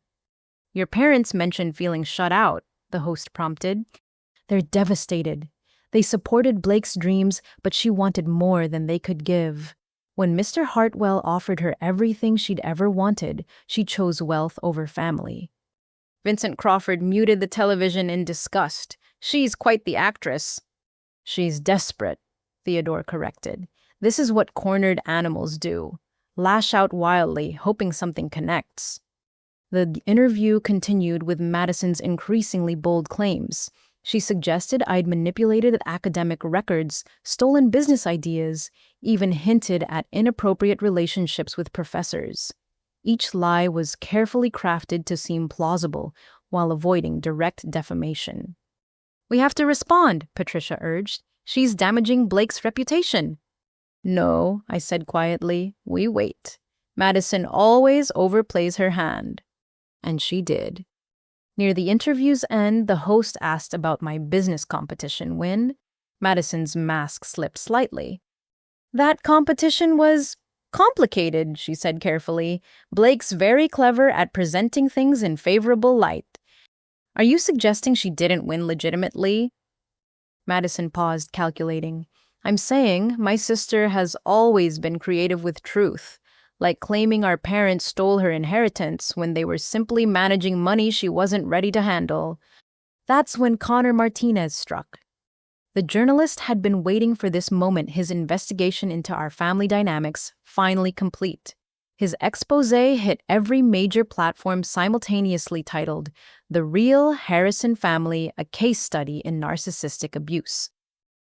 "Your parents mentioned feeling shut out," the host prompted. "They're devastated. They supported Blake's dreams, but she wanted more than they could give. When Mr. Hartwell offered her everything she'd ever wanted, she chose wealth over family." Vincent Crawford muted the television in disgust. "She's quite the actress." "She's desperate," Theodore corrected. "This is what cornered animals do. Lash out wildly, hoping something connects." The interview continued with Madison's increasingly bold claims. She suggested I'd manipulated academic records, stolen business ideas, even hinted at inappropriate relationships with professors. Each lie was carefully crafted to seem plausible while avoiding direct defamation. "We have to respond," Patricia urged. "She's damaging Blake's reputation." "No," I said quietly. "We wait. Madison always overplays her hand." And she did. Near the interview's end, the host asked about my business competition win. Madison's mask slipped slightly. "That competition was complicated," she said carefully. "Blake's very clever at presenting things in favorable light." "Are you suggesting she didn't win legitimately?" Madison paused, calculating. "I'm saying my sister has always been creative with truth, like claiming our parents stole her inheritance when they were simply managing money she wasn't ready to handle." That's when Connor Martinez struck. The journalist had been waiting for this moment, his investigation into our family dynamics finally complete. His exposé hit every major platform simultaneously, titled "The Real Harrison Family, a Case Study in Narcissistic Abuse."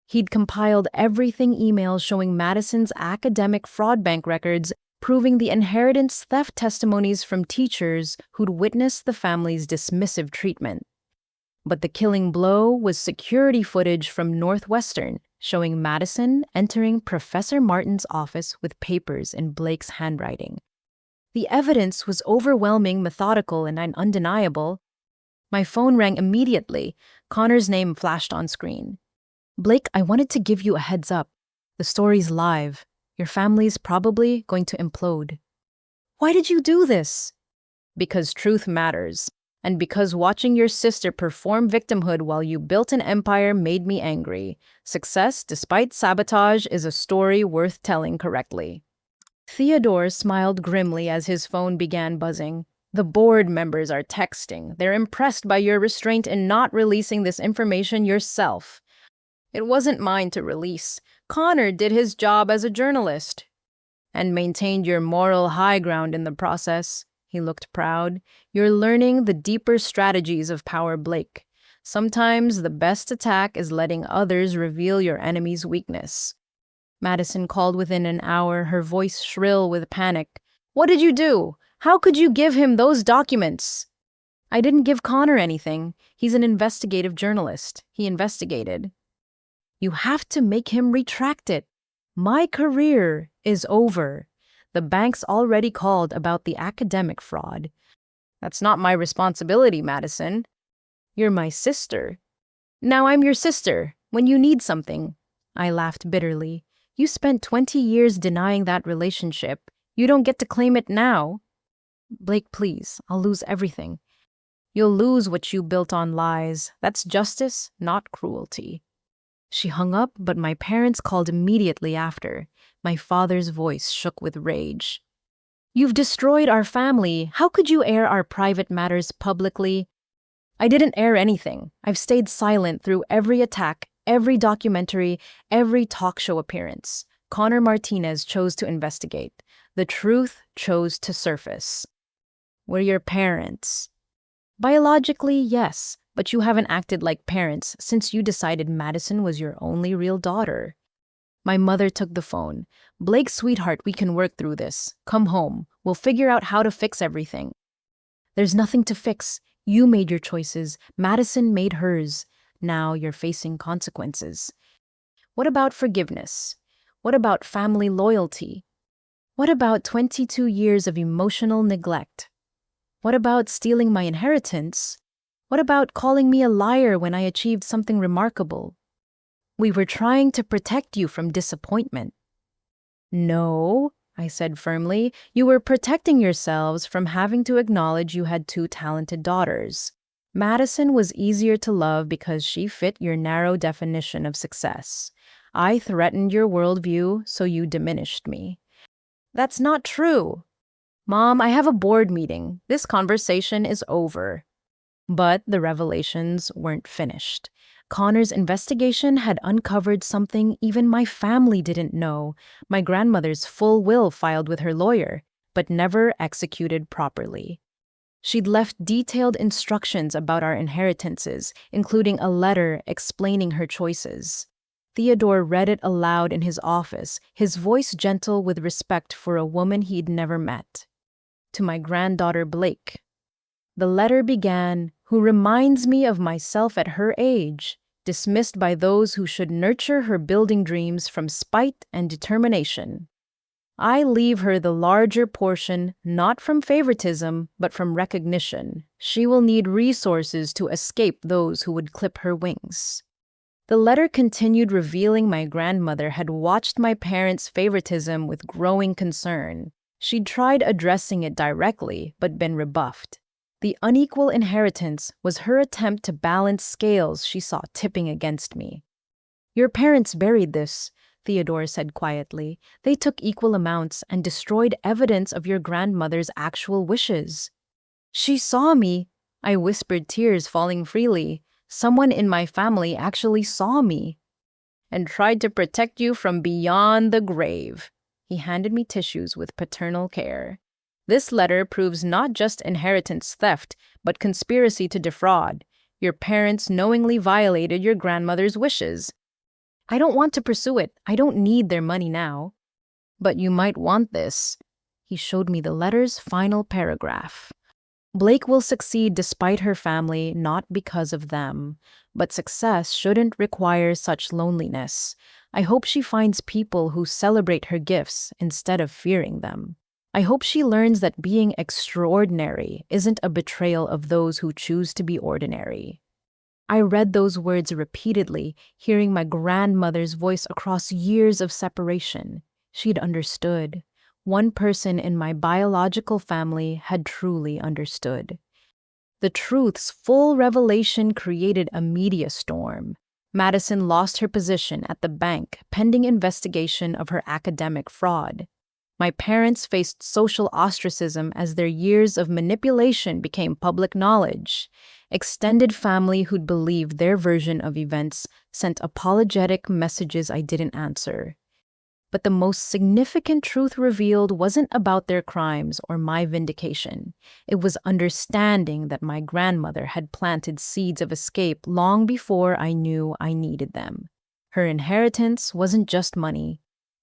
He'd compiled everything emails showing Madison's academic fraud bank records, proving the inheritance theft testimonies from teachers who'd witnessed the family's dismissive treatment. But the killing blow was security footage from Northwestern, showing Madison entering Professor Martin's office with papers in Blake's handwriting. The evidence was overwhelming, methodical, and undeniable. My phone rang immediately. Connor's name flashed on screen. "Blake, I wanted to give you a heads up. The story's live. Your family's probably going to implode." "Why did you do this?" "Because truth matters. And because watching your sister perform victimhood while you built an empire made me angry. Success, despite sabotage, is a story worth telling correctly." Theodore smiled grimly as his phone began buzzing. "The board members are texting. They're impressed by your restraint in not releasing this information yourself." "It wasn't mine to release. Connor did his job as a journalist." "And maintained your moral high ground in the process." He looked proud. "You're learning the deeper strategies of power, Blake. Sometimes the best attack is letting others reveal your enemy's weakness. Madison called within an hour, her voice shrill with panic. What did you do? How could you give him those documents? I didn't give Connor anything. He's an investigative journalist. He investigated. You have to make him retract it. My career is over. The bank's already called about the academic fraud. That's not my responsibility, Madison. You're my sister. Now I'm your sister, when you need something. I laughed bitterly. You spent 20 years denying that relationship. You don't get to claim it now. Blake, please, I'll lose everything. You'll lose what you built on lies. That's justice, not cruelty. She hung up, but my parents called immediately after. My father's voice shook with rage. You've destroyed our family. How could you air our private matters publicly? I didn't air anything. I've stayed silent through every attack, every documentary, every talk show appearance. Connor Martinez chose to investigate. The truth chose to surface. We're your parents. Biologically, yes, but you haven't acted like parents since you decided Madison was your only real daughter. My mother took the phone. Blake, sweetheart, we can work through this. Come home. We'll figure out how to fix everything. There's nothing to fix. You made your choices. Madison made hers. Now you're facing consequences. What about forgiveness? What about family loyalty? What about 22 years of emotional neglect? What about stealing my inheritance? What about calling me a liar when I achieved something remarkable? We were trying to protect you from disappointment. No, I said firmly, you were protecting yourselves from having to acknowledge you had two talented daughters. Madison was easier to love because she fit your narrow definition of success. I threatened your worldview, so you diminished me. That's not true. Mom, I have a board meeting. This conversation is over. But the revelations weren't finished. Connor's investigation had uncovered something even my family didn't know. My grandmother's full will filed with her lawyer, but never executed properly. She'd left detailed instructions about our inheritances, including a letter explaining her choices. Theodore read it aloud in his office, his voice gentle with respect for a woman he'd never met. To my granddaughter Blake. The letter began, "Who reminds me of myself at her age, dismissed by those who should nurture her building dreams from spite and determination. I leave her the larger portion, not from favoritism, but from recognition. She will need resources to escape those who would clip her wings." The letter continued, revealing my grandmother had watched my parents' favoritism with growing concern. She'd tried addressing it directly, but been rebuffed. The unequal inheritance was her attempt to balance scales she saw tipping against me. Your parents buried this, Theodore said quietly. They took equal amounts and destroyed evidence of your grandmother's actual wishes. She saw me, I whispered, tears falling freely. Someone in my family actually saw me. And tried to protect you from beyond the grave. He handed me tissues with paternal care. This letter proves not just inheritance theft, but conspiracy to defraud. Your parents knowingly violated your grandmother's wishes. I don't want to pursue it. I don't need their money now. But you might want this. He showed me the letter's final paragraph. Blake will succeed despite her family, not because of them. But success shouldn't require such loneliness. I hope she finds people who celebrate her gifts instead of fearing them. I hope she learns that being extraordinary isn't a betrayal of those who choose to be ordinary. I read those words repeatedly, hearing my grandmother's voice across years of separation. She'd understood. One person in my biological family had truly understood. The truth's full revelation created a media storm. Madison lost her position at the bank pending investigation of her academic fraud. My parents faced social ostracism as their years of manipulation became public knowledge. Extended family who'd believed their version of events sent apologetic messages I didn't answer. But the most significant truth revealed wasn't about their crimes or my vindication. It was understanding that my grandmother had planted seeds of escape long before I knew I needed them. Her inheritance wasn't just money.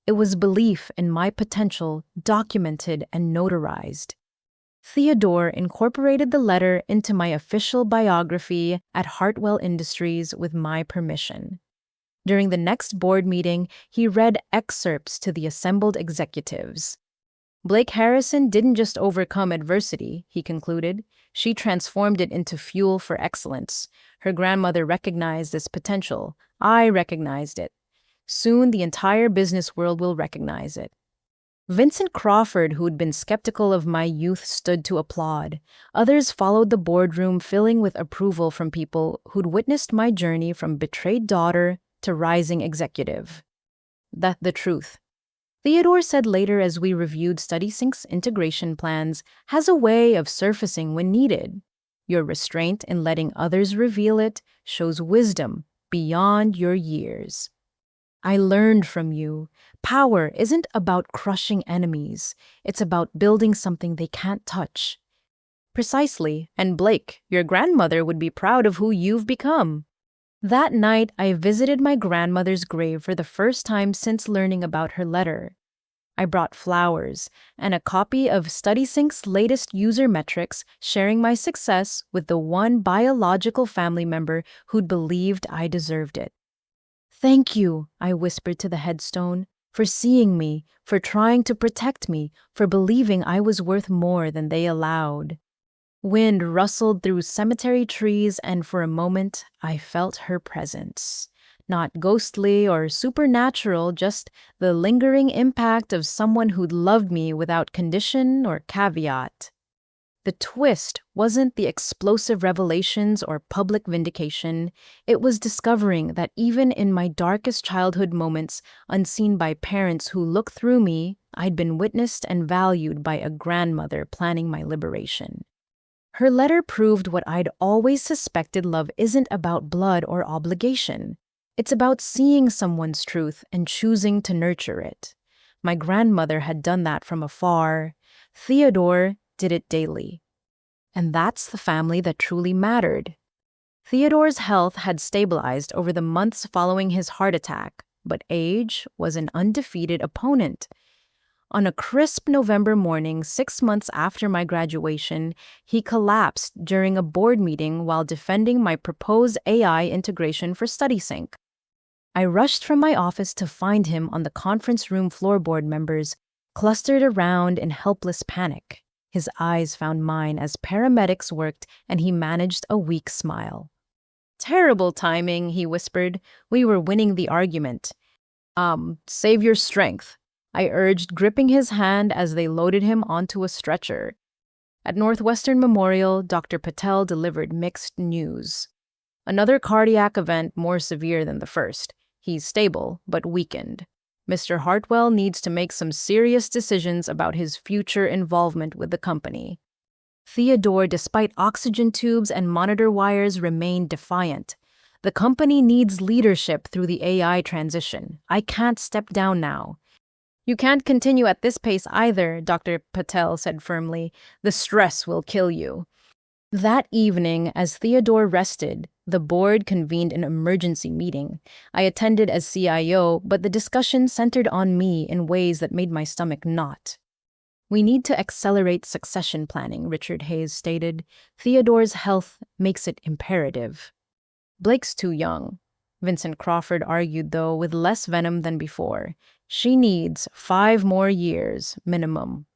It was belief in my potential, documented and notarized. Theodore incorporated the letter into my official biography at Hartwell Industries with my permission. During the next board meeting, he read excerpts to the assembled executives. Blake Harrison didn't just overcome adversity, he concluded. She transformed it into fuel for excellence. Her grandmother recognized this potential. I recognized it. Soon the entire business world will recognize it. Vincent Crawford, who'd been skeptical of my youth, stood to applaud. Others followed the boardroom, filling with approval from people who'd witnessed my journey from betrayed daughter to rising executive. That's the truth. Theodore said later as we reviewed StudySync's integration plans, has a way of surfacing when needed. Your restraint in letting others reveal it shows wisdom beyond your years. I learned from you. Power isn't about crushing enemies. It's about building something they can't touch. Precisely, and Blake, your grandmother would be proud of who you've become. That night, I visited my grandmother's grave for the first time since learning about her letter. I brought flowers and a copy of StudySync's latest user metrics, sharing my success with the one biological family member who'd believed I deserved it. Thank you, I whispered to the headstone, for seeing me, for trying to protect me, for believing I was worth more than they allowed. Wind rustled through cemetery trees, and for a moment, I felt her presence. Not ghostly or supernatural, just the lingering impact of someone who'd loved me without condition or caveat. The twist wasn't the explosive revelations or public vindication. It was discovering that even in my darkest childhood moments, unseen by parents who looked through me, I'd been witnessed and valued by a grandmother planning my liberation. Her letter proved what I'd always suspected: love isn't about blood or obligation. It's about seeing someone's truth and choosing to nurture it. My grandmother had done that from afar. Theodore did it daily. And that's the family that truly mattered. Theodore's health had stabilized over the months following his heart attack, but age was an undefeated opponent. On a crisp November morning, 6 months after my graduation, he collapsed during a board meeting while defending my proposed AI integration for StudySync. I rushed from my office to find him on the conference room floor. Board members clustered around in helpless panic. His eyes found mine as paramedics worked, and he managed a weak smile. Terrible timing, he whispered. We were winning the argument. Save your strength, I urged, gripping his hand as they loaded him onto a stretcher. At Northwestern Memorial, Dr. Patel delivered mixed news. Another cardiac event more severe than the first. He's stable, but weakened. Mr. Hartwell needs to make some serious decisions about his future involvement with the company. Theodore, despite oxygen tubes and monitor wires, remained defiant. The company needs leadership through the AI transition. I can't step down now. You can't continue at this pace either, Dr. Patel said firmly. The stress will kill you. That evening, as Theodore rested, the board convened an emergency meeting. I attended as CIO, but the discussion centered on me in ways that made my stomach knot. We need to accelerate succession planning, Richard Hayes stated. Theodore's health makes it imperative. Blake's too young, Vincent Crawford argued, though with less venom than before. She needs 5 more years, minimum.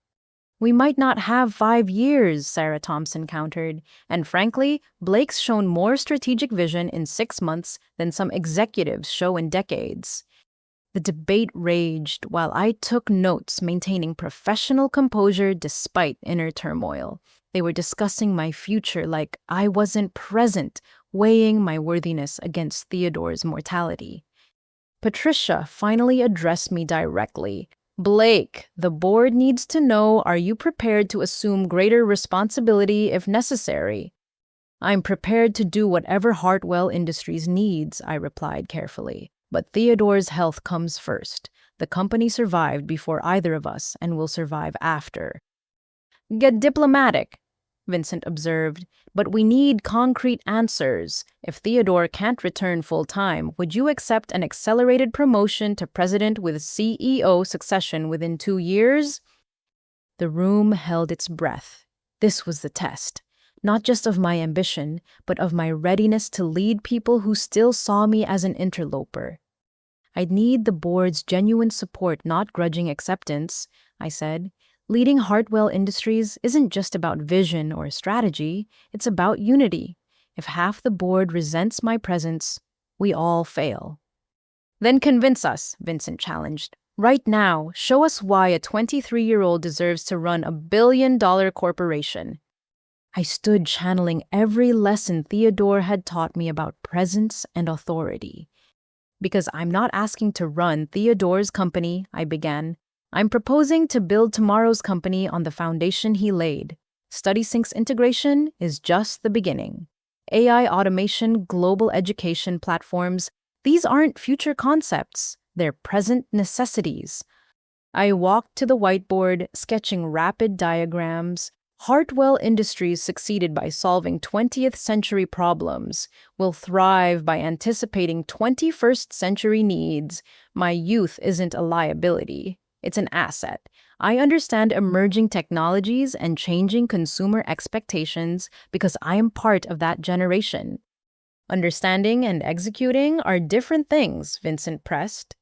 We might not have 5 years, Sarah Thompson countered, and frankly, Blake's shown more strategic vision in 6 months than some executives show in decades. The debate raged while I took notes, maintaining professional composure despite inner turmoil. They were discussing my future like I wasn't present, weighing my worthiness against Theodore's mortality. Patricia finally addressed me directly. Blake, the board needs to know, are you prepared to assume greater responsibility if necessary? I'm prepared to do whatever Hartwell Industries needs, I replied carefully. But Theodore's health comes first. The company survived before either of us and will survive after. Get diplomatic, Vincent observed, but we need concrete answers. If Theodore can't return full-time, would you accept an accelerated promotion to president with CEO succession within 2 years? The room held its breath. This was the test, not just of my ambition, but of my readiness to lead people who still saw me as an interloper. I'd need the board's genuine support, not grudging acceptance, I said. Leading Hartwell Industries isn't just about vision or strategy, it's about unity. If half the board resents my presence, we all fail. Then convince us, Vincent challenged. Right now, show us why a 23-year-old deserves to run a billion-dollar corporation. I stood channeling every lesson Theodore had taught me about presence and authority. Because I'm not asking to run Theodore's company, I began. I'm proposing to build tomorrow's company on the foundation he laid. StudySync's integration is just the beginning. AI automation, global education platforms, these aren't future concepts, they're present necessities. I walked to the whiteboard, sketching rapid diagrams. Hartwell Industries succeeded by solving 20th century problems, will thrive by anticipating 21st century needs. My youth isn't a liability. It's an asset. I understand emerging technologies and changing consumer expectations because I am part of that generation. Understanding and executing are different things, Vincent pressed.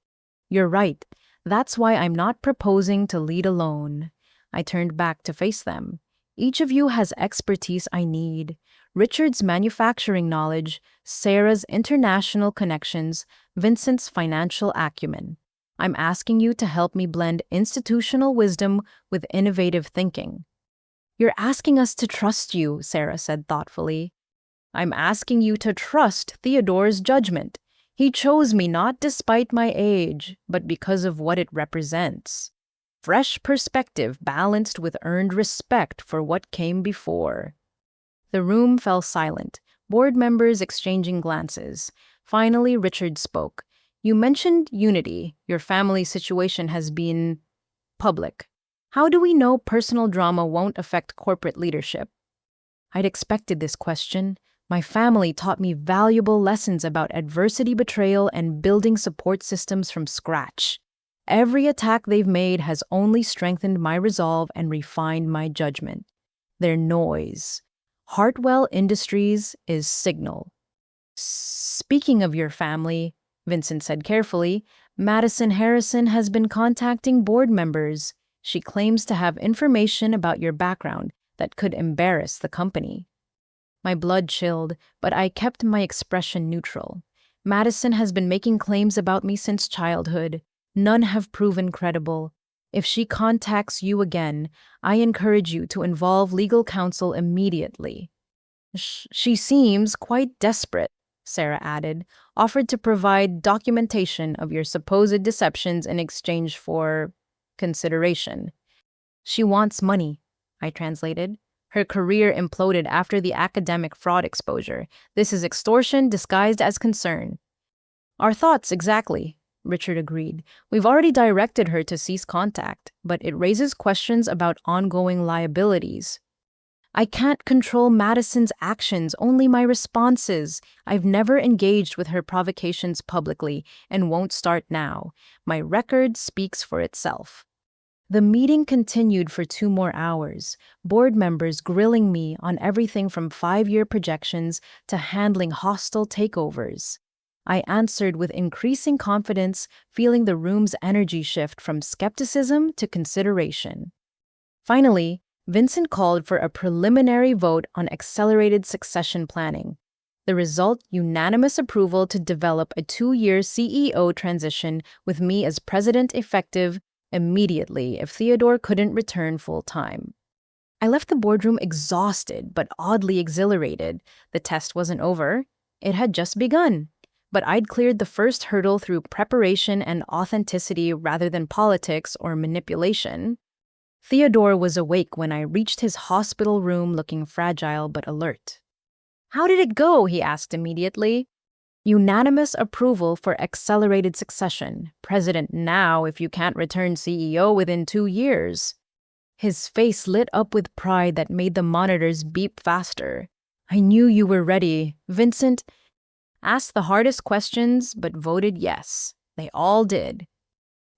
You're right. That's why I'm not proposing to lead alone. I turned back to face them. Each of you has expertise I need. Richard's manufacturing knowledge, Sarah's international connections, Vincent's financial acumen. I'm asking you to help me blend institutional wisdom with innovative thinking. You're asking us to trust you, Sarah said thoughtfully. I'm asking you to trust Theodore's judgment. He chose me not despite my age, but because of what it represents. Fresh perspective balanced with earned respect for what came before. The room fell silent, board members exchanging glances. Finally, Richard spoke. You mentioned unity. Your family situation has been public. How do we know personal drama won't affect corporate leadership? I'd expected this question. My family taught me valuable lessons about adversity betrayal and building support systems from scratch. Every attack they've made has only strengthened my resolve and refined my judgment. They're noise. Hartwell Industries is signal. Speaking of your family, Vincent said carefully, Madison Harrison has been contacting board members. She claims to have information about your background that could embarrass the company. My blood chilled, but I kept my expression neutral. Madison has been making claims about me since childhood. None have proven credible. If she contacts you again, I encourage you to involve legal counsel immediately. She seems quite desperate, Sarah added, offered to provide documentation of your supposed deceptions in exchange for consideration. She wants money, I translated. Her career imploded after the academic fraud exposure. This is extortion disguised as concern. Our thoughts exactly, Richard agreed. We've already directed her to cease contact, but it raises questions about ongoing liabilities. I can't control Madison's actions, only my responses. I've never engaged with her provocations publicly and won't start now. My record speaks for itself. The meeting continued for 2 more hours, board members grilling me on everything from 5-year projections to handling hostile takeovers. I answered with increasing confidence, feeling the room's energy shift from skepticism to consideration. Finally, Vincent called for a preliminary vote on accelerated succession planning. The result, unanimous approval to develop a 2-year CEO transition with me as president effective immediately if Theodore couldn't return full-time. I left the boardroom exhausted but oddly exhilarated. The test wasn't over. It had just begun. But I'd cleared the first hurdle through preparation and authenticity rather than politics or manipulation. Theodore was awake when I reached his hospital room looking fragile but alert. How did it go? He asked immediately. Unanimous approval for accelerated succession. President now if you can't return CEO within 2 years. His face lit up with pride that made the monitors beep faster. I knew you were ready. Vincent asked the hardest questions but voted yes. They all did.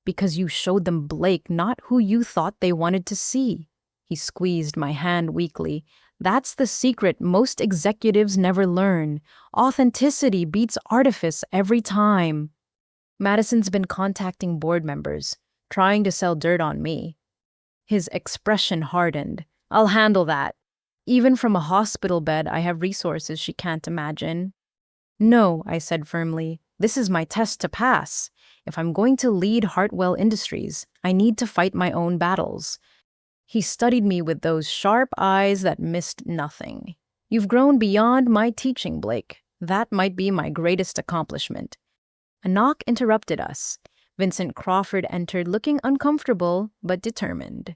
Because you showed them Blake, not who you thought they wanted to see. He squeezed my hand weakly. That's the secret most executives never learn. Authenticity beats artifice every time. Madison's been contacting board members, trying to sell dirt on me. His expression hardened. I'll handle that. Even from a hospital bed, I have resources she can't imagine. No, I said firmly. This is my test to pass. If I'm going to lead Hartwell Industries, I need to fight my own battles. He studied me with those sharp eyes that missed nothing. You've grown beyond my teaching, Blake. That might be my greatest accomplishment. A knock interrupted us. Vincent Crawford entered looking uncomfortable but determined.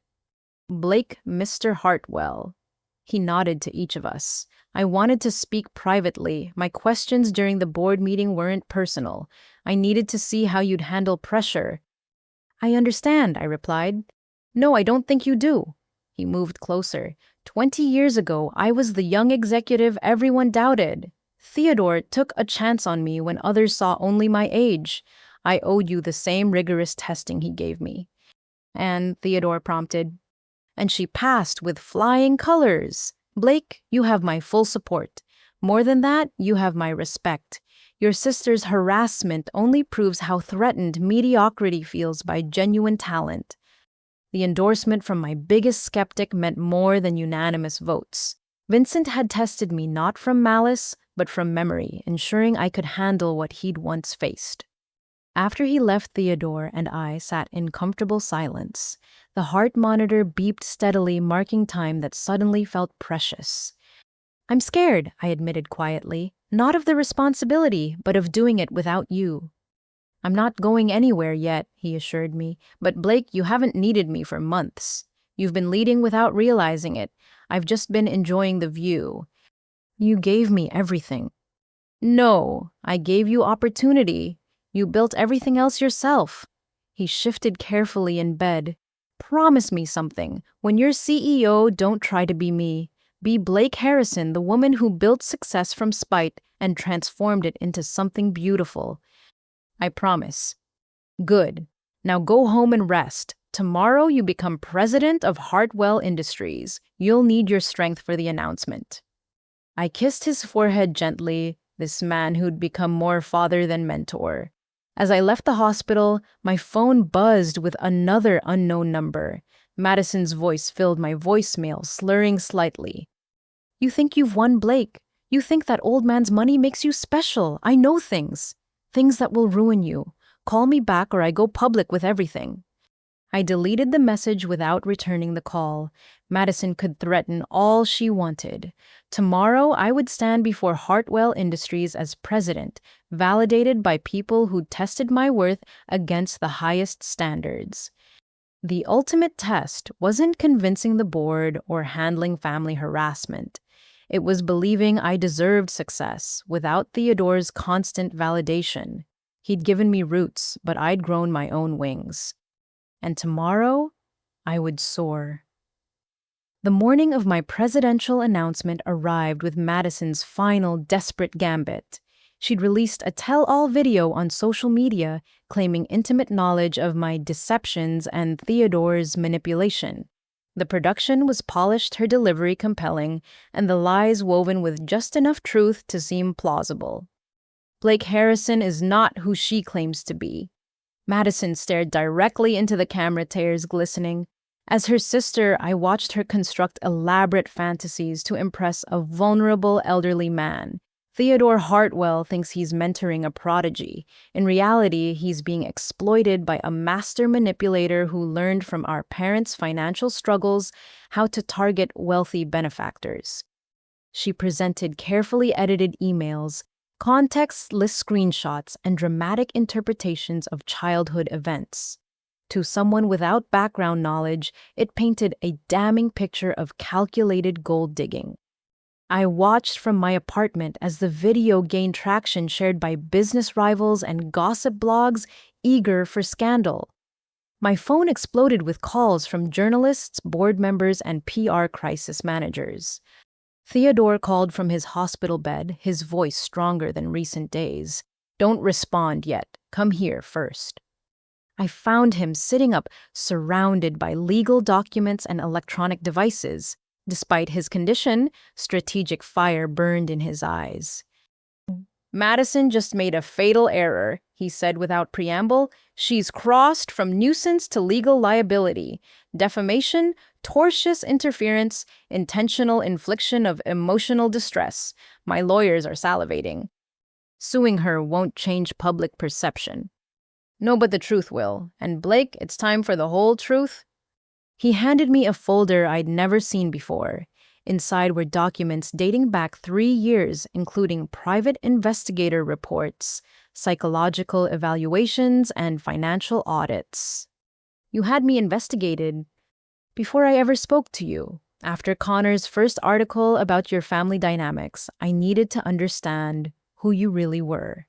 Blake, Mr. Hartwell. He nodded to each of us. I wanted to speak privately. My questions during the board meeting weren't personal. I needed to see how you'd handle pressure. I understand, I replied. No, I don't think you do. He moved closer. 20 years ago, I was the young executive everyone doubted. Theodore took a chance on me when others saw only my age. I owed you the same rigorous testing he gave me. And Theodore prompted. And she passed with flying colors. Blake, you have my full support. More than that, you have my respect. Your sister's harassment only proves how threatened mediocrity feels by genuine talent. The endorsement from my biggest skeptic meant more than unanimous votes. Vincent had tested me not from malice, but from memory, ensuring I could handle what he'd once faced. After he left, Theodore and I sat in comfortable silence. The heart monitor beeped steadily, marking time that suddenly felt precious. I'm scared, I admitted quietly, not of the responsibility, but of doing it without you. I'm not going anywhere yet, he assured me, but Blake, you haven't needed me for months. You've been leading without realizing it. I've just been enjoying the view. You gave me everything. No, I gave you opportunity. You built everything else yourself. He shifted carefully in bed. Promise me something. When you're CEO, don't try to be me. Be Blake Harrison, the woman who built success from spite and transformed it into something beautiful. I promise. Good. Now go home and rest. Tomorrow you become president of Hartwell Industries. You'll need your strength for the announcement. I kissed his forehead gently, this man who'd become more father than mentor. As I left the hospital, my phone buzzed with another unknown number. Madison's voice filled my voicemail, slurring slightly. You think you've won, Blake. You think that old man's money makes you special. I know things. Things that will ruin you. Call me back or I go public with everything. I deleted the message without returning the call. Madison could threaten all she wanted. Tomorrow, I would stand before Hartwell Industries as president, validated by people who tested my worth against the highest standards. The ultimate test wasn't convincing the board or handling family harassment. It was believing I deserved success without Theodore's constant validation. He'd given me roots, but I'd grown my own wings. And tomorrow, I would soar. The morning of my presidential announcement arrived with Madison's final desperate gambit. She'd released a tell-all video on social media claiming intimate knowledge of my deceptions and Theodore's manipulation. The production was polished, her delivery compelling, and the lies woven with just enough truth to seem plausible. Blake Harrison is not who she claims to be. Madison stared directly into the camera, tears glistening. As her sister, I watched her construct elaborate fantasies to impress a vulnerable elderly man. Theodore Hartwell thinks he's mentoring a prodigy. In reality, he's being exploited by a master manipulator who learned from our parents' financial struggles how to target wealthy benefactors. She presented carefully edited emails, context-less screenshots, and dramatic interpretations of childhood events. To someone without background knowledge, it painted a damning picture of calculated gold digging. I watched from my apartment as the video gained traction shared by business rivals and gossip blogs eager for scandal. My phone exploded with calls from journalists, board members, and PR crisis managers. Theodore called from his hospital bed, his voice stronger than recent days. "Don't respond yet. Come here first." I found him sitting up, surrounded by legal documents and electronic devices. Despite his condition, strategic fire burned in his eyes. "Madison just made a fatal error," he said without preamble. "She's crossed from nuisance to legal liability. Defamation, tortious interference, intentional infliction of emotional distress. My lawyers are salivating. Suing her won't change public perception." "No, but the truth will. And Blake, it's time for the whole truth." He handed me a folder I'd never seen before. Inside were documents dating back 3 years, including private investigator reports, psychological evaluations, and financial audits. "You had me investigated before I ever spoke to you. After Connor's first article about your family dynamics, I needed to understand who you really were."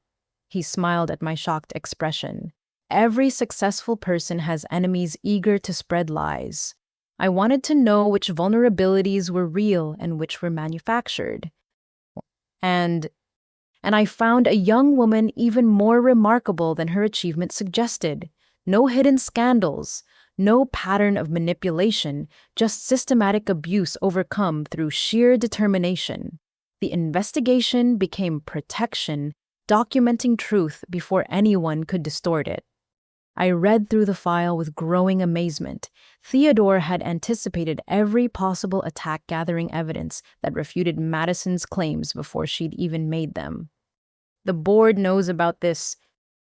He smiled at my shocked expression. "Every successful person has enemies eager to spread lies. I wanted to know which vulnerabilities were real and which were manufactured. And I found a young woman even more remarkable than her achievement suggested. No hidden scandals, no pattern of manipulation, just systematic abuse overcome through sheer determination. The investigation became protection, documenting truth before anyone could distort it." I read through the file with growing amazement. Theodore had anticipated every possible attack, gathering evidence that refuted Madison's claims before she'd even made them. "The board knows about this.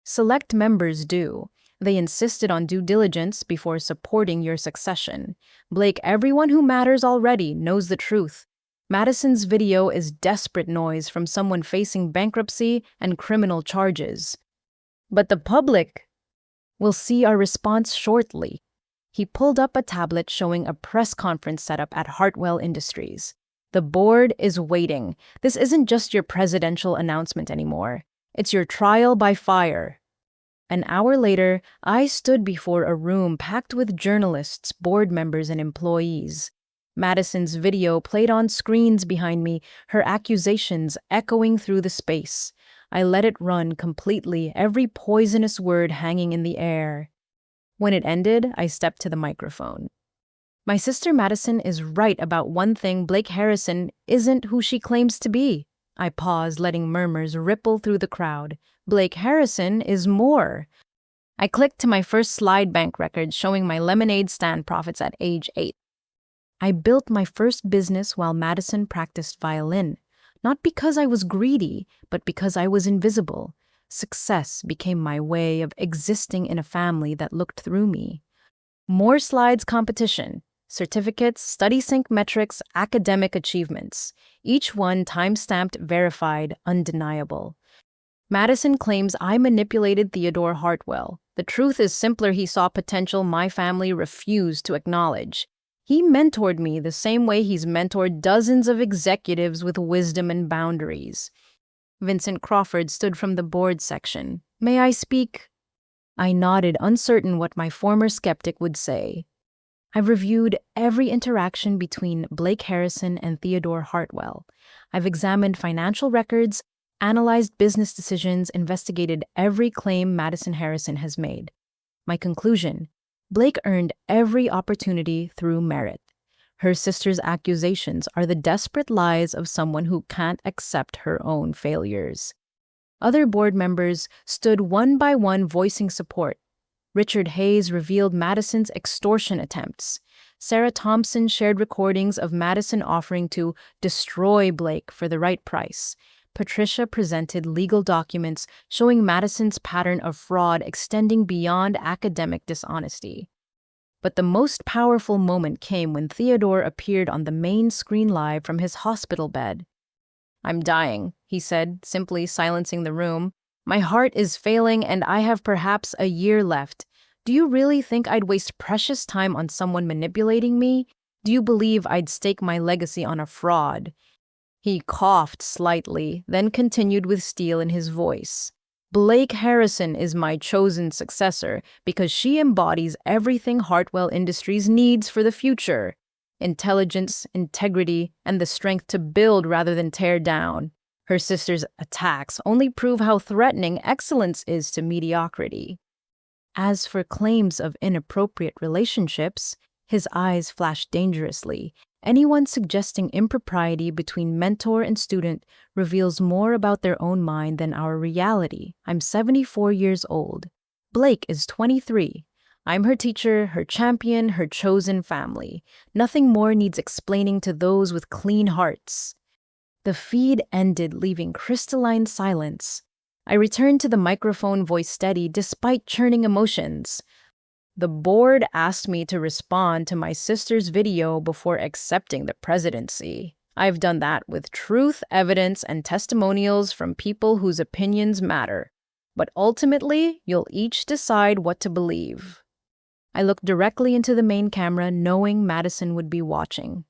Select members do. They insisted on due diligence before supporting your succession. Blake, everyone who matters already knows the truth. Madison's video is desperate noise from someone facing bankruptcy and criminal charges. But the public will see our response shortly." He pulled up a tablet showing a press conference setup at Hartwell Industries. "The board is waiting. This isn't just your presidential announcement anymore. It's your trial by fire." An hour later, I stood before a room packed with journalists, board members, and employees. Madison's video played on screens behind me, her accusations echoing through the space. I let it run completely, every poisonous word hanging in the air. When it ended, I stepped to the microphone. "My sister Madison is right about one thing: Blake Harrison isn't who she claims to be." I paused, letting murmurs ripple through the crowd. "Blake Harrison is more." I clicked to my first slide bank record showing my lemonade stand profits at age 8. I built my first business while Madison practiced violin. Not because I was greedy, but because I was invisible. Success became my way of existing in a family that looked through me. More slides competition, certificates, study sync metrics, academic achievements. Each one time-stamped, verified, undeniable. Madison claims I manipulated Theodore Hartwell. The truth is simpler: he saw potential my family refused to acknowledge. He mentored me the same way he's mentored dozens of executives with wisdom and boundaries. Vincent Crawford stood from the board section. "May I speak?" I nodded, uncertain what my former skeptic would say. I've reviewed every interaction between Blake Harrison and Theodore Hartwell. I've examined financial records, analyzed business decisions, investigated every claim Madison Harrison has made. My conclusion: Blake earned every opportunity through merit. Her sister's accusations are the desperate lies of someone who can't accept her own failures. Other board members stood one by one voicing support. Richard Hayes revealed Madison's extortion attempts. Sarah Thompson shared recordings of Madison offering to destroy Blake for the right price. Patricia presented legal documents showing Madison's pattern of fraud extending beyond academic dishonesty. But the most powerful moment came when Theodore appeared on the main screen live from his hospital bed. "I'm dying," he said, simply silencing the room. "My heart is failing and I have perhaps a year left. Do you really think I'd waste precious time on someone manipulating me? Do you believe I'd stake my legacy on a fraud?" He coughed slightly, then continued with steel in his voice. Blake Harrison is my chosen successor because she embodies everything Hartwell Industries needs for the future: intelligence, integrity, and the strength to build rather than tear down. Her sister's attacks only prove how threatening excellence is to mediocrity. As for claims of inappropriate relationships, his eyes flashed dangerously. Anyone suggesting impropriety between mentor and student reveals more about their own mind than our reality. I'm 74 years old. Blake is 23. I'm her teacher, her champion, her chosen family. Nothing more needs explaining to those with clean hearts. The feed ended, leaving crystalline silence. I returned to the microphone, voice steady despite churning emotions. The board asked me to respond to my sister's video before accepting the presidency. I've done that with truth, evidence, and testimonials from people whose opinions matter. But ultimately, you'll each decide what to believe. I looked directly into the main camera, knowing Madison would be watching.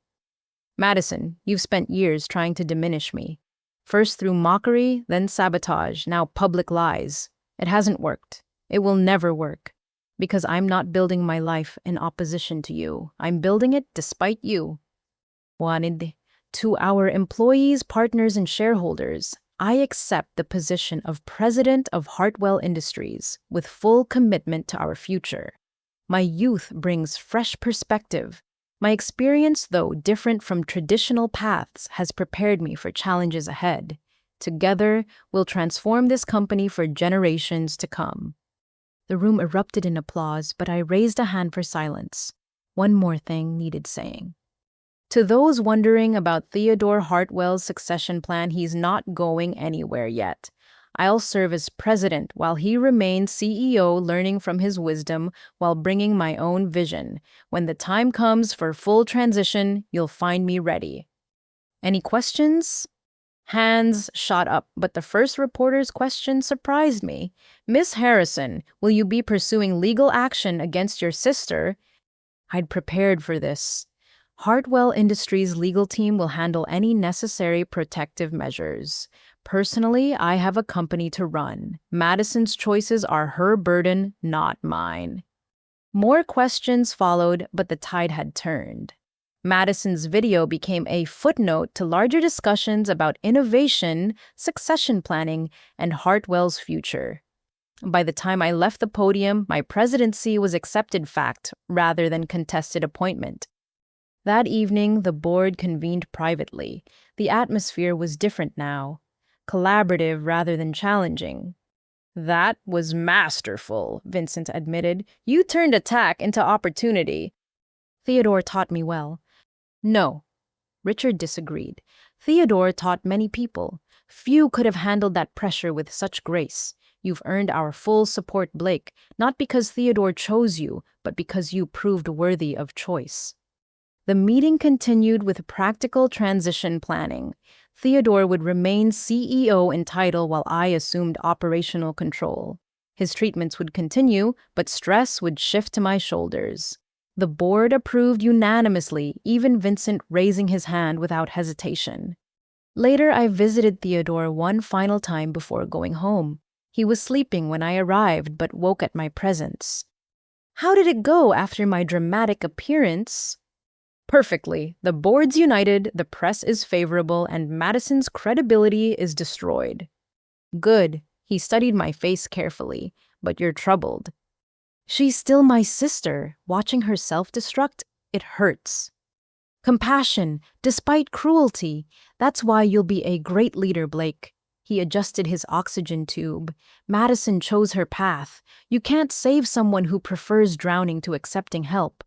Madison, you've spent years trying to diminish me. First through mockery, then sabotage, now public lies. It hasn't worked. It will never work. Because I'm not building my life in opposition to you. I'm building it despite you. Wanid. To our employees, partners, and shareholders, I accept the position of president of Hartwell Industries with full commitment to our future. My youth brings fresh perspective. My experience, though different from traditional paths, has prepared me for challenges ahead. Together, we'll transform this company for generations to come. The room erupted in applause, but I raised a hand for silence. One more thing needed saying. To those wondering about Theodore Hartwell's succession plan, he's not going anywhere yet. I'll serve as president while he remains CEO, learning from his wisdom while bringing my own vision. When the time comes for full transition, you'll find me ready. Any questions? Hands shot up, but the first reporter's question surprised me. Miss Harrison, will you be pursuing legal action against your sister? I'd prepared for this. Hartwell Industries' legal team will handle any necessary protective measures. Personally, I have a company to run. Madison's choices are her burden, not mine. More questions followed, but the tide had turned. Madison's video became a footnote to larger discussions about innovation, succession planning, and Hartwell's future. By the time I left the podium, my presidency was accepted fact rather than contested appointment. That evening, the board convened privately. The atmosphere was different now, collaborative rather than challenging. That was masterful, Vincent admitted. You turned attack into opportunity. Theodore taught me well. No, Richard disagreed. Theodore taught many people. Few could have handled that pressure with such grace. You've earned our full support, Blake, not because Theodore chose you, but because you proved worthy of choice. The meeting continued with practical transition planning. Theodore would remain CEO in title while I assumed operational control. His treatments would continue, but stress would shift to my shoulders. The board approved unanimously, even Vincent raising his hand without hesitation. Later, I visited Theodore one final time before going home. He was sleeping when I arrived, but woke at my presence. How did it go after my dramatic appearance? Perfectly. The board's united, the press is favorable, and Madison's credibility is destroyed. Good. He studied my face carefully. But you're troubled. She's still my sister. Watching her self-destruct, it hurts. Compassion, despite cruelty. That's why you'll be a great leader, Blake. He adjusted his oxygen tube. Madison chose her path. You can't save someone who prefers drowning to accepting help.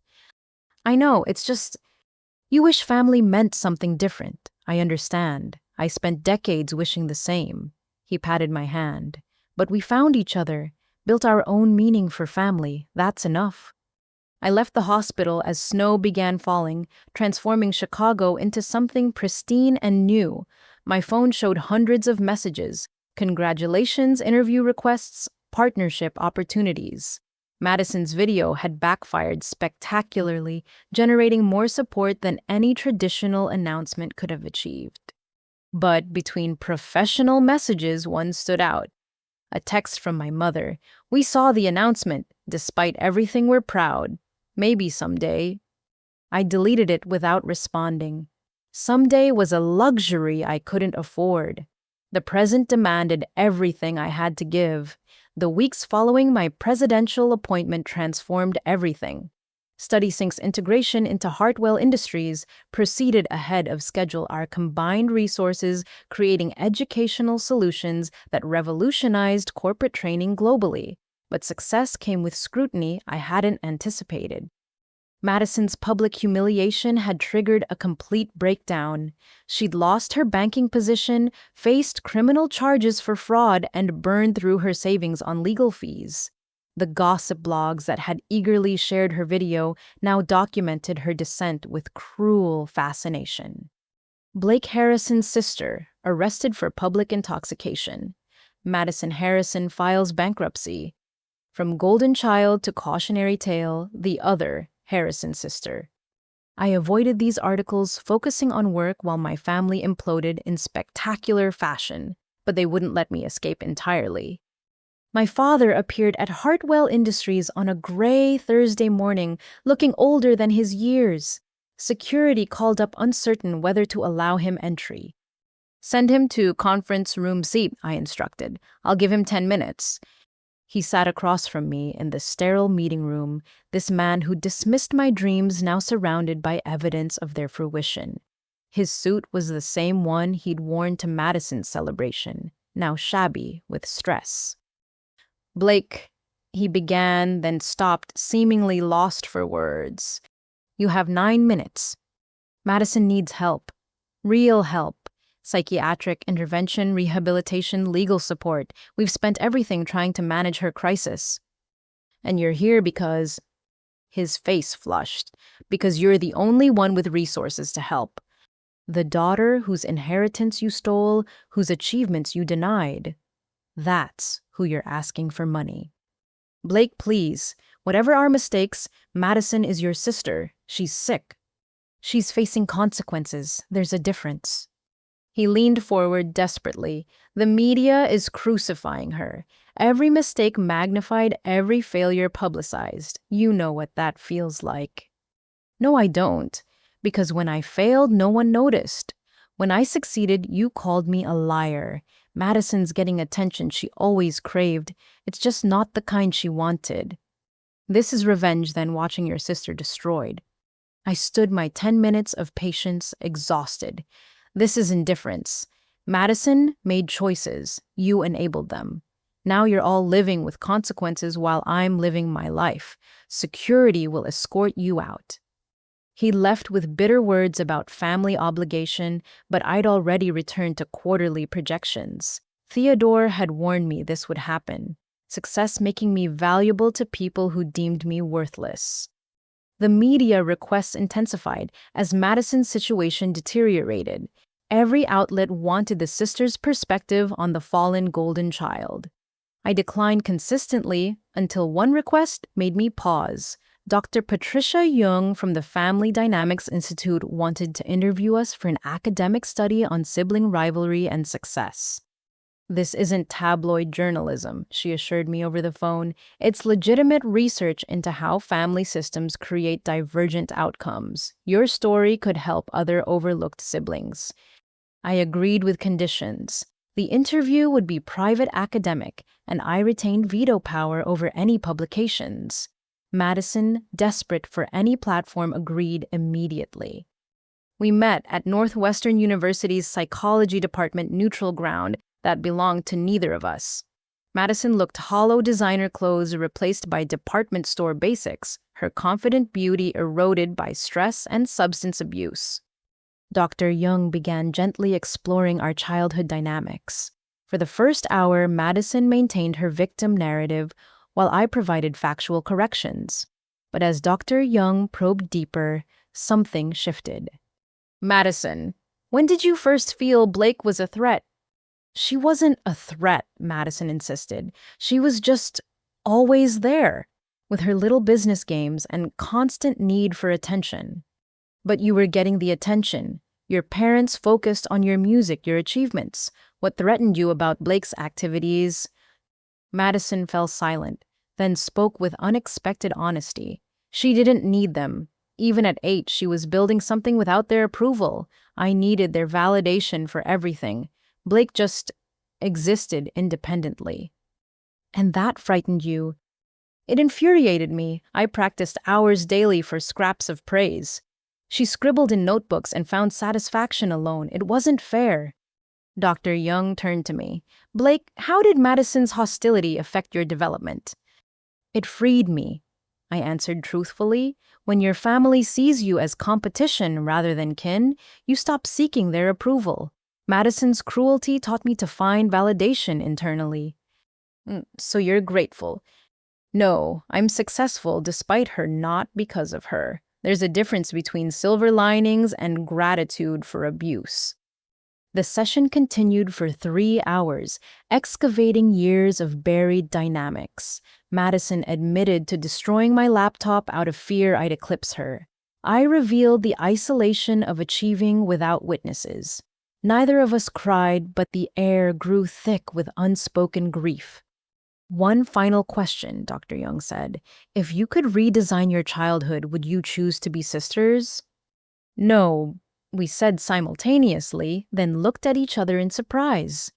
I know, it's just... You wish family meant something different. I understand. I spent decades wishing the same. He patted my hand. But we found each other. Built our own meaning for family. That's enough. I left the hospital as snow began falling, transforming Chicago into something pristine and new. My phone showed hundreds of messages. Congratulations, interview requests, partnership opportunities. Madison's video had backfired spectacularly, generating more support than any traditional announcement could have achieved. But between professional messages, one stood out. A text from my mother. We saw the announcement. Despite everything, we're proud. Maybe someday. I deleted it without responding. Someday was a luxury I couldn't afford. The present demanded everything I had to give. The weeks following my presidential appointment transformed everything. StudySync's integration into Hartwell Industries proceeded ahead of schedule, our combined resources creating educational solutions that revolutionized corporate training globally. But success came with scrutiny I hadn't anticipated. Madison's public humiliation had triggered a complete breakdown. She'd lost her banking position, faced criminal charges for fraud, and burned through her savings on legal fees. The gossip blogs that had eagerly shared her video now documented her descent with cruel fascination. Blake Harrison's sister, arrested for public intoxication. Madison Harrison files bankruptcy. From golden child to cautionary tale, the other Harrison sister. I avoided these articles, focusing on work while my family imploded in spectacular fashion, but they wouldn't let me escape entirely. My father appeared at Hartwell Industries on a gray Thursday morning, looking older than his years. Security called up uncertain whether to allow him entry. Send him to conference room seat, I instructed. I'll give him 10 minutes. He sat across from me in the sterile meeting room, this man who dismissed my dreams now surrounded by evidence of their fruition. His suit was the same one he'd worn to Madison's celebration, now shabby with stress. Blake, he began, then stopped, seemingly lost for words. You have 9 minutes. Madison needs help. Real help. Psychiatric intervention, rehabilitation, legal support. We've spent everything trying to manage her crisis. And you're here because... His face flushed. Because you're the only one with resources to help. The daughter whose inheritance you stole, whose achievements you denied. That's who you're asking for money. Blake, please. Whatever our mistakes, Madison is your sister. She's sick. She's facing consequences. There's a difference. He leaned forward desperately. The media is crucifying her. Every mistake magnified, every failure publicized. You know what that feels like. No, I don't. Because when I failed, no one noticed. When I succeeded, you called me a liar. Madison's getting attention she always craved. It's just not the kind she wanted. This is revenge, then, watching your sister destroyed. I stood my 10 minutes of patience, exhausted. This is indifference. Madison made choices. You enabled them. Now you're all living with consequences while I'm living my life. Security will escort you out. He left with bitter words about family obligation, but I'd already returned to quarterly projections. Theodore had warned me this would happen, success making me valuable to people who deemed me worthless. The media requests intensified as Madison's situation deteriorated. Every outlet wanted the sister's perspective on the fallen golden child. I declined consistently until one request made me pause. Dr. Patricia Young from the Family Dynamics Institute wanted to interview us for an academic study on sibling rivalry and success. This isn't tabloid journalism, she assured me over the phone. It's legitimate research into how family systems create divergent outcomes. Your story could help other overlooked siblings. I agreed with conditions. The interview would be private academic, and I retained veto power over any publications. Madison, desperate for any platform, agreed immediately. We met at Northwestern University's psychology department neutral ground that belonged to neither of us. Madison looked hollow designer clothes replaced by department store basics, her confident beauty eroded by stress and substance abuse. Dr. Young began gently exploring our childhood dynamics. For the first hour, Madison maintained her victim narrative, while I provided factual corrections. But as Dr. Young probed deeper, something shifted. Madison, when did you first feel Blake was a threat? She wasn't a threat, Madison insisted. She was just always there, with her little business games and constant need for attention. But you were getting the attention. Your parents focused on your music, your achievements. What threatened you about Blake's activities? Madison fell silent, then spoke with unexpected honesty. She didn't need them. Even at 8, she was building something without their approval. I needed their validation for everything. Blake just existed independently. And that frightened you. It infuriated me. I practiced hours daily for scraps of praise. She scribbled in notebooks and found satisfaction alone. It wasn't fair. Dr. Young turned to me. Blake, how did Madison's hostility affect your development? It freed me, I answered truthfully. When your family sees you as competition rather than kin, you stop seeking their approval. Madison's cruelty taught me to find validation internally. So you're grateful. No, I'm successful despite her, not because of her. There's a difference between silver linings and gratitude for abuse. The session continued for 3 hours, excavating years of buried dynamics. Madison admitted to destroying my laptop out of fear I'd eclipse her. I revealed the isolation of achieving without witnesses. Neither of us cried, but the air grew thick with unspoken grief. One final question, Dr. Young said. If you could redesign your childhood, would you choose to be sisters? No, we said simultaneously, then looked at each other in surprise.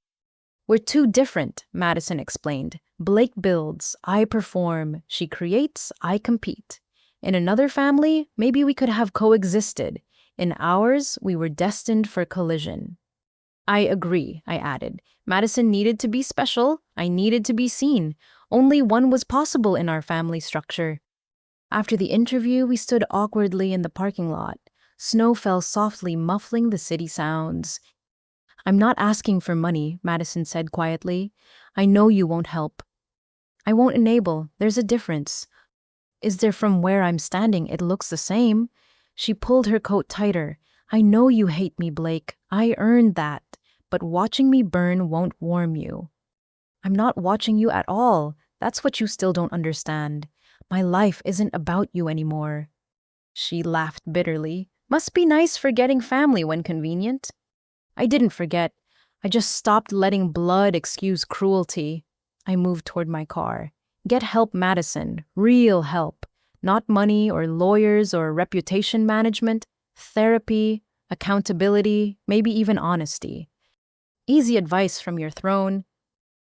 We're too different, Madison explained. Blake builds, I perform. She creates, I compete. In another family, maybe we could have coexisted. In ours, we were destined for collision. I agree, I added. Madison needed to be special. I needed to be seen. Only one was possible in our family structure. After the interview, we stood awkwardly in the parking lot. Snow fell softly, muffling the city sounds. I'm not asking for money, Madison said quietly. I know you won't help. I won't enable. There's a difference. Is there? From where I'm standing, it looks the same. She pulled her coat tighter. I know you hate me, Blake. I earned that. But watching me burn won't warm you. I'm not watching you at all. That's what you still don't understand. My life isn't about you anymore. She laughed bitterly. Must be nice forgetting family when convenient. I didn't forget. I just stopped letting blood excuse cruelty. I moved toward my car. Get help, Madison. Real help. Not money or lawyers or reputation management. Therapy, accountability, maybe even honesty. Easy advice from your throne.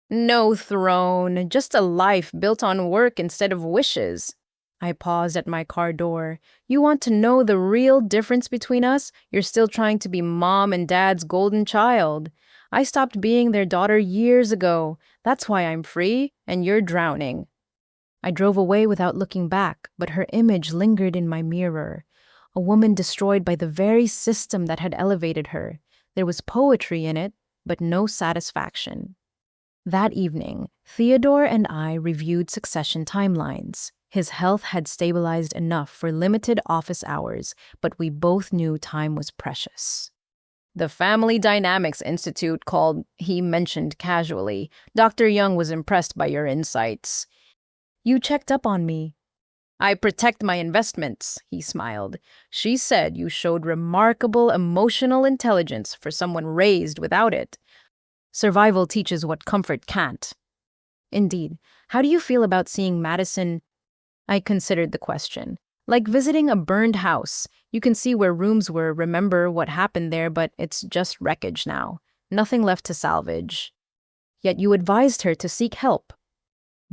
No throne, just a life built on work instead of wishes. I paused at my car door. You want to know the real difference between us? You're still trying to be mom and dad's golden child. I stopped being their daughter years ago. That's why I'm free, and you're drowning. I drove away without looking back, but her image lingered in my mirror. A woman destroyed by the very system that had elevated her. There was poetry in it, but no satisfaction. That evening, Theodore and I reviewed succession timelines. His health had stabilized enough for limited office hours, but we both knew time was precious. The Family Dynamics Institute called, he mentioned casually. Dr. Young was impressed by your insights. You checked up on me. I protect my investments, he smiled. She said you showed remarkable emotional intelligence for someone raised without it. Survival teaches what comfort can't. Indeed. How do you feel about seeing Madison? I considered the question. Like visiting a burned house. You can see where rooms were, remember what happened there, but it's just wreckage now. Nothing left to salvage. Yet you advised her to seek help.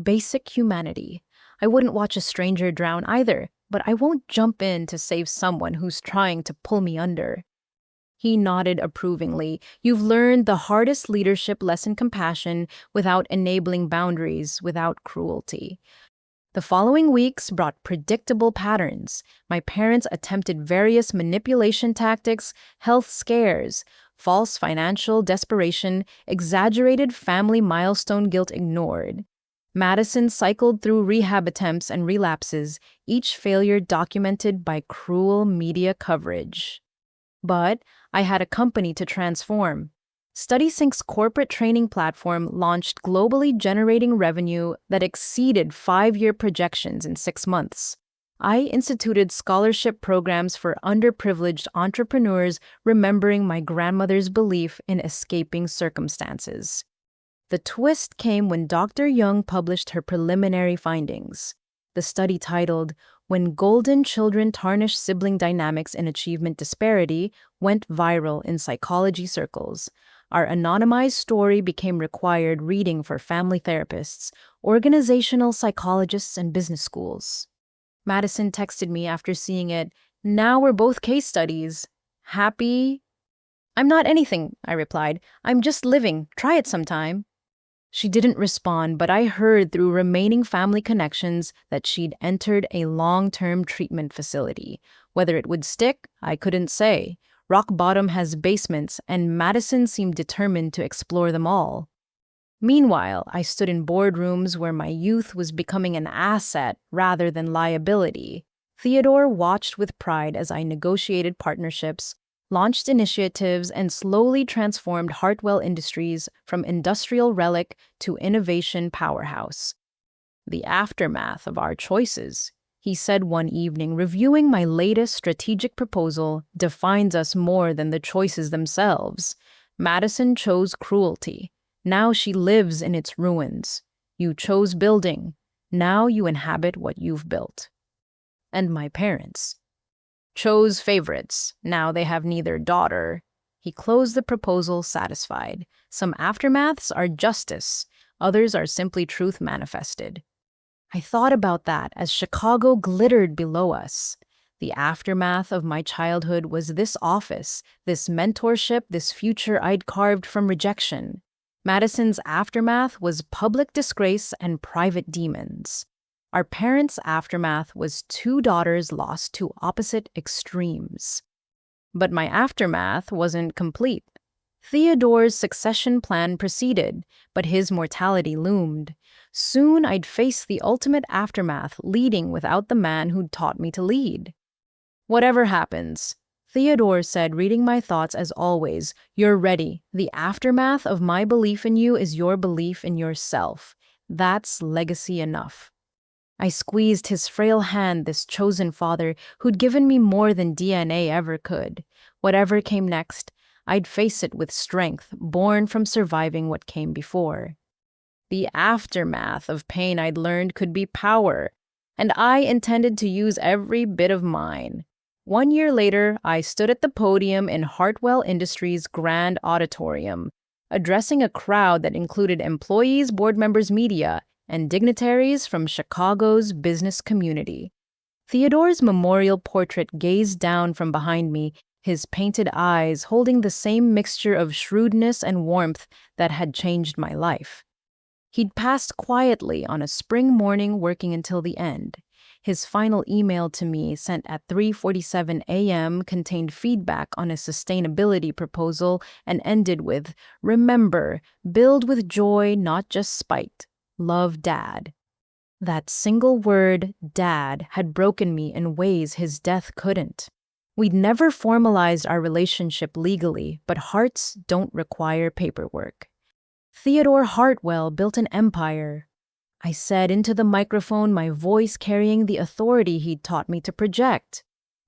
Basic humanity. I wouldn't watch a stranger drown either, but I won't jump in to save someone who's trying to pull me under. He nodded approvingly. You've learned the hardest leadership lesson: compassion, without enabling boundaries, without cruelty. The following weeks brought predictable patterns. My parents attempted various manipulation tactics, health scares, false financial desperation, exaggerated family milestone guilt ignored. Madison cycled through rehab attempts and relapses, each failure documented by cruel media coverage. But I had a company to transform. StudySync's corporate training platform launched globally, generating revenue that exceeded 5-year projections in 6 months. I instituted scholarship programs for underprivileged entrepreneurs, remembering my grandmother's belief in escaping circumstances. The twist came when Dr. Young published her preliminary findings. The study titled, When Golden Children Tarnish Sibling Dynamics in Achievement Disparity, went viral in psychology circles. Our anonymized story became required reading for family therapists, organizational psychologists, and business schools. Madison texted me after seeing it, "Now we're both case studies. Happy?" "I'm not anything," I replied. "I'm just living. Try it sometime." She didn't respond, but I heard through remaining family connections that she'd entered a long-term treatment facility. Whether it would stick, I couldn't say. Rock Bottom has basements, and Madison seemed determined to explore them all. Meanwhile, I stood in boardrooms where my youth was becoming an asset rather than liability. Theodore watched with pride as I negotiated partnerships, launched initiatives, and slowly transformed Hartwell Industries from industrial relic to innovation powerhouse. "The aftermath of our choices," he said one evening, reviewing my latest strategic proposal, "defines us more than the choices themselves. Madison chose cruelty. Now she lives in its ruins. You chose building. Now you inhabit what you've built." And my parents chose favorites. Now they have neither daughter. He closed the proposal satisfied. Some aftermaths are justice. Others are simply truth manifested. I thought about that as Chicago glittered below us. The aftermath of my childhood was this office, this mentorship, this future I'd carved from rejection. Madison's aftermath was public disgrace and private demons. Our parents' aftermath was two daughters lost to opposite extremes. But my aftermath wasn't complete. Theodore's succession plan proceeded, but his mortality loomed. Soon I'd face the ultimate aftermath, leading without the man who'd taught me to lead. "Whatever happens," Theodore said, reading my thoughts as always, "you're ready. The aftermath of my belief in you is your belief in yourself. That's legacy enough." I squeezed his frail hand, this chosen father who'd given me more than DNA ever could. Whatever came next, I'd face it with strength, born from surviving what came before. The aftermath of pain I'd learned could be power, and I intended to use every bit of mine. 1 year later, I stood at the podium in Hartwell Industries' grand auditorium, addressing a crowd that included employees, board members, media, and dignitaries from Chicago's business community. Theodore's memorial portrait gazed down from behind me, his painted eyes holding the same mixture of shrewdness and warmth that had changed my life. He'd passed quietly on a spring morning, working until the end. His final email to me, sent at 3:47 a.m., contained feedback on a sustainability proposal and ended with, "Remember, build with joy, not just spite. Love, Dad." That single word, Dad, had broken me in ways his death couldn't. We'd never formalized our relationship legally, but hearts don't require paperwork. Theodore Hartwell built an empire, I said into the microphone, my voice carrying the authority he'd taught me to project.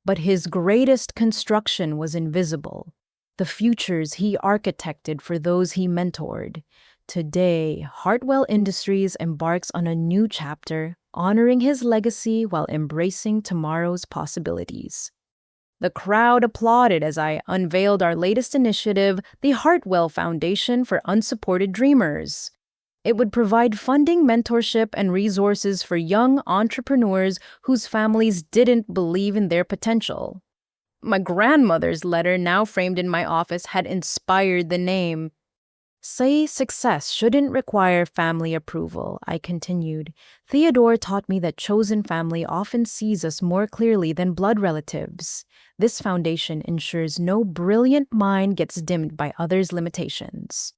But his greatest construction was invisible, the futures he architected for those he mentored. Today, Hartwell Industries embarks on a new chapter, honoring his legacy while embracing tomorrow's possibilities. The crowd applauded as I unveiled our latest initiative, the Hartwell Foundation for Unsupported Dreamers. It would provide funding, mentorship, and resources for young entrepreneurs whose families didn't believe in their potential. My grandmother's letter, now framed in my office, had inspired the name. "Say success shouldn't require family approval," I continued. "Theodore taught me that chosen family often sees us more clearly than blood relatives. This foundation ensures no brilliant mind gets dimmed by others' limitations."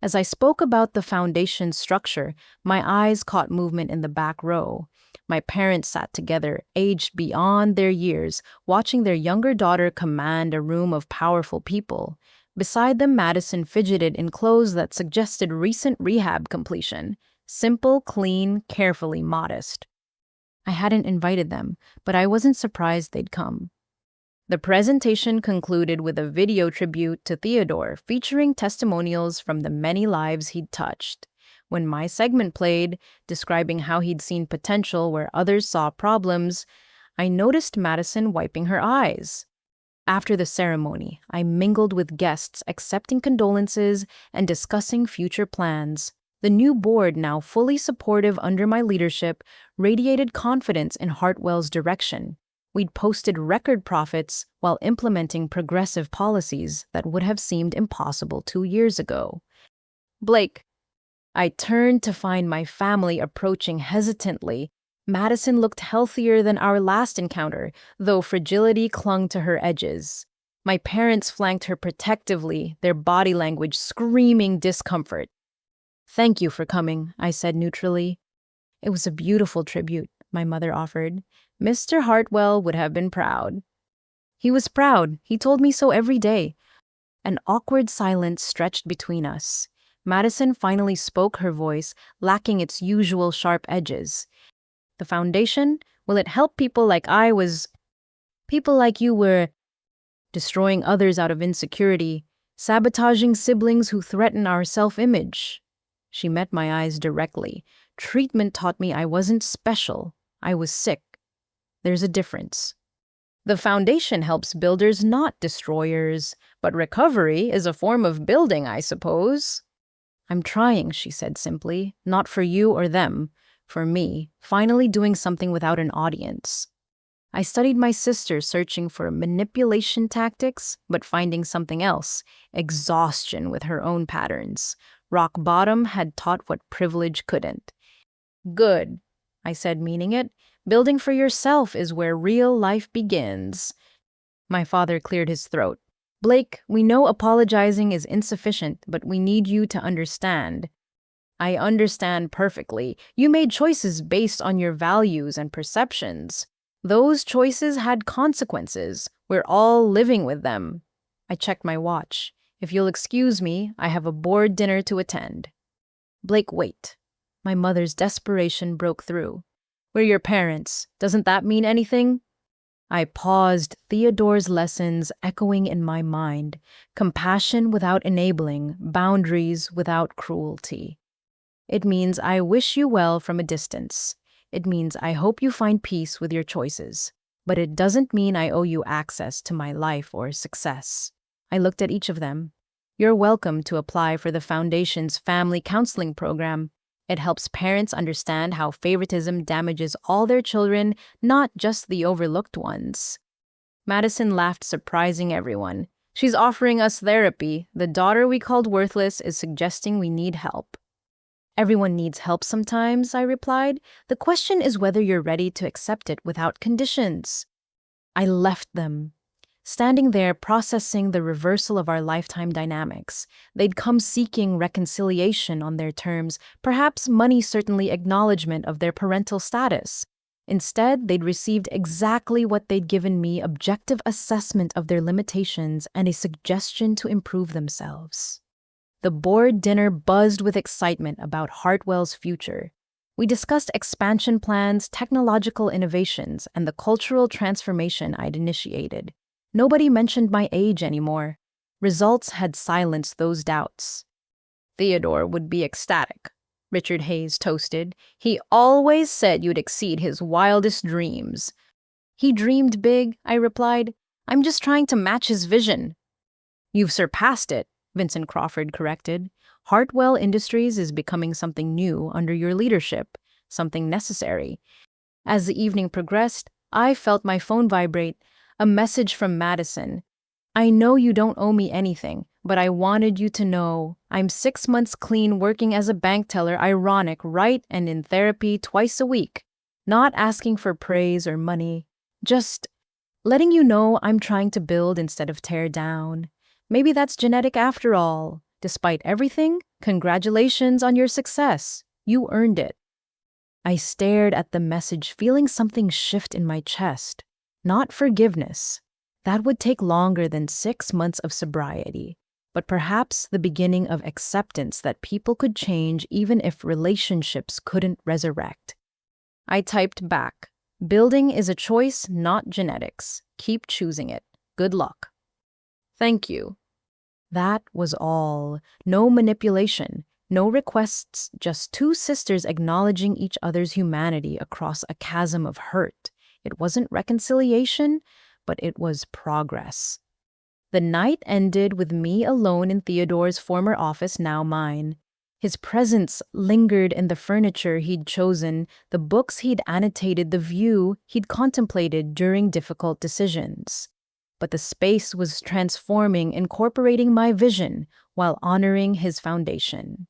As I spoke about the foundation's structure, my eyes caught movement in the back row. My parents sat together, aged beyond their years, watching their younger daughter command a room of powerful people. Beside them, Madison fidgeted in clothes that suggested recent rehab completion. Simple, clean, carefully modest. I hadn't invited them, but I wasn't surprised they'd come. The presentation concluded with a video tribute to Theodore featuring testimonials from the many lives he'd touched. When my segment played, describing how he'd seen potential where others saw problems, I noticed Madison wiping her eyes. After the ceremony, I mingled with guests accepting condolences and discussing future plans. The new board, now fully supportive under my leadership, radiated confidence in Hartwell's direction. We'd posted record profits while implementing progressive policies that would have seemed impossible 2 years ago. Blake. I turned to find my family approaching hesitantly. Madison looked healthier than our last encounter, though fragility clung to her edges. My parents flanked her protectively, their body language screaming discomfort. "Thank you for coming," I said neutrally. "It was a beautiful tribute," my mother offered. "Mr. Hartwell would have been proud." He was proud. He told me so every day. An awkward silence stretched between us. Madison finally spoke, her voice lacking its usual sharp edges. "The foundation? Will it help people like people like you were destroying others out of insecurity, sabotaging siblings who threaten our self-image?" She met my eyes directly. "Treatment taught me I wasn't special. I was sick. There's a difference. The foundation helps builders, not destroyers. But recovery is a form of building, I suppose." "I'm trying," she said simply. "Not for you or them. For me, finally doing something without an audience." I studied my sister, searching for manipulation tactics, but finding something else: exhaustion with her own patterns. Rock bottom had taught what privilege couldn't. "Good," I said, meaning it. "Building for yourself is where real life begins." My father cleared his throat. "Blake, we know apologizing is insufficient, but we need you to understand." "I understand perfectly. You made choices based on your values and perceptions. Those choices had consequences. We're all living with them." I checked my watch. "If you'll excuse me, I have a board dinner to attend." "Blake, wait." My mother's desperation broke through. "We're your parents. Doesn't that mean anything?" I paused, Theodore's lessons echoing in my mind. Compassion without enabling, boundaries without cruelty. "It means I wish you well from a distance. It means I hope you find peace with your choices. But it doesn't mean I owe you access to my life or success." I looked at each of them. "You're welcome to apply for the Foundation's family counseling program. It helps parents understand how favoritism damages all their children, not just the overlooked ones." Madison laughed, surprising everyone. "She's offering us therapy. The daughter we called worthless is suggesting we need help." "Everyone needs help sometimes," I replied. "The question is whether you're ready to accept it without conditions." I left them, standing there processing the reversal of our lifetime dynamics. They'd come seeking reconciliation on their terms, perhaps money, certainly acknowledgement of their parental status. Instead, they'd received exactly what they'd given me: objective assessment of their limitations and a suggestion to improve themselves. The board dinner buzzed with excitement about Hartwell's future. We discussed expansion plans, technological innovations, and the cultural transformation I'd initiated. Nobody mentioned my age anymore. Results had silenced those doubts. "Theodore would be ecstatic," Richard Hayes toasted. "He always said you'd exceed his wildest dreams." "He dreamed big," I replied. "I'm just trying to match his vision." "You've surpassed it," Vincent Crawford corrected. "Hartwell Industries is becoming something new under your leadership, something necessary." As the evening progressed, I felt my phone vibrate. A message from Madison. "I know you don't owe me anything, but I wanted you to know I'm 6 months clean working as a bank teller, ironic, right, and in therapy twice a week. Not asking for praise or money, just letting you know I'm trying to build instead of tear down. Maybe that's genetic after all. Despite everything, congratulations on your success. You earned it." I stared at the message, feeling something shift in my chest. Not forgiveness. That would take longer than 6 months of sobriety, but perhaps the beginning of acceptance that people could change even if relationships couldn't resurrect. I typed back, Building is a choice, not genetics. Keep choosing it. Good luck. Thank you. That was all. No manipulation, no requests, just two sisters acknowledging each other's humanity across a chasm of hurt. It wasn't reconciliation, but it was progress. The night ended with me alone in Theodore's former office, now mine. His presence lingered in the furniture he'd chosen, the books he'd annotated, the view he'd contemplated during difficult decisions. But the space was transforming, incorporating my vision while honoring his foundation.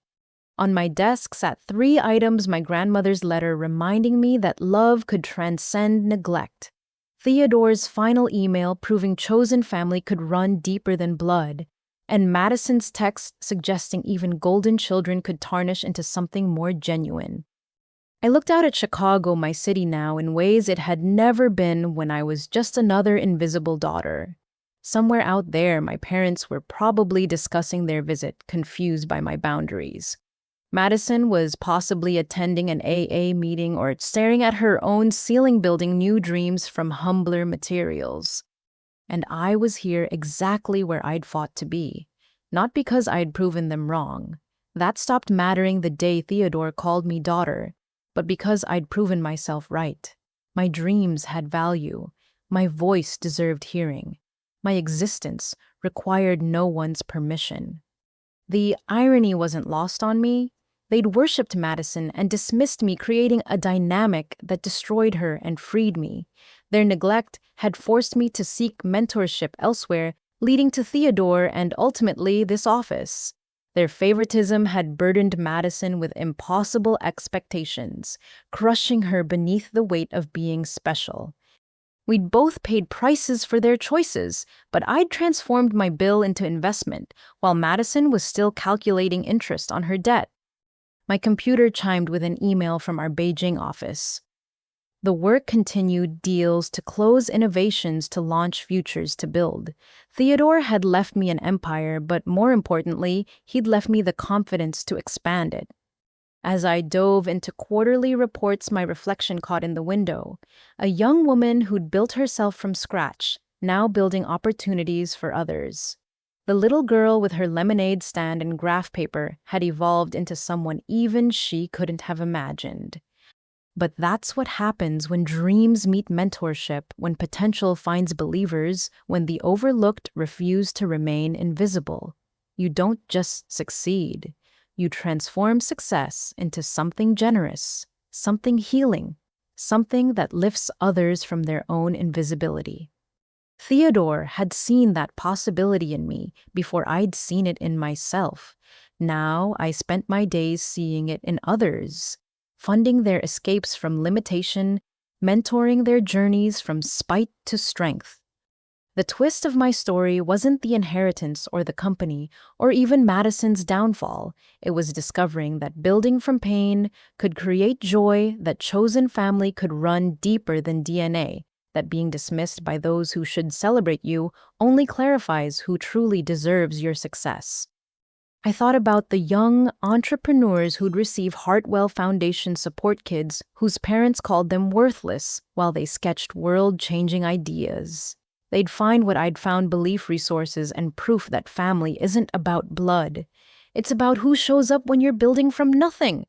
On my desk sat 3 items: my grandmother's letter reminding me that love could transcend neglect, Theodore's final email proving chosen family could run deeper than blood, and Madison's text suggesting even golden children could tarnish into something more genuine. I looked out at Chicago, my city now, in ways it had never been when I was just another invisible daughter. Somewhere out there, my parents were probably discussing their visit, confused by my boundaries. Madison was possibly attending an AA meeting or staring at her own ceiling, building new dreams from humbler materials. And I was here exactly where I'd fought to be, not because I'd proven them wrong. That stopped mattering the day Theodore called me daughter, but because I'd proven myself right. My dreams had value. My voice deserved hearing. My existence required no one's permission. The irony wasn't lost on me. They'd worshipped Madison and dismissed me, creating a dynamic that destroyed her and freed me. Their neglect had forced me to seek mentorship elsewhere, leading to Theodore and ultimately this office. Their favoritism had burdened Madison with impossible expectations, crushing her beneath the weight of being special. We'd both paid prices for their choices, but I'd transformed my bill into investment, while Madison was still calculating interest on her debt. My computer chimed with an email from our Beijing office. The work continued: deals to close, innovations to launch, futures to build. Theodore had left me an empire, but more importantly, he'd left me the confidence to expand it. As I dove into quarterly reports, my reflection caught in the window. A young woman who'd built herself from scratch, now building opportunities for others. The little girl with her lemonade stand and graph paper had evolved into someone even she couldn't have imagined. But that's what happens when dreams meet mentorship, when potential finds believers, when the overlooked refuse to remain invisible. You don't just succeed. You transform success into something generous, something healing, something that lifts others from their own invisibility. Theodore had seen that possibility in me before I'd seen it in myself. Now I spent my days seeing it in others, funding their escapes from limitation, mentoring their journeys from spite to strength. The twist of my story wasn't the inheritance or the company or even Madison's downfall. It was discovering that building from pain could create joy, that chosen family could run deeper than DNA, that being dismissed by those who should celebrate you only clarifies who truly deserves your success. I thought about the young entrepreneurs who'd receive Hartwell Foundation support kids whose parents called them worthless while they sketched world-changing ideas. They'd find what I'd found: belief, resources, and proof that family isn't about blood. It's about who shows up when you're building from nothing.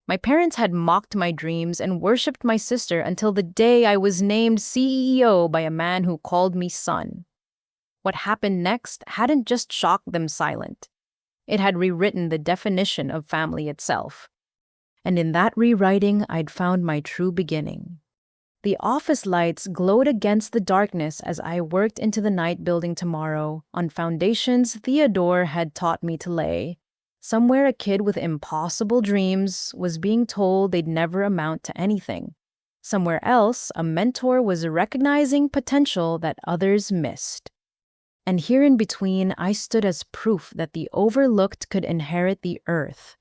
My parents had mocked my dreams and worshipped my sister until the day I was named CEO by a man who called me son. What happened next hadn't just shocked them silent. It had rewritten the definition of family itself. And in that rewriting, I'd found my true beginning. The office lights glowed against the darkness as I worked into the night, building tomorrow on foundations Theodore had taught me to lay. Somewhere a kid with impossible dreams was being told they'd never amount to anything. Somewhere else, a mentor was recognizing potential that others missed. And here in between, I stood as proof that the overlooked could inherit the earth,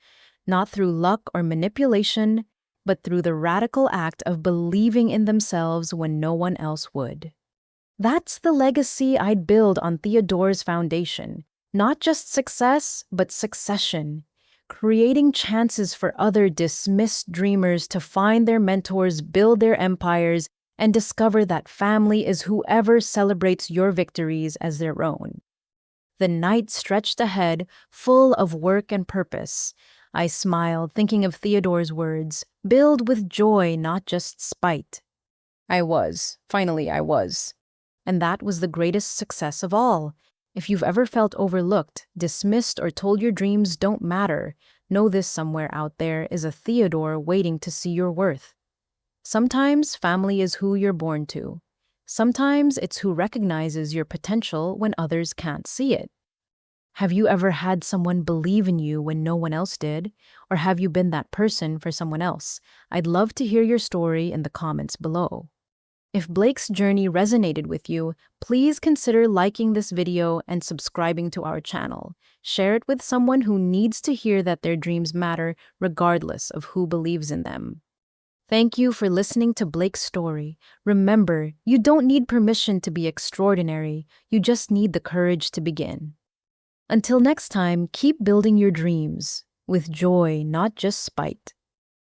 not through luck or manipulation, but through the radical act of believing in themselves when no one else would. That's the legacy I'd build on Theodore's foundation. Not just success, but succession, creating chances for other dismissed dreamers to find their mentors, build their empires, and discover that family is whoever celebrates your victories as their own. The night stretched ahead, full of work and purpose. I smiled, thinking of Theodore's words, "Build with joy, not just spite." Finally I was. And that was the greatest success of all. If you've ever felt overlooked, dismissed, or told your dreams don't matter, know this: somewhere out there is a Theodore waiting to see your worth. Sometimes family is who you're born to. Sometimes it's who recognizes your potential when others can't see it. Have you ever had someone believe in you when no one else did? Or have you been that person for someone else? I'd love to hear your story in the comments below. If Blake's journey resonated with you, please consider liking this video and subscribing to our channel. Share it with someone who needs to hear that their dreams matter regardless of who believes in them. Thank you for listening to Blake's story. Remember, you don't need permission to be extraordinary. You just need the courage to begin. Until next time, keep building your dreams with joy, not just spite.